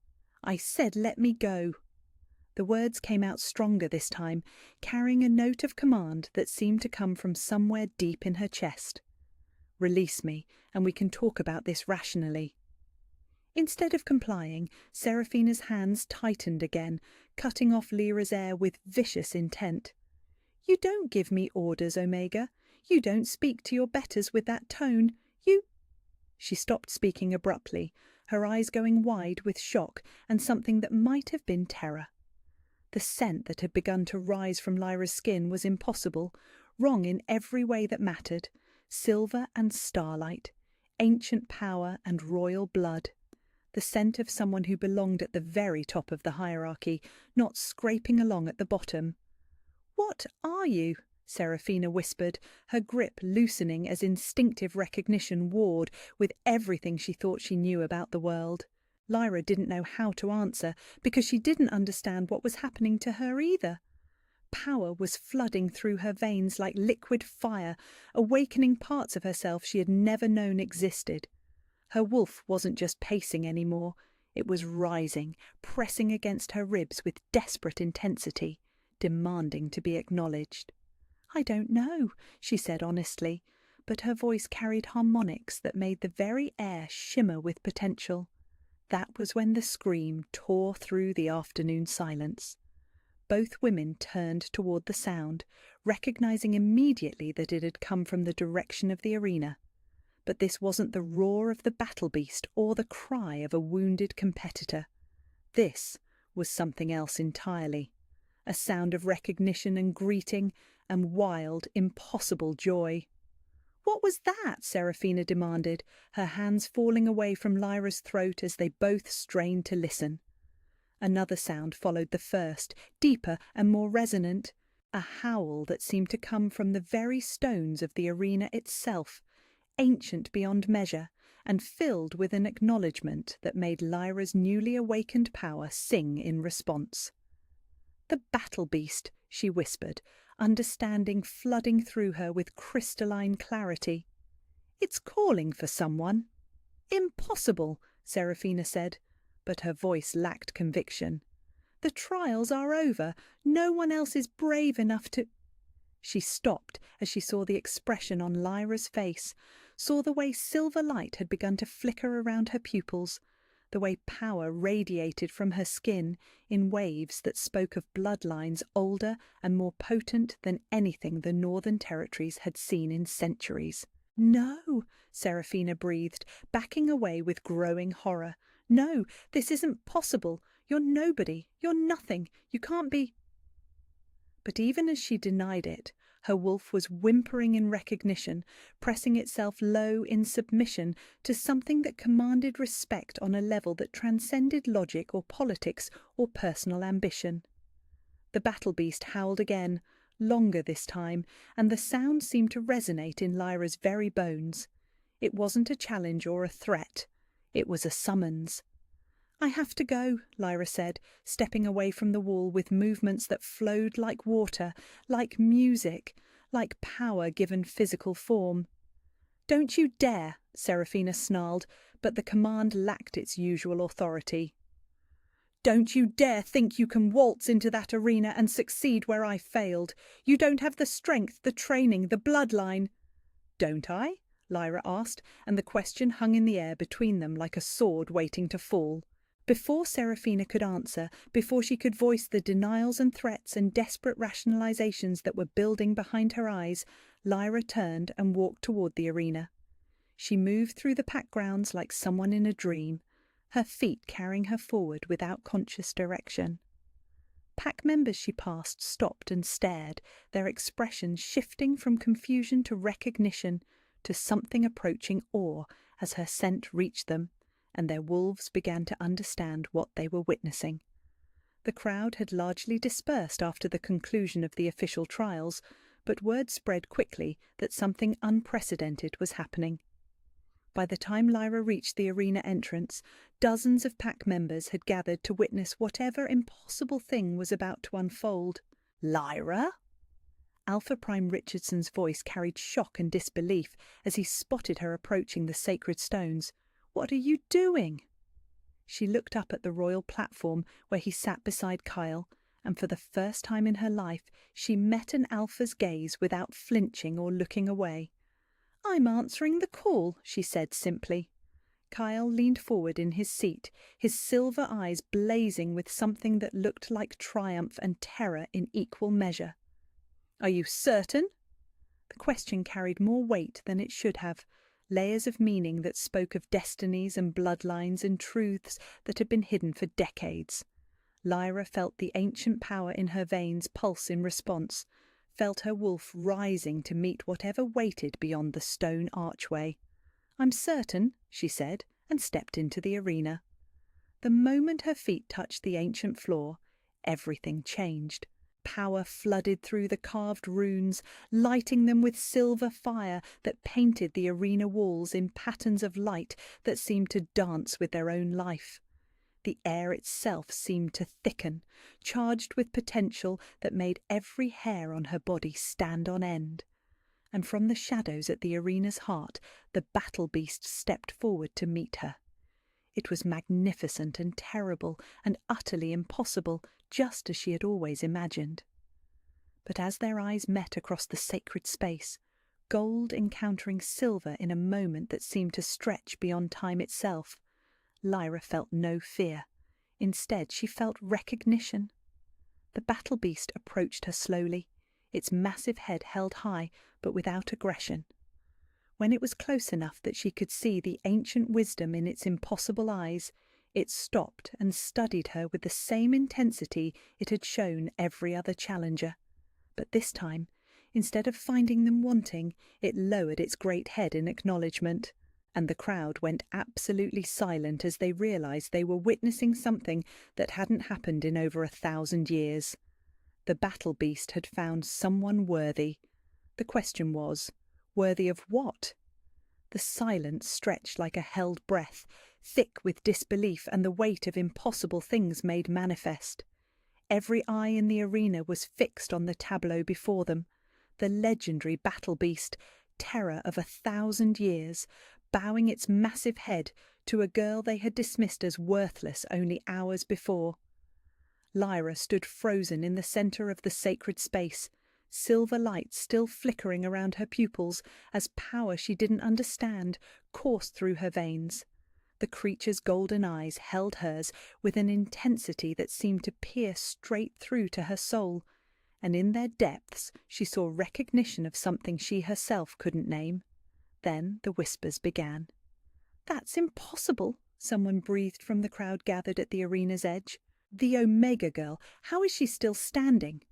"I said let me go." The words came out stronger this time, carrying a note of command that seemed to come from somewhere deep in her chest. Release me, and we can talk about this rationally." Instead of complying, Seraphina's hands tightened again, cutting off Lyra's air with vicious intent. "You don't give me orders, Omega. You don't speak to your betters with that tone. You—" She stopped speaking abruptly, her eyes going wide with shock and something that might have been terror. The scent that had begun to rise from Lyra's skin was impossible, wrong in every way that mattered. Silver and starlight, ancient power and royal blood. The scent of someone who belonged at the very top of the hierarchy, not scraping along at the bottom. "What are you?" Seraphina whispered, her grip loosening as instinctive recognition warred with everything she thought she knew about the world. Lyra didn't know how to answer, because she didn't understand what was happening to her either. Power was flooding through her veins like liquid fire, awakening parts of herself she had never known existed. Her wolf wasn't just pacing anymore. It was rising, pressing against her ribs with desperate intensity, demanding to be acknowledged. "I don't know," she said honestly, but her voice carried harmonics that made the very air shimmer with potential. That was when the scream tore through the afternoon silence. Both women turned toward the sound, recognizing immediately that it had come from the direction of the arena. But this wasn't the roar of the battle beast or the cry of a wounded competitor. This was something else entirely. A sound of recognition and greeting and wild, impossible joy. "What was that?" Seraphina demanded, her hands falling away from Lyra's throat as they both strained to listen. Another sound followed the first, deeper and more resonant, a howl that seemed to come from the very stones of the arena itself, ancient beyond measure, and filled with an acknowledgement that made Lyra's newly awakened power sing in response. "The battle beast," she whispered, understanding flooding through her with crystalline clarity. "It's calling for someone." "Impossible," Seraphina said, but her voice lacked conviction. "The trials are over. No one else is brave enough to—" She stopped as she saw the expression on Lyra's face, saw the way silver light had begun to flicker around her pupils, the way power radiated from her skin in waves that spoke of bloodlines older and more potent than anything the Northern Territories had seen in centuries. "No," Seraphina breathed, backing away with growing horror. "No, this isn't possible. You're nobody. You're nothing. You can't be—" But even as she denied it, her wolf was whimpering in recognition, pressing itself low in submission to something that commanded respect on a level that transcended logic or politics or personal ambition. The battle beast howled again, longer this time, and the sound seemed to resonate in Lyra's very bones. It wasn't a challenge or a threat. It was a summons. "I have to go," Lyra said, stepping away from the wall with movements that flowed like water, like music, like power given physical form. "Don't you dare," Seraphina snarled, but the command lacked its usual authority. "Don't you dare think you can waltz into that arena and succeed where I failed. You don't have the strength, the training, the bloodline." "Don't I?" Lyra asked, and the question hung in the air between them like a sword waiting to fall. Before Seraphina could answer, before she could voice the denials and threats and desperate rationalizations that were building behind her eyes, Lyra turned and walked toward the arena. She moved through the packed grounds like someone in a dream, her feet carrying her forward without conscious direction. Pack members she passed stopped and stared, their expressions shifting from confusion to recognition, to something approaching awe as her scent reached them, and their wolves began to understand what they were witnessing. The crowd had largely dispersed after the conclusion of the official trials, but word spread quickly that something unprecedented was happening. By the time Lyra reached the arena entrance, dozens of pack members had gathered to witness whatever impossible thing was about to unfold. "Lyra?" Alpha Prime Richardson's voice carried shock and disbelief as he spotted her approaching the sacred stones. "What are you doing?" She looked up at the royal platform where he sat beside Kyle, and for the first time in her life she met an Alpha's gaze without flinching or looking away. "I'm answering the call," she said simply. Kyle leaned forward in his seat, his silver eyes blazing with something that looked like triumph and terror in equal measure. "Are you certain?" The question carried more weight than it should have, layers of meaning that spoke of destinies and bloodlines and truths that had been hidden for decades. Lyra felt the ancient power in her veins pulse in response, felt her wolf rising to meet whatever waited beyond the stone archway. "I'm certain," she said, and stepped into the arena. The moment her feet touched the ancient floor, everything changed. Power flooded through the carved runes, lighting them with silver fire that painted the arena walls in patterns of light that seemed to dance with their own life. The air itself seemed to thicken, charged with potential that made every hair on her body stand on end. And from the shadows at the arena's heart, the battle beast stepped forward to meet her. It was magnificent and terrible and utterly impossible, just as she had always imagined. But as their eyes met across the sacred space, gold encountering silver in a moment that seemed to stretch beyond time itself, Lyra felt no fear. Instead, she felt recognition. The battle beast approached her slowly, its massive head held high but without aggression. When it was close enough that she could see the ancient wisdom in its impossible eyes, it stopped and studied her with the same intensity it had shown every other challenger. But this time, instead of finding them wanting, it lowered its great head in acknowledgement, and the crowd went absolutely silent as they realized they were witnessing something that hadn't happened in over 1,000 years. The battle beast had found someone worthy. The question was, worthy of what? The silence stretched like a held breath, thick with disbelief and the weight of impossible things made manifest. Every eye in the arena was fixed on the tableau before them, the legendary battle beast, terror of 1,000 years, bowing its massive head to a girl they had dismissed as worthless only hours before. Lyra stood frozen in the centre of the sacred space, silver light still flickering around her pupils as power she didn't understand coursed through her veins. The creature's golden eyes held hers with an intensity that seemed to pierce straight through to her soul, and in their depths she saw recognition of something she herself couldn't name. Then the whispers began. "That's impossible," someone breathed from the crowd gathered at the arena's edge. "The Omega girl, how is she still standing?"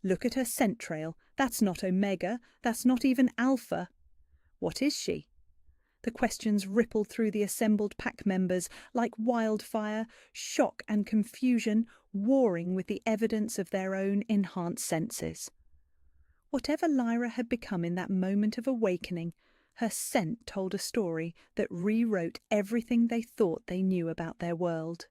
"Look at her scent trail. That's not Omega, that's not even Alpha." "What is she?" The questions rippled through the assembled pack members like wildfire, shock and confusion warring with the evidence of their own enhanced senses. Whatever Lyra had become in that moment of awakening, her scent told a story that rewrote everything they thought they knew about their world.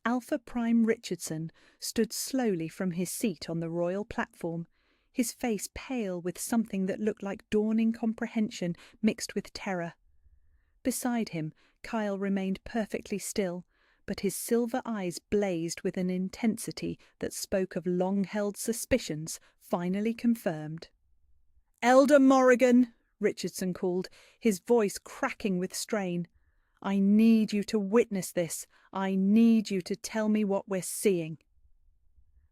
Alpha Prime Richardson stood slowly from his seat on the royal platform, his face pale with something that looked like dawning comprehension mixed with terror. Beside him, Kyle remained perfectly still, but his silver eyes blazed with an intensity that spoke of long-held suspicions finally confirmed. "Elder Morrigan," Richardson called, his voice cracking with strain. "I need you to witness this. I need you to tell me what we're seeing."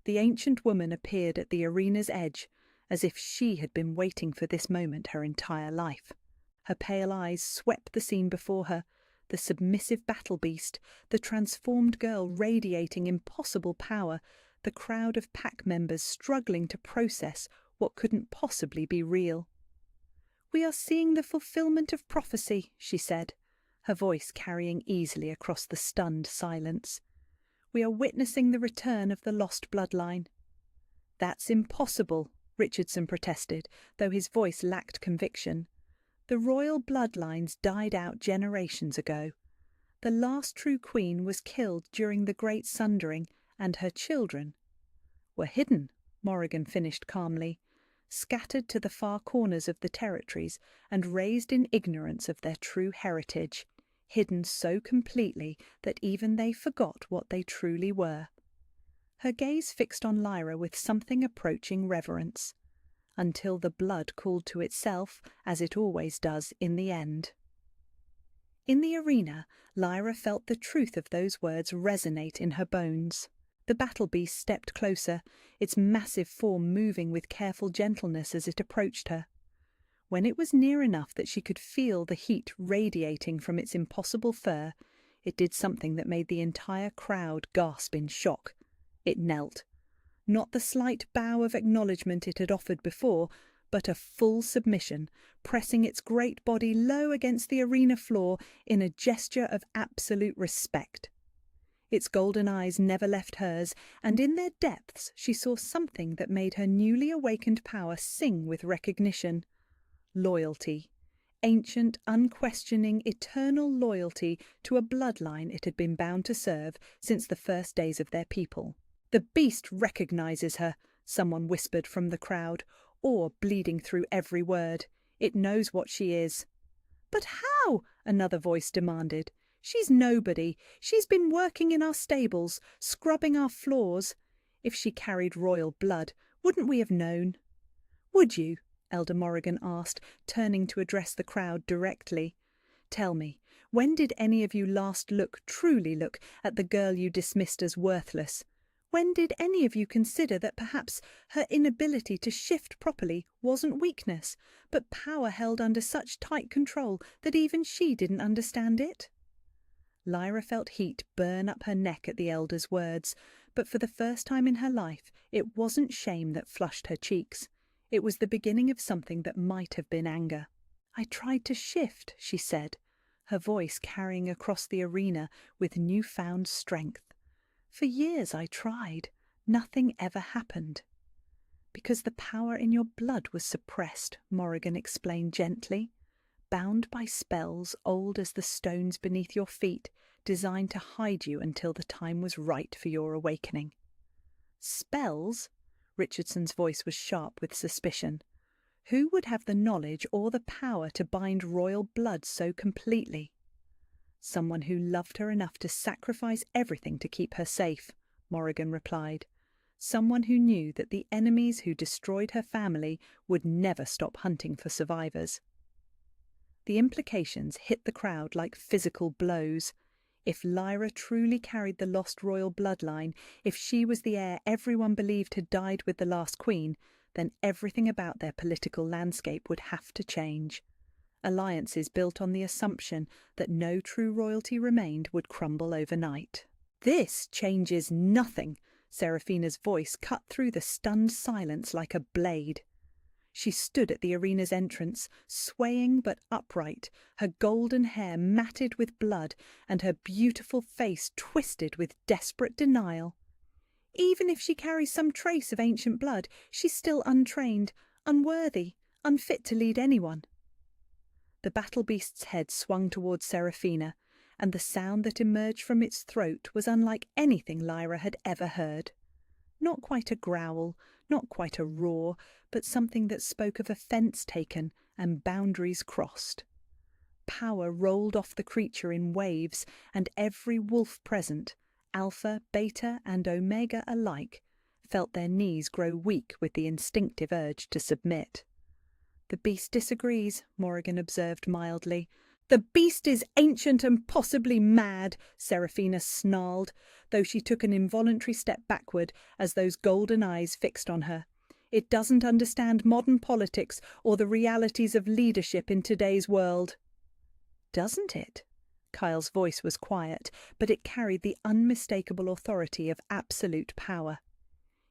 The ancient woman appeared at the arena's edge, as if she had been waiting for this moment her entire life. Her pale eyes swept the scene before her, the submissive battle beast, the transformed girl radiating impossible power, the crowd of pack members struggling to process what couldn't possibly be real. "We are seeing the fulfillment of prophecy," she said, her voice carrying easily across the stunned silence. "We are witnessing the return of the lost bloodline." "That's impossible," Richardson protested, though his voice lacked conviction. "The royal bloodlines died out generations ago. The last true queen was killed during the Great Sundering, and her children were hidden," Morrigan finished calmly, "scattered to the far corners of the territories and raised in ignorance of their true heritage, hidden so completely that even they forgot what they truly were." Her gaze fixed on Lyra with something approaching reverence. until the blood called to itself, as it always does in the end. In the arena, Lyra felt the truth of those words resonate in her bones. The battle beast stepped closer, its massive form moving with careful gentleness as it approached her. When it was near enough that she could feel the heat radiating from its impossible fur, it did something that made the entire crowd gasp in shock. It knelt. Not the slight bow of acknowledgement it had offered before, but a full submission, pressing its great body low against the arena floor in a gesture of absolute respect. Its golden eyes never left hers, and in their depths she saw something that made her newly awakened power sing with recognition. Loyalty. Ancient, unquestioning, eternal loyalty to a bloodline it had been bound to serve since the first days of their people. "The beast recognizes her," someone whispered from the crowd, awe bleeding through every word. "It knows what she is." "But how?" another voice demanded. "She's nobody. She's been working in our stables, scrubbing our floors. If she carried royal blood, wouldn't we have known?" "Would you?" Elder Morrigan asked, turning to address the crowd directly. "Tell me, when did any of you last truly look, at the girl you dismissed as worthless? When did any of you consider that perhaps her inability to shift properly wasn't weakness, but power held under such tight control that even she didn't understand it?" Lyra felt heat burn up her neck at the elder's words, but for the first time in her life it wasn't shame that flushed her cheeks. It was the beginning of something that might have been anger. "I tried to shift," she said, her voice carrying across the arena with newfound strength. "For years I tried. Nothing ever happened." "Because the power in your blood was suppressed," Morrigan explained gently. "Bound by spells old as the stones beneath your feet, designed to hide you until the time was right for your awakening." "Spells?" Richardson's voice was sharp with suspicion. Who would have the knowledge or the power to bind royal blood so completely? "Someone who loved her enough to sacrifice everything to keep her safe," Morrigan replied. "Someone who knew that the enemies who destroyed her family would never stop hunting for survivors." The implications hit the crowd like physical blows. If Lyra truly carried the lost royal bloodline, if she was the heir everyone believed had died with the last queen, then everything about their political landscape would have to change. Alliances built on the assumption that no true royalty remained would crumble overnight. "This changes nothing," Seraphina's voice cut through the stunned silence like a blade. She stood at the arena's entrance, swaying but upright, her golden hair matted with blood and her beautiful face twisted with desperate denial. "Even if she carries some trace of ancient blood, she's still untrained, unworthy, unfit to lead anyone." The battle beast's head swung towards Seraphina, and the sound that emerged from its throat was unlike anything Lyra had ever heard. Not quite a growl, not quite a roar, but something that spoke of offence taken and boundaries crossed. Power rolled off the creature in waves, and every wolf present, Alpha, Beta, and Omega alike, felt their knees grow weak with the instinctive urge to submit. "The beast disagrees," Morrigan observed mildly. "The beast is ancient and possibly mad," Seraphina snarled, though she took an involuntary step backward as those golden eyes fixed on her. "It doesn't understand modern politics or the realities of leadership in today's world." "Doesn't it?" Kyle's voice was quiet, but it carried the unmistakable authority of absolute power.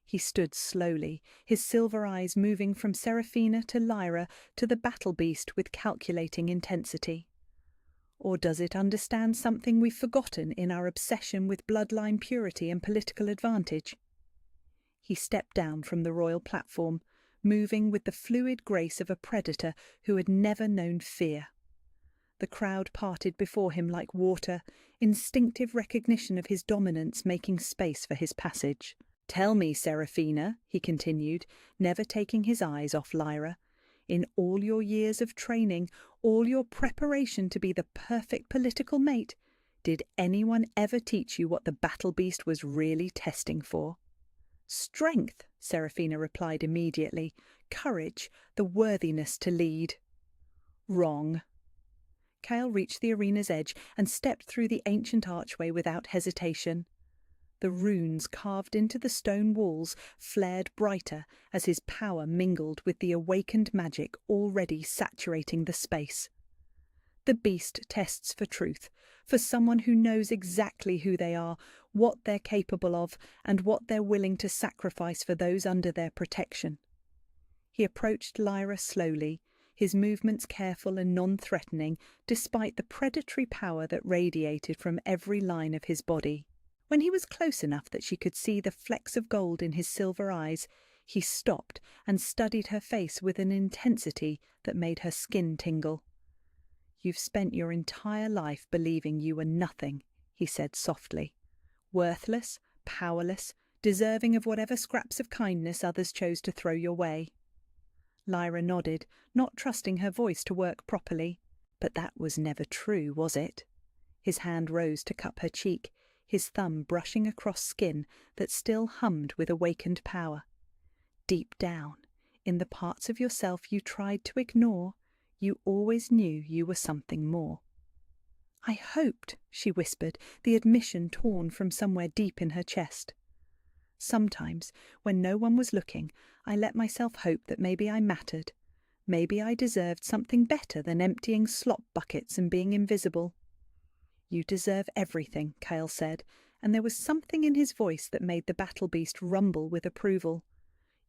He stood slowly, his silver eyes moving from Seraphina to Lyra to the battle beast with calculating intensity. "Or does it understand something we've forgotten in our obsession with bloodline purity and political advantage?" He stepped down from the royal platform, moving with the fluid grace of a predator who had never known fear. The crowd parted before him like water, instinctive recognition of his dominance making space for his passage. "Tell me, Seraphina," he continued, never taking his eyes off Lyra, "in all your years of training, all your preparation to be the perfect political mate, did anyone ever teach you what the battle beast was really testing for?" Strength, Seraphina replied immediately. Courage, the worthiness to lead. Wrong. Kale reached the arena's edge and stepped through the ancient archway without hesitation. The runes carved into the stone walls flared brighter as his power mingled with the awakened magic already saturating the space. The beast tests for truth, for someone who knows exactly who they are, what they're capable of, and what they're willing to sacrifice for those under their protection. He approached Lyra slowly, his movements careful and non-threatening, despite the predatory power that radiated from every line of his body. When he was close enough that she could see the flecks of gold in his silver eyes, he stopped and studied her face with an intensity that made her skin tingle. "You've spent your entire life believing you were nothing," he said softly. "Worthless, powerless, deserving of whatever scraps of kindness others chose to throw your way." Lyra nodded, not trusting her voice to work properly. But that was never true, was it? His hand rose to cup her cheek, his thumb brushing across skin that still hummed with awakened power. Deep down, in the parts of yourself you tried to ignore, you always knew you were something more. "I hoped," she whispered, the admission torn from somewhere deep in her chest. "Sometimes, when no one was looking, I let myself hope that maybe I mattered. Maybe I deserved something better than emptying slop buckets and being invisible." "You deserve everything," Kale said, and there was something in his voice that made the battle beast rumble with approval.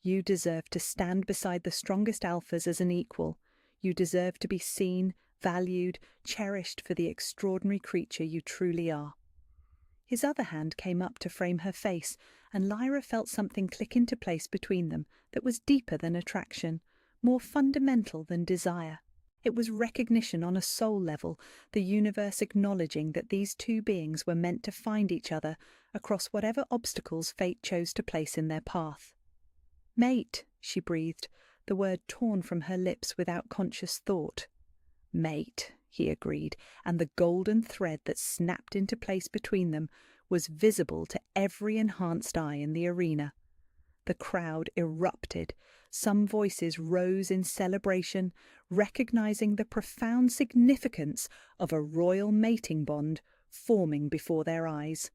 "You deserve to stand beside the strongest alphas as an equal. You deserve to be seen, valued, cherished for the extraordinary creature you truly are." His other hand came up to frame her face, and Lyra felt something click into place between them that was deeper than attraction, more fundamental than desire. It was recognition on a soul level, the universe acknowledging that these two beings were meant to find each other across whatever obstacles fate chose to place in their path. "Mate," she breathed, the word torn from her lips without conscious thought. "Mate," he agreed, and the golden thread that snapped into place between them was visible to every enhanced eye in the arena. The crowd erupted. Some voices rose in celebration, recognizing the profound significance of a royal mating bond forming before their eyes.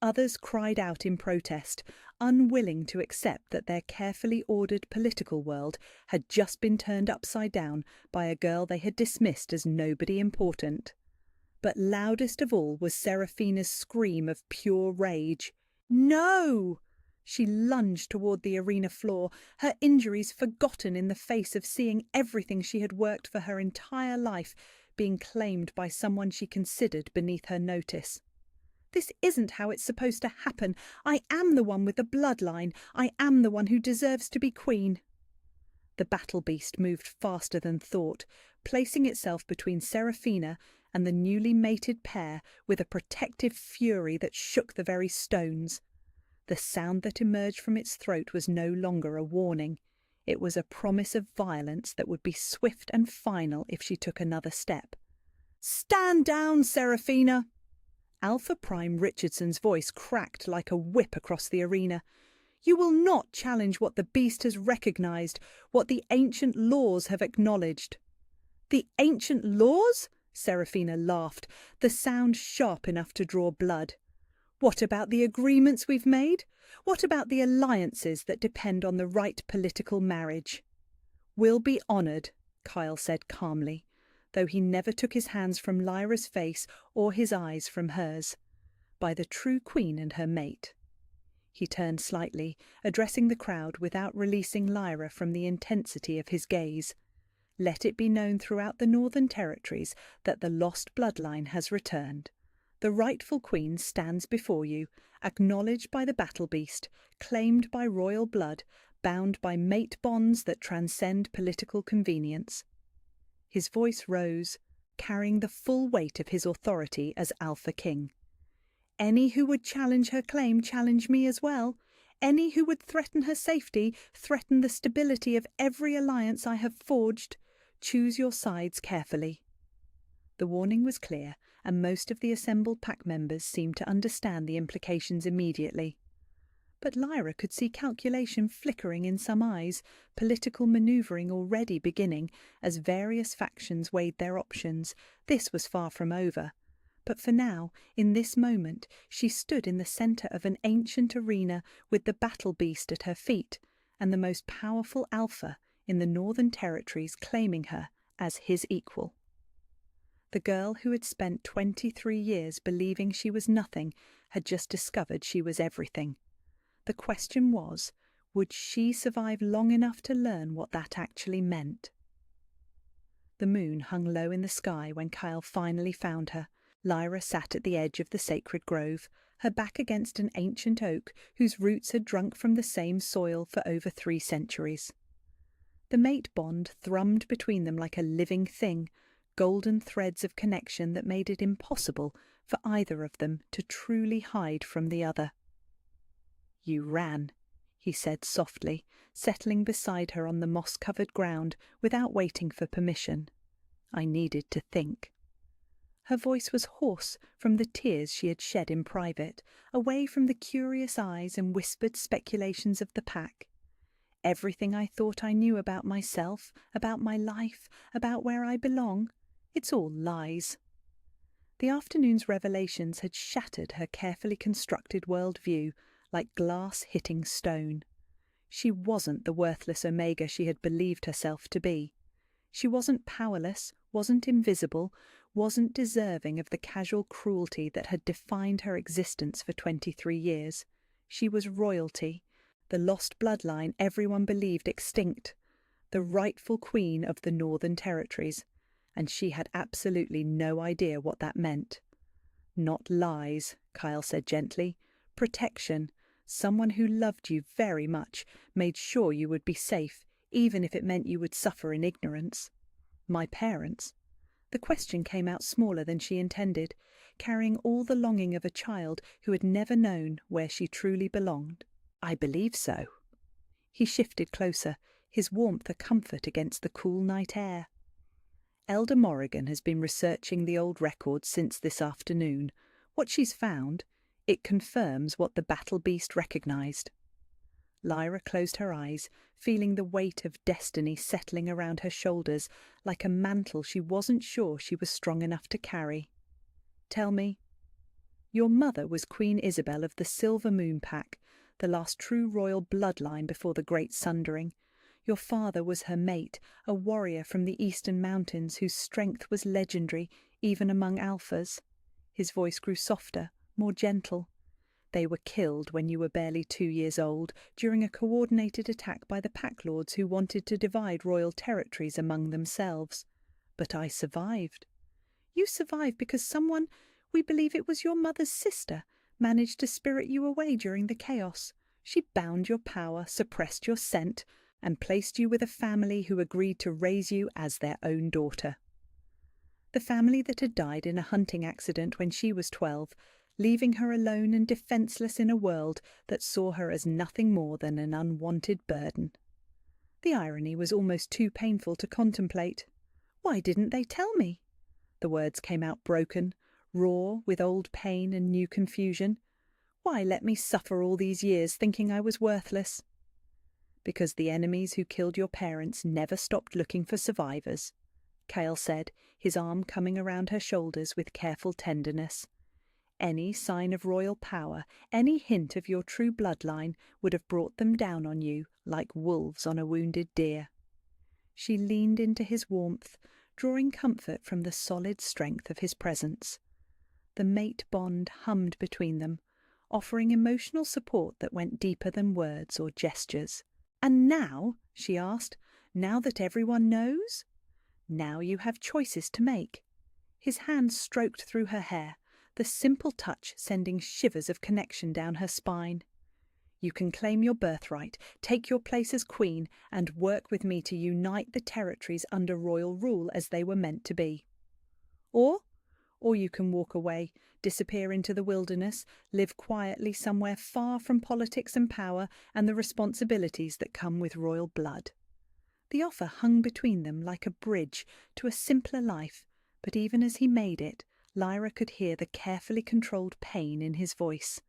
Others cried out in protest, unwilling to accept that their carefully ordered political world had just been turned upside down by a girl they had dismissed as nobody important. But loudest of all was Seraphina's scream of pure rage. "No!" She lunged toward the arena floor, her injuries forgotten in the face of seeing everything she had worked for her entire life being claimed by someone she considered beneath her notice. "This isn't how it's supposed to happen. I am the one with the bloodline. I am the one who deserves to be queen." The battle beast moved faster than thought, placing itself between Seraphina and the newly mated pair with a protective fury that shook the very stones. The sound that emerged from its throat was no longer a warning. It was a promise of violence that would be swift and final if she took another step. "Stand down, Seraphina!" Alpha Prime Richardson's voice cracked like a whip across the arena. "You will not challenge what the beast has recognized, what the ancient laws have acknowledged." "The ancient laws?" Seraphina laughed, the sound sharp enough to draw blood. "What about the agreements we've made? What about the alliances that depend on the right political marriage?" "We'll be honoured," Kyle said calmly, though he never took his hands from Lyra's face or his eyes from hers, "by the true queen and her mate." He turned slightly, addressing the crowd without releasing Lyra from the intensity of his gaze. "Let it be known throughout the Northern Territories that the lost bloodline has returned. The rightful queen stands before you, acknowledged by the battle beast, claimed by royal blood, bound by mate bonds that transcend political convenience." His voice rose, carrying the full weight of his authority as Alpha King. "Any who would challenge her claim challenge me as well. Any who would threaten her safety threaten the stability of every alliance I have forged. Choose your sides carefully." The warning was clear, and most of the assembled pack members seemed to understand the implications immediately. But Lyra could see calculation flickering in some eyes, political manoeuvring already beginning as various factions weighed their options. This was far from over. But for now, in this moment, she stood in the centre of an ancient arena with the battle beast at her feet, and the most powerful alpha in the Northern Territories claiming her as his equal. The girl who had spent 23 years believing she was nothing had just discovered she was everything. The question was, would she survive long enough to learn what that actually meant? The moon hung low in the sky when Kyle finally found her. Lyra sat at the edge of the sacred grove, her back against an ancient oak whose roots had drunk from the same soil for over 3 centuries. The mate bond thrummed between them like a living thing, golden threads of connection that made it impossible for either of them to truly hide from the other. "You ran," he said softly, settling beside her on the moss-covered ground without waiting for permission. "I needed to think." Her voice was hoarse from the tears she had shed in private, away from the curious eyes and whispered speculations of the pack. "Everything I thought I knew about myself, about my life, about where I belong, it's all lies." The afternoon's revelations had shattered her carefully constructed worldview like glass hitting stone. She wasn't the worthless Omega she had believed herself to be. She wasn't powerless, wasn't invisible, wasn't deserving of the casual cruelty that had defined her existence for 23 years. She was royalty, the lost bloodline everyone believed extinct, the rightful queen of the Northern Territories, and she had absolutely no idea what that meant. "Not lies," Kyle said gently. "Protection. Someone who loved you very much, made sure you would be safe, even if it meant you would suffer in ignorance." "My parents?" The question came out smaller than she intended, carrying all the longing of a child who had never known where she truly belonged. "I believe so." He shifted closer, his warmth a comfort against the cool night air. "Elder Morrigan has been researching the old records since this afternoon. What she's found, it confirms what the battle beast recognized." Lyra closed her eyes, feeling the weight of destiny settling around her shoulders like a mantle she wasn't sure she was strong enough to carry. "Tell me." "Your mother was Queen Isabel of the Silver Moon Pack, the last true royal bloodline before the Great Sundering. Your father was her mate, a warrior from the Eastern Mountains whose strength was legendary even among alphas." His voice grew softer, more gentle. "They were killed when you were barely 2 years old during a coordinated attack by the Pack Lords who wanted to divide royal territories among themselves. But I survived." "You survived because someone, we believe it was your mother's sister, managed to spirit you away during the chaos. She bound your power, suppressed your scent, and placed you with a family who agreed to raise you as their own daughter." The family that had died in a hunting accident when she was 12, leaving her alone and defenceless in a world that saw her as nothing more than an unwanted burden. The irony was almost too painful to contemplate. "Why didn't they tell me?" The words came out broken, raw with old pain and new confusion. "Why let me suffer all these years thinking I was worthless?" "Because the enemies who killed your parents never stopped looking for survivors," Kale said, his arm coming around her shoulders with careful tenderness. "Any sign of royal power, any hint of your true bloodline would have brought them down on you like wolves on a wounded deer." She leaned into his warmth, drawing comfort from the solid strength of his presence. The mate bond hummed between them, offering emotional support that went deeper than words or gestures. "And now," she asked, "now that everyone knows?" "Now you have choices to make." His hand stroked through her hair, the simple touch sending shivers of connection down her spine. "You can claim your birthright, take your place as queen, and work with me to unite the territories under royal rule as they were meant to be. Or you can walk away, disappear into the wilderness, live quietly somewhere far from politics and power and the responsibilities that come with royal blood." The offer hung between them like a bridge to a simpler life, but even as he made it, Lyra could hear the carefully controlled pain in his voice.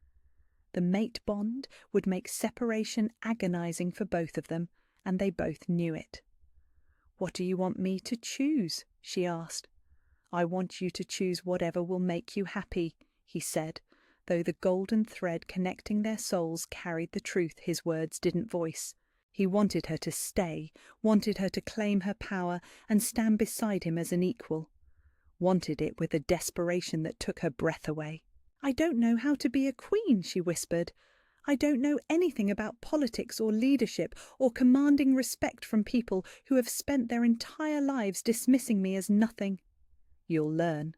The mate bond would make separation agonizing for both of them, and they both knew it. "What do you want me to choose?" she asked. "I want you to choose whatever will make you happy," he said, though the golden thread connecting their souls carried the truth his words didn't voice. He wanted her to stay, wanted her to claim her power and stand beside him as an equal. Wanted it with a desperation that took her breath away. "I don't know how to be a queen," she whispered. "I don't know anything about politics or leadership or commanding respect from people who have spent their entire lives dismissing me as nothing." "You'll learn."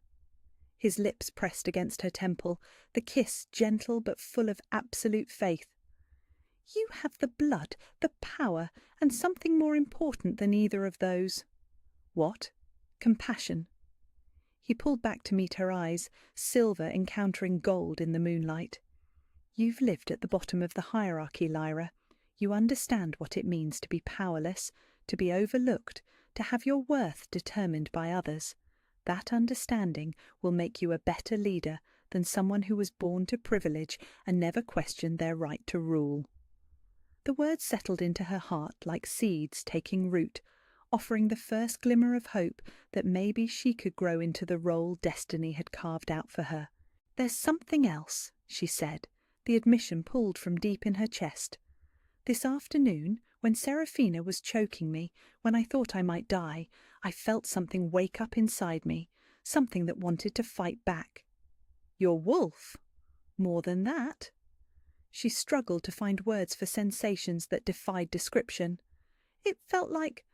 His lips pressed against her temple, the kiss gentle but full of absolute faith. "You have the blood, the power, and something more important than either of those." "What?" "Compassion." He pulled back to meet her eyes, silver encountering gold in the moonlight. "You've lived at the bottom of the hierarchy, Lyra. You understand what it means to be powerless, to be overlooked, to have your worth determined by others. That understanding will make you a better leader than someone who was born to privilege and never questioned their right to rule." The words settled into her heart like seeds taking root, offering the first glimmer of hope that maybe she could grow into the role destiny had carved out for her. "There's something else," she said, the admission pulled from deep in her chest. "This afternoon, when Seraphina was choking me, when I thought I might die, I felt something wake up inside me, something that wanted to fight back." "Your wolf?" "More than that." She struggled to find words for sensations that defied description. "It felt like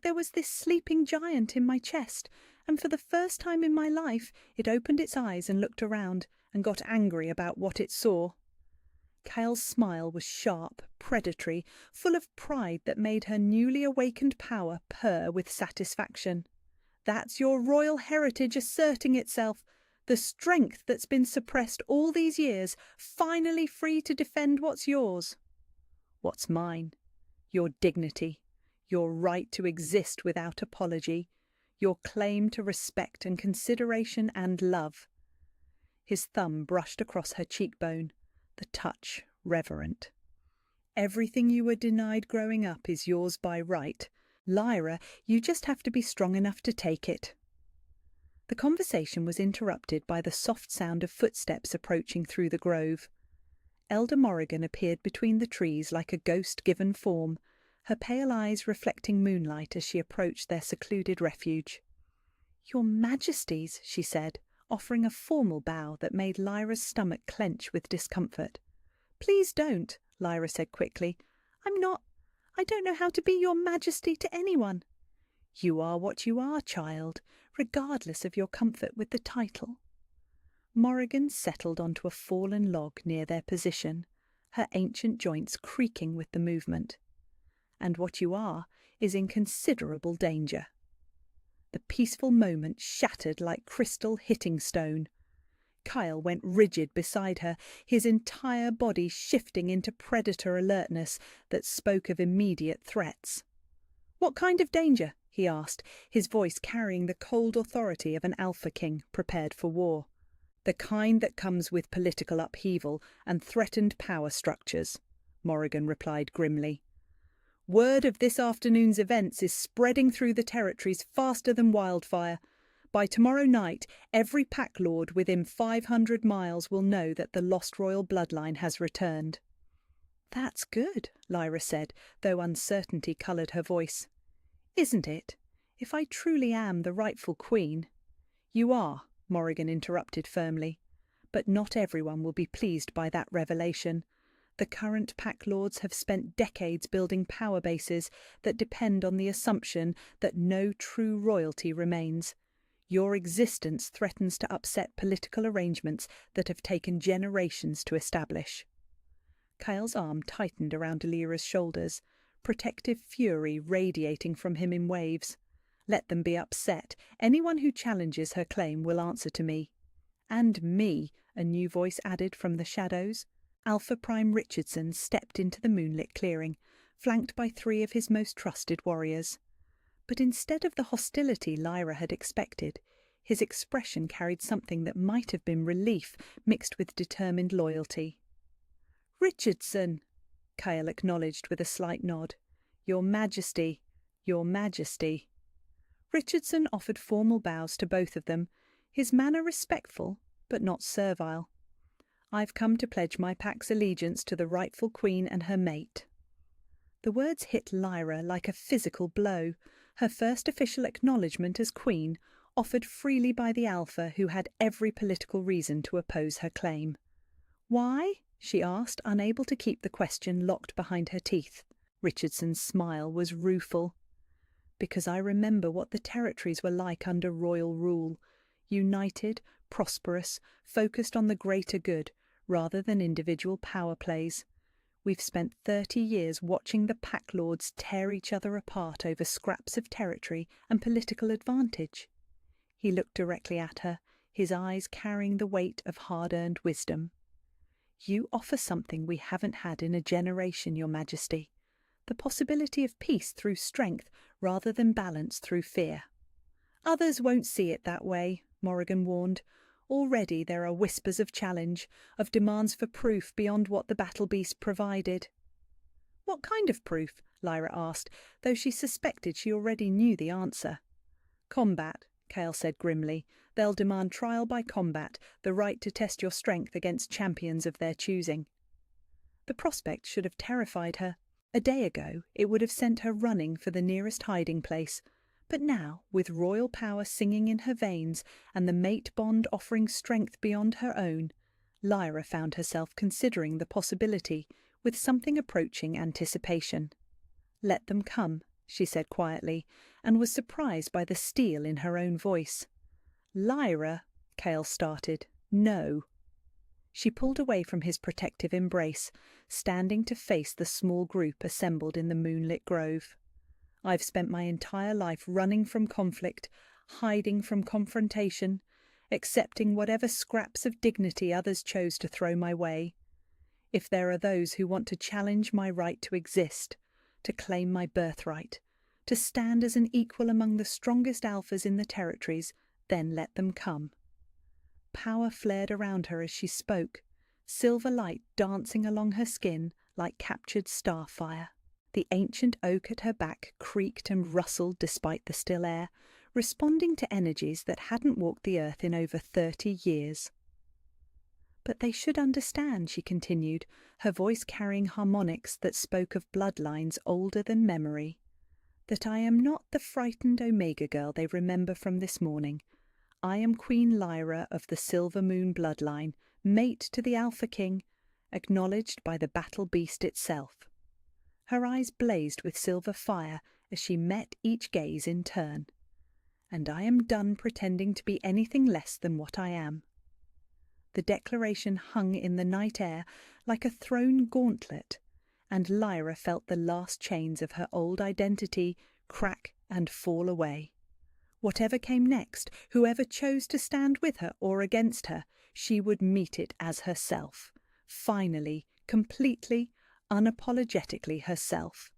there was this sleeping giant in my chest, and for the first time in my life it opened its eyes and looked around and got angry about what it saw." Kyle's smile was sharp, predatory, full of pride that made her newly awakened power purr with satisfaction. "That's your royal heritage asserting itself. The strength that's been suppressed all these years, finally free to defend what's yours." "What's mine?" "Your dignity. Your right to exist without apology, your claim to respect and consideration and love." His thumb brushed across her cheekbone, the touch reverent. "Everything you were denied growing up is yours by right. Lyra, you just have to be strong enough to take it." The conversation was interrupted by the soft sound of footsteps approaching through the grove. Elder Morrigan appeared between the trees like a ghost given form, her pale eyes reflecting moonlight as she approached their secluded refuge. "Your Majesties," she said, offering a formal bow that made Lyra's stomach clench with discomfort. "Please don't," Lyra said quickly. I don't know how to be your Majesty to anyone." "You are what you are, child, regardless of your comfort with the title." Morrigan settled onto a fallen log near their position, her ancient joints creaking with the movement. "And what you are is in considerable danger." The peaceful moment shattered like crystal hitting stone. Kyle went rigid beside her, his entire body shifting into predator alertness that spoke of immediate threats. "What kind of danger?" he asked, his voice carrying the cold authority of an alpha king prepared for war. "The kind that comes with political upheaval and threatened power structures," Morrigan replied grimly. "Word of this afternoon's events is spreading through the territories faster than wildfire. By tomorrow night, every pack lord within 500 miles will know that the lost royal bloodline has returned." "That's good," Lyra said, though uncertainty coloured her voice. "Isn't it? If I truly am the rightful queen—" "You are," Morrigan interrupted firmly. "But not everyone will be pleased by that revelation. The current pack lords have spent decades building power bases that depend on the assumption that no true royalty remains. Your existence threatens to upset political arrangements that have taken generations to establish." Kyle's arm tightened around Alira's shoulders, protective fury radiating from him in waves. "Let them be upset. Anyone who challenges her claim will answer to me." "And me," a new voice added from the shadows. Alpha Prime Richardson stepped into the moonlit clearing, flanked by 3 of his most trusted warriors. But instead of the hostility Lyra had expected, his expression carried something that might have been relief mixed with determined loyalty. Richardson, Kyle acknowledged with a slight nod. Your Majesty, Your Majesty. Richardson offered formal bows to both of them, his manner respectful, but not servile. I've come to pledge my pack's allegiance to the rightful queen and her mate. The words hit Lyra like a physical blow, her first official acknowledgement as queen, offered freely by the Alpha who had every political reason to oppose her claim. Why? She asked, unable to keep the question locked behind her teeth. Richardson's smile was rueful. Because I remember what the territories were like under royal rule. United, prosperous, focused on the greater good, rather than individual power plays. We've spent 30 years watching the pack lords tear each other apart over scraps of territory and political advantage. He looked directly at her, his eyes carrying the weight of hard-earned wisdom. You offer something we haven't had in a generation, Your Majesty. The possibility of peace through strength rather than balance through fear. Others won't see it that way, Morrigan warned. Already there are whispers of challenge, of demands for proof beyond what the battle beast provided. What kind of proof? Lyra asked, though she suspected she already knew the answer. Combat, Kale said grimly. They'll demand trial by combat, the right to test your strength against champions of their choosing. The prospect should have terrified her. A day ago it would have sent her running for the nearest hiding place. But now, with royal power singing in her veins and the mate bond offering strength beyond her own, Lyra found herself considering the possibility with something approaching anticipation. Let them come, she said quietly, and was surprised by the steel in her own voice. Lyra, Kale started. No. She pulled away from his protective embrace, standing to face the small group assembled in the moonlit grove. I've spent my entire life running from conflict, hiding from confrontation, accepting whatever scraps of dignity others chose to throw my way. If there are those who want to challenge my right to exist, to claim my birthright, to stand as an equal among the strongest alphas in the territories, then let them come. Power flared around her as she spoke, silver light dancing along her skin like captured starfire. The ancient oak at her back creaked and rustled despite the still air, responding to energies that hadn't walked the earth in over 30 years. But they should understand, she continued, her voice carrying harmonics that spoke of bloodlines older than memory, that I am not the frightened Omega girl they remember from this morning. I am Queen Lyra of the Silver Moon bloodline, mate to the Alpha King, acknowledged by the battle beast itself. Her eyes blazed with silver fire as she met each gaze in turn. And I am done pretending to be anything less than what I am. The declaration hung in the night air like a thrown gauntlet, and Lyra felt the last chains of her old identity crack and fall away. Whatever came next, whoever chose to stand with her or against her, she would meet it as herself, finally, completely, unapologetically herself.